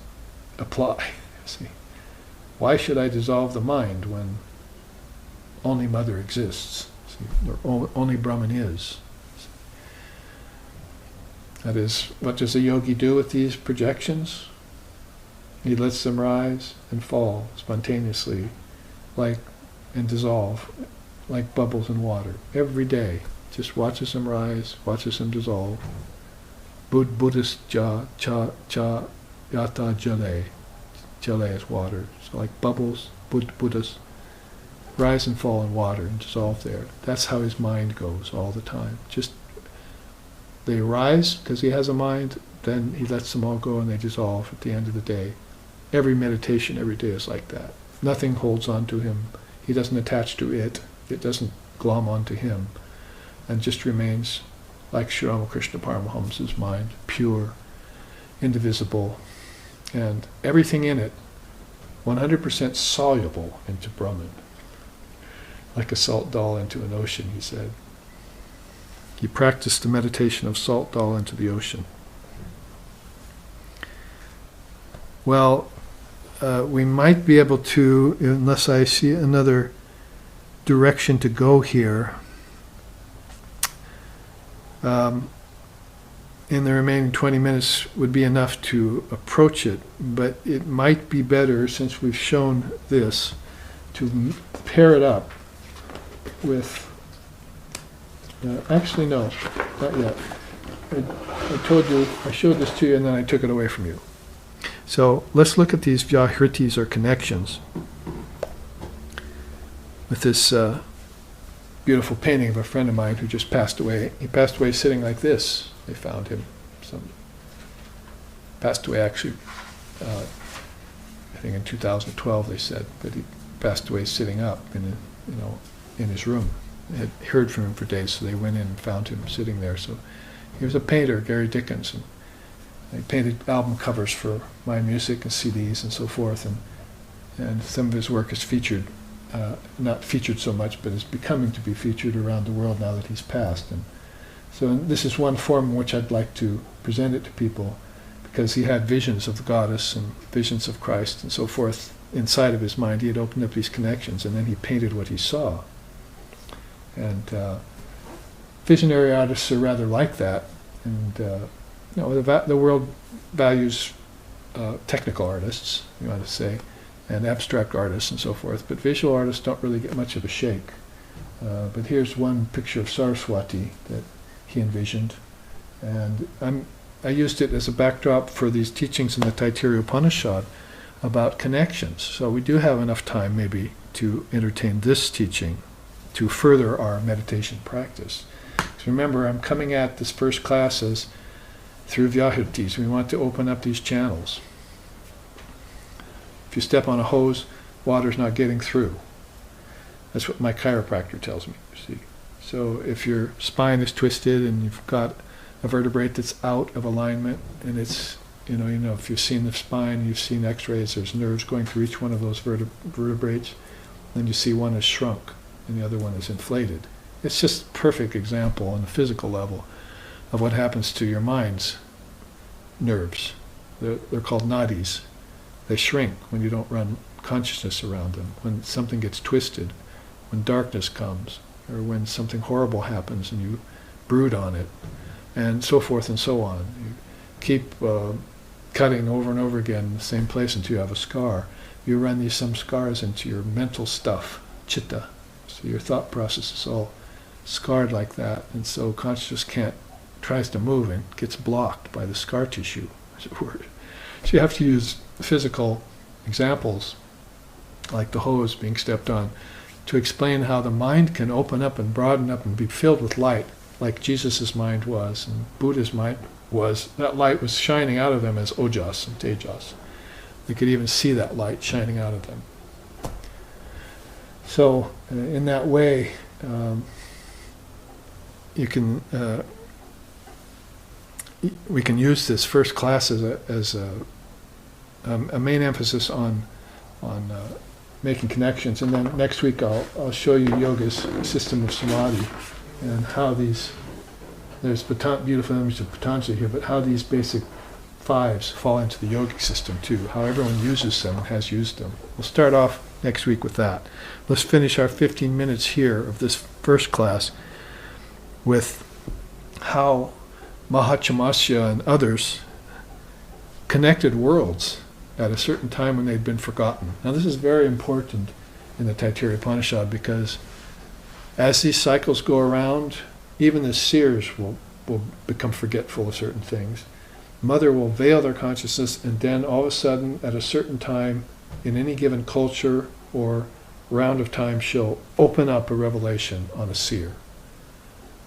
apply. See, why should I dissolve the mind when only Mother exists? See, or only Brahman is. That is, what does a yogi do with these projections? He lets them rise and fall spontaneously, and dissolve, like bubbles in water. Every day, just watches them rise, watches them dissolve. Buddhist ja, cha, cha, yata jale. Jale is water. So like bubbles, Buddhas, rise and fall in water and dissolve there. That's how his mind goes all the time. Just, they rise because he has a mind, then he lets them all go and they dissolve at the end of the day. Every meditation every day is like that. Nothing holds on to him. He doesn't attach to it. It doesn't glom onto him. And just remains like Sri Ramakrishna Paramahamsa's mind, pure, indivisible, and everything in it 100% soluble into Brahman. Like a salt doll into an ocean, he said. He practiced the meditation of salt doll into the ocean. Well, we might be able to, unless I see another direction to go here, in the remaining 20 minutes would be enough to approach it, but it might be better, since we've shown this, to pair it up with, actually no, not yet. I told you, I showed this to you and then I took it away from you. So let's look at these vyahritis, or connections, with this beautiful painting of a friend of mine who just passed away. He passed away sitting like this. They found him. Passed away actually, I think in 2012 they said, but he passed away sitting up in his room. They had heard from him for days, so they went in and found him sitting there. So he was a painter, Gary Dickens, and he painted album covers for my music and CDs and so forth, and some of his work is featured, not featured so much, but is becoming to be featured around the world now that he's passed. And so this is one form in which I'd like to present it to people, because he had visions of the goddess and visions of Christ and so forth inside of his mind. He had opened up these connections, and then he painted what he saw. And visionary artists are rather like that, and the world values technical artists, you want to say, and abstract artists and so forth, but visual artists don't really get much of a shake. But here's one picture of Saraswati that he envisioned, and I used it as a backdrop for these teachings in the Taittiriya Upanishad about connections. So we do have enough time maybe to entertain this teaching to further our meditation practice. So remember, I'm coming at this first class as through vyahritis. We want to open up these channels. If you step on a hose, water's not getting through. That's what my chiropractor tells me, you see. So if your spine is twisted and you've got a vertebrae that's out of alignment, and it's, if you've seen the spine, you've seen x-rays, there's nerves going through each one of those vertebrae, then you see one is shrunk and the other one is inflated. It's just a perfect example on the physical level of what happens to your mind's nerves. They're called nadis. They shrink when you don't run consciousness around them, when something gets twisted, when darkness comes, or when something horrible happens and you brood on it, and so forth and so on. You keep cutting over and over again in the same place until you have a scar. You run some scars into your mental stuff, chitta. So your thought process is all scarred like that, and so consciousness tries to move and gets blocked by the scar tissue, as it were. So you have to use physical examples, like the hose being stepped on, to explain how the mind can open up and broaden up and be filled with light, like Jesus' mind was and Buddha's mind was. That light was shining out of them as ojas and tejas. You could even see that light shining out of them. So in that way, we can use this first class as a main emphasis on making connections, and then next week I'll show you yoga's system of samadhi and how there's beautiful image of Patanjali here, but how these basic fives fall into the yogic system too, how everyone uses them and has used them. We'll start off next week with that. Let's finish our 15 minutes here of this first class with how Mahachamasya and others connected worlds at a certain time when they'd been forgotten. Now this is very important in the Taittiriya Upanishad, because as these cycles go around, even the seers will become forgetful of certain things. Mother will veil their consciousness, and then all of a sudden, at a certain time, in any given culture or round of time, she'll open up a revelation on a seer.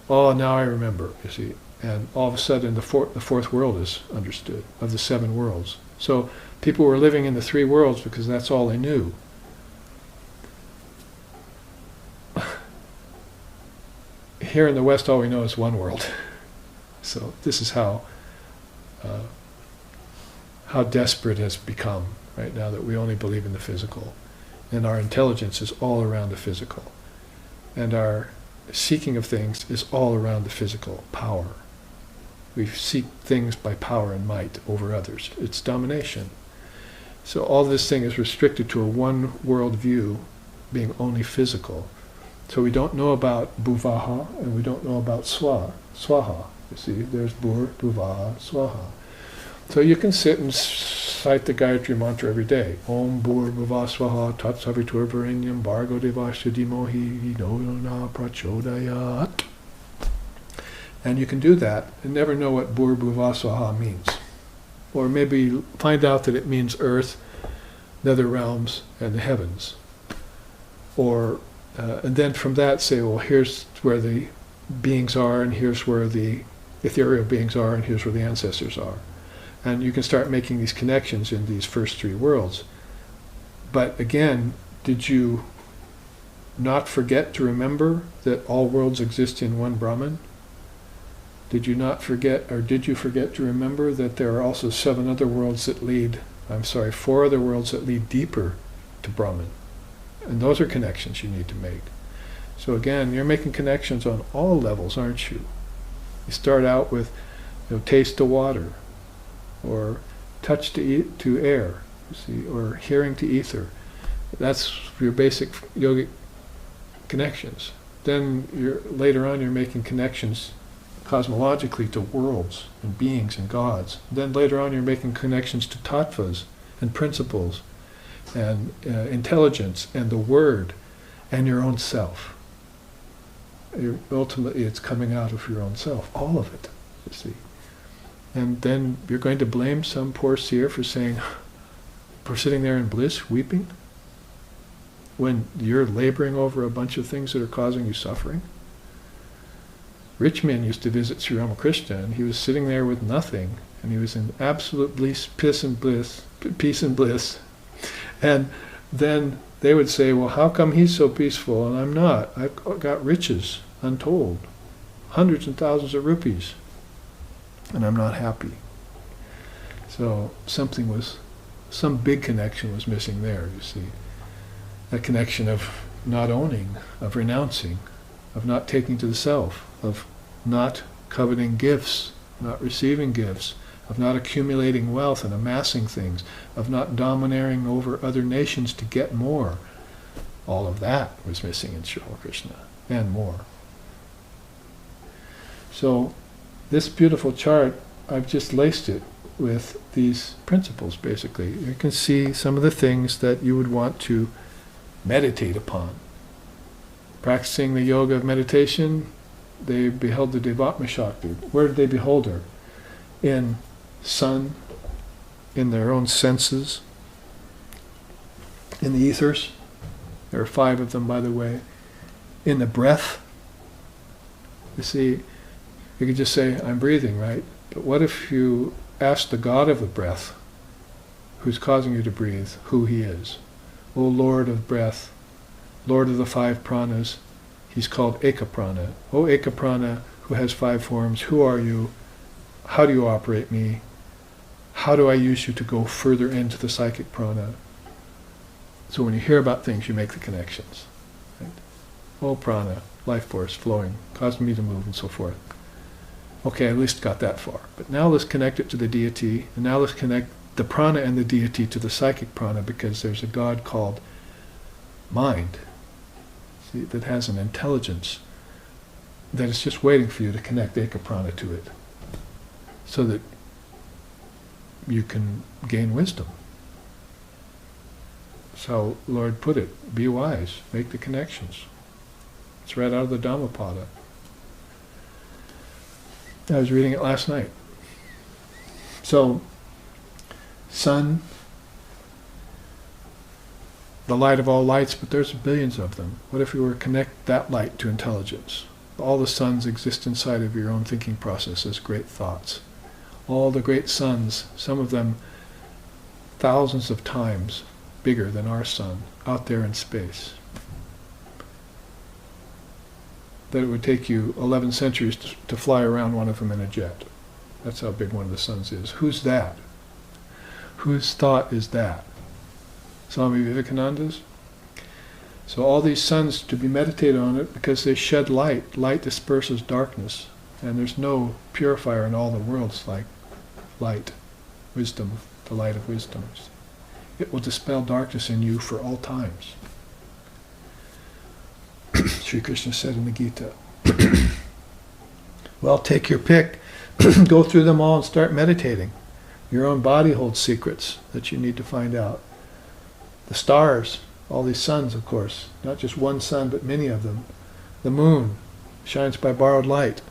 Oh, now I remember, you see. And all of a sudden, the fourth world is understood, of the 7 worlds. So people were living in the 3 worlds because that's all they knew. Here in the West, all we know is 1 world. So this is how desperate it has become right now, that we only believe in the physical. And our intelligence is all around the physical. And our seeking of things is all around the physical power. We seek things by power and might over others. It's domination. So all this thing is restricted to a 1 world view, being only physical. So we don't know about Bhuvaha, and we don't know about Swaha. You see, there's Bhur, Bhuvaha, Swaha. So you can sit and cite the Gayatri mantra every day. Om Bhur Bhuva Swaha Tat Savitur Varenyam Bhargo Devasya Dhimohi No Na Prachodayat. And you can do that and never know what Bhur Bhuva Swaha means. Or maybe find out that it means earth, nether realms, and the heavens. Or and then from that say, well, here's where the beings are, and here's where the ethereal beings are, and here's where the ancestors are. And you can start making these connections in these first 3 worlds. But again, did you not forget to remember that all worlds exist in one Brahman? Did you not forget, or did you forget to remember that there are also 4 other worlds that lead deeper to Brahman? And those are connections you need to make. So again, you're making connections on all levels, aren't you? You start out with, taste to water, or touch to air, you see, or hearing to ether. That's your basic yogic connections. Then later on you're making connections cosmologically to worlds and beings and gods. Then later on you're making connections to tattvas and principles and intelligence and the word and your own self. Ultimately it's coming out of your own self, all of it, you see. And then you're going to blame some poor seer for sitting there in bliss, weeping, when you're laboring over a bunch of things that are causing you suffering? Rich men used to visit Sri Ramakrishna, and he was sitting there with nothing, and he was in absolute peace and bliss. And then they would say, well, how come he's so peaceful and I'm not? I've got riches, untold, hundreds and thousands of rupees, and I'm not happy. So some big connection was missing there, you see. That connection of not owning, of renouncing, of not taking to the self, of not coveting gifts, not receiving gifts, of not accumulating wealth and amassing things, of not domineering over other nations to get more. All of that was missing in Sri Krishna, and more. So this beautiful chart, I've just laced it with these principles, basically. You can see some of the things that you would want to meditate upon. Practicing the yoga of meditation, they beheld the Devatma Shakti. Where did they behold her? In sun, in their own senses, in the ethers. There are 5 of them, by the way. In the breath. You see, you could just say, I'm breathing, right? But what if you ask the God of the breath, who's causing you to breathe, who he is? O Lord of breath, Lord of the 5 pranas, he's called Ekaprana. O Ekaprana, who has 5 forms, who are you? How do you operate me? How do I use you to go further into the psychic prana? So when you hear about things, you make the connections. Right? O prana, life force flowing, causing me to move, and so forth. Okay, I at least got that far. But now let's connect it to the deity, and now let's connect the prana and the deity to the psychic prana, because there's a God called mind, see, that has an intelligence that is just waiting for you to connect Ekaprana to it, so that you can gain wisdom. So Lord put it, be wise, make the connections. It's right out of the Dhammapada. I was reading it last night. So, sun, the light of all lights, but there's billions of them. What if we were to connect that light to intelligence? All the suns exist inside of your own thinking process as great thoughts. All the great suns, some of them thousands of times bigger than our sun, out there in space. That it would take you 11 centuries to fly around one of them in a jet. That's how big one of the suns is. Who's that? Whose thought is that? Swami Vivekananda's? So all these suns, to be meditated on it, because they shed light. Light disperses darkness. And there's no purifier in all the worlds like light, wisdom, the light of wisdom. It will dispel darkness in you for all times. Sri Krishna said in the Gita. Well, take your pick, go through them all and start meditating. Your own body holds secrets that you need to find out. The stars, all these suns, of course, not just one sun, but many of them. The moon shines by borrowed light.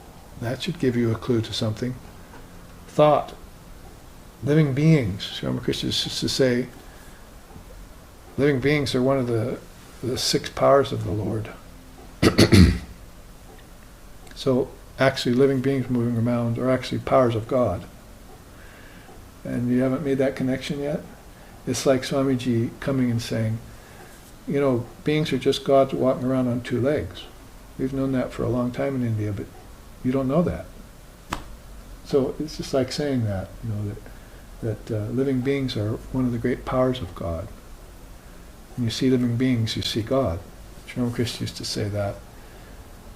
That should give you a clue to something. Thought, living beings. Sri Ramakrishna used to say, living beings are one of the 6 powers of the Lord. So actually living beings moving around are actually powers of God. And you haven't made that connection yet? It's like Swamiji coming and saying, you know, beings are just gods walking around on 2 legs. We've known that for a long time in India, but you don't know that. So it's just like saying that, you know, that living beings are one of the great powers of God. When you see living beings, you see God. Sri Ramakrishna used to say that.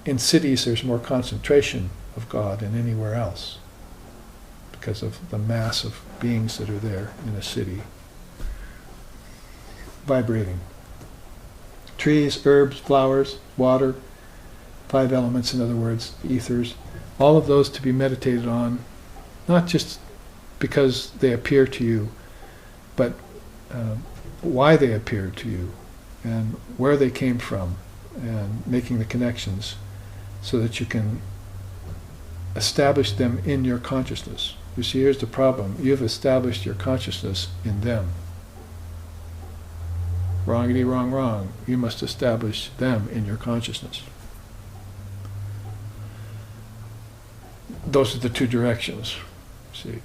In cities, there's more concentration of God than anywhere else because of the mass of beings that are there in a city. Vibrating. Trees, herbs, flowers, water, 5 elements, in other words, ethers, all of those to be meditated on, not just because they appear to you, but why they appear to you, and where they came from, and making the connections so that you can establish them in your consciousness. You see, here's the problem. You've established your consciousness in them. Wrongity, wrong, wrong. You must establish them in your consciousness. Those are the 2 directions, see.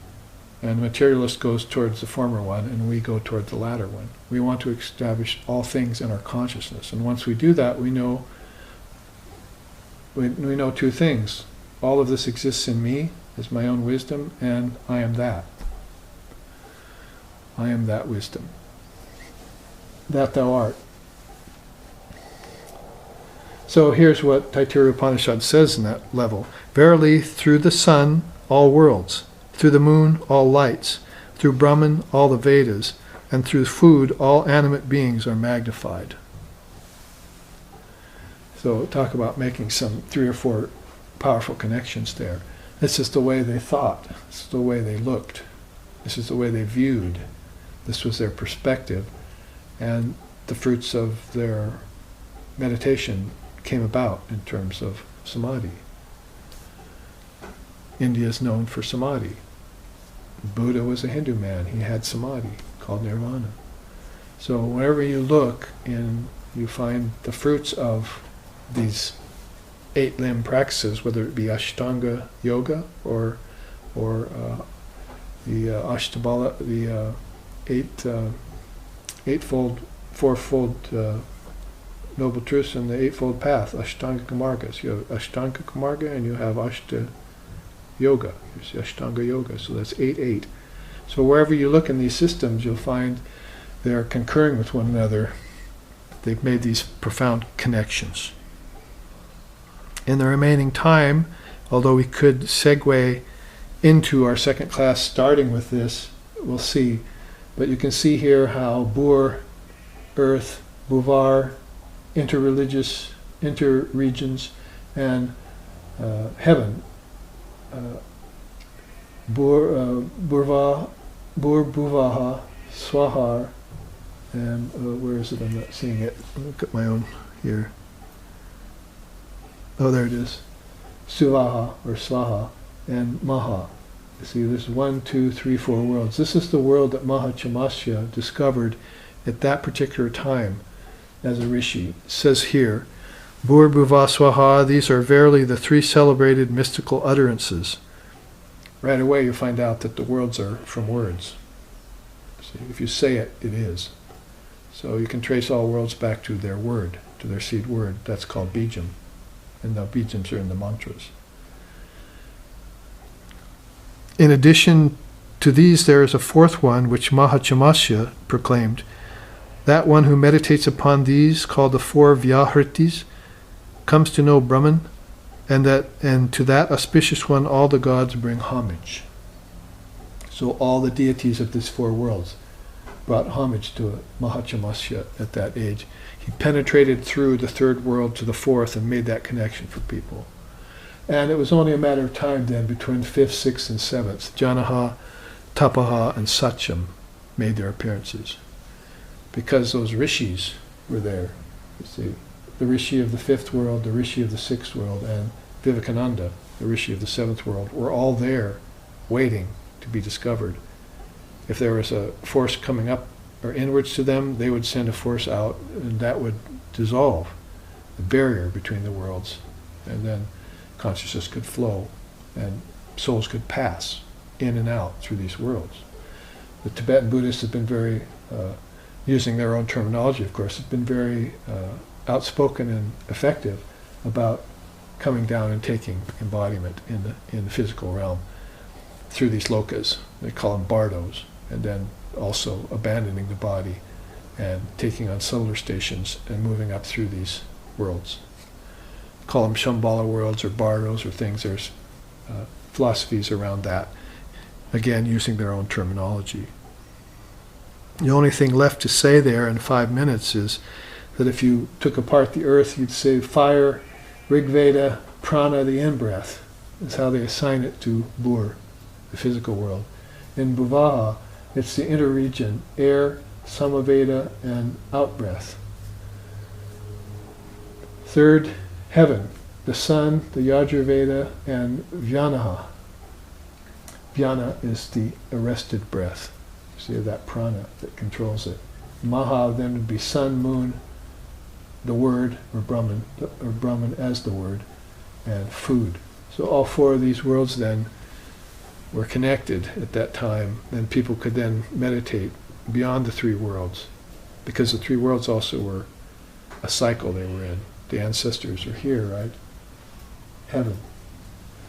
And the materialist goes towards the former one, and we go toward the latter one. We want to establish all things in our consciousness. And once we do that, we know 2 things. All of this exists in me as my own wisdom, and I am that. I am that wisdom. That thou art. So here's what Taittiriya Upanishad says in that level. Verily, through the sun, all worlds, Through the moon, all lights. Through Brahman, all the Vedas. And through food, all animate beings are magnified. So talk about making some 3 or 4 powerful connections there. This is the way they thought. This is the way they looked. This is the way they viewed. This was their perspective. And the fruits of their meditation came about in terms of samadhi. India is known for samadhi. Buddha was a Hindu man. He had samadhi called nirvana. So wherever you look, you find the fruits of these 8 limb practices, whether it be Ashtanga yoga or the Ashtabala, the eightfold, fourfold noble truths and the eightfold path, Ashtanga Margas. You have Ashtanga Marga and you have Ashta Yoga. There's the Ashtanga Yoga. So that's 8. So wherever you look in these systems, you'll find they're concurring with one another. They've made these profound connections. In the remaining time, although we could segue into our second class starting with this, we'll see. But you can see here how Bur, earth, Buvar, interreligious, interregions, and heaven, Bur Buvaha, Swahar, and where is it? I'm not seeing it. Look at my own here. Oh, there it is. Suvaha or Svaha and Maha. You see, there's 1, 2, 3, 4 worlds. This is the world that Mahachamasya discovered at that particular time as a rishi. It says here, Bur Bhuva Swaha, these are verily the 3 celebrated mystical utterances. Right away you find out that the worlds are from words. See, if you say it, it is. So you can trace all worlds back to their word, to their seed word. That's called bijam. And the bijams are in the mantras. In addition to these, there is a 4th one, which Mahachamasya proclaimed. That one who meditates upon these, called the 4 Vyahritis, comes to know Brahman, and to that auspicious one all the gods bring homage. So all the deities of these 4 worlds brought homage to Mahachamasya at that age. He penetrated through the 3rd world to the 4th and made that connection for people. And it was only a matter of time then between 5th, 6th, and 7th. Janaha, Tapaha, and Satyam made their appearances. Because those rishis were there. You see, the rishi of the 5th world, the rishi of the 6th world, and Vivekananda, the rishi of the 7th world, were all there waiting to be discovered. If there was a force coming up or inwards to them, they would send a force out, and that would dissolve the barrier between the worlds. And then consciousness could flow, and souls could pass in and out through these worlds. The Tibetan Buddhists have been very, using their own terminology, of course, have been very outspoken and effective about coming down and taking embodiment in the physical realm through these lokas. They call them bardos, and then also abandoning the body and taking on solar stations and moving up through these worlds. Call them Shambhala worlds or bardos or things. There's philosophies around that, again using their own terminology. The only thing left to say there in 5 minutes is that if you took apart the earth, you'd say fire, Rigveda, prana, the in-breath, is how they assign it to Bur, the physical world. In Bhuvaha, it's the interregion, air, Samaveda, and out-breath. 3rd, heaven, the sun, the Yajurveda, and Vyanaha. Vyana is the arrested breath. You see that prana that controls it. Maha then would be sun, moon, the word, or Brahman as the word, and food. So all 4 of these worlds then were connected at that time, and people could then meditate beyond the 3 worlds, because the 3 worlds also were a cycle they were in. The ancestors are here, right? Heaven.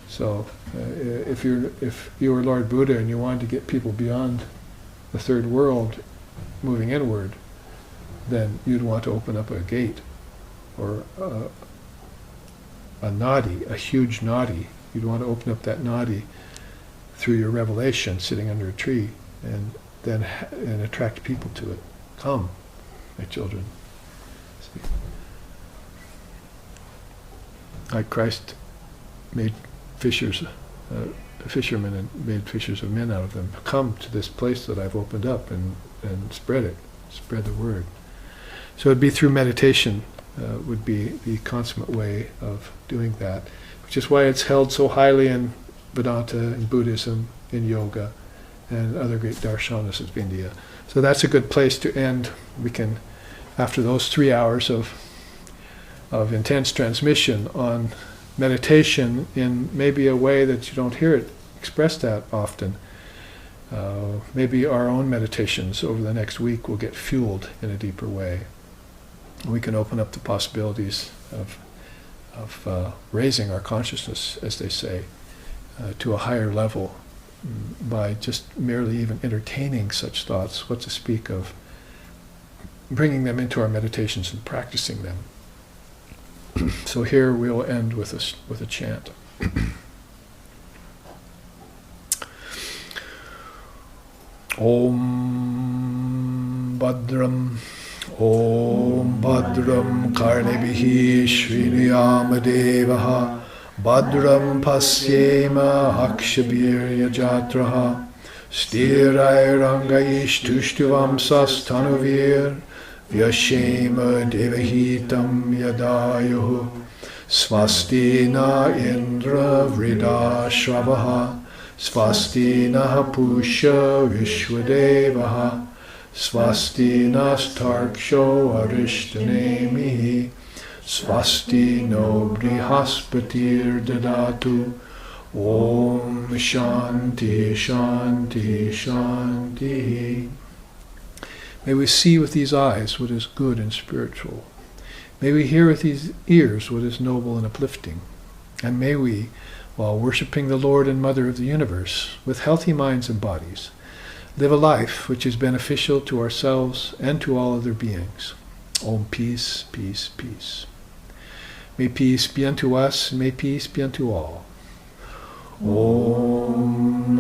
So if you were Lord Buddha and you wanted to get people beyond the 3rd world, moving inward, then you'd want to open up a gate or a nadi, a huge nadi. You'd want to open up that nadi through your revelation, sitting under a tree, and then and attract people to it. Come, my children. See. Like Christ made fishermen and made fishers of men out of them. Come to this place that I've opened up and spread it, spread the word. So it'd be through meditation would be the consummate way of doing that, which is why it's held so highly in Vedanta, in Buddhism, in yoga, and other great darshanas of India. So that's a good place to end. We can, after those 3 hours of intense transmission on meditation in maybe a way that you don't hear it expressed that often, maybe our own meditations over the next week will get fueled in a deeper way. We can open up the possibilities of raising our consciousness, as they say, to a higher level by just merely even entertaining such thoughts, what to speak of bringing them into our meditations and practicing them. So here we'll end with a chant. Om Bhadram Om Bhadram Karnebihi Shriyamadevaha Bhadram Pasyema Akshabirya Jatraha Stirairangaish Tushtivam Sastanuvir Vyashema Devahitam Yadayuhu Swastina Indra Vrida Shravaha Swastina Pusha Vishwadevaha Swastina Starksho Arishtanemihi Swasti no Brihaspatir Dadatu Om Shanti Shanti Shanti. May we see with these eyes what is good and spiritual. May we hear with these ears what is noble and uplifting. And may we, while worshipping the Lord and Mother of the universe, with healthy minds and bodies, live a life which is beneficial to ourselves and to all other beings. Om, peace, peace, peace. May peace be unto us, and may peace be unto all. Om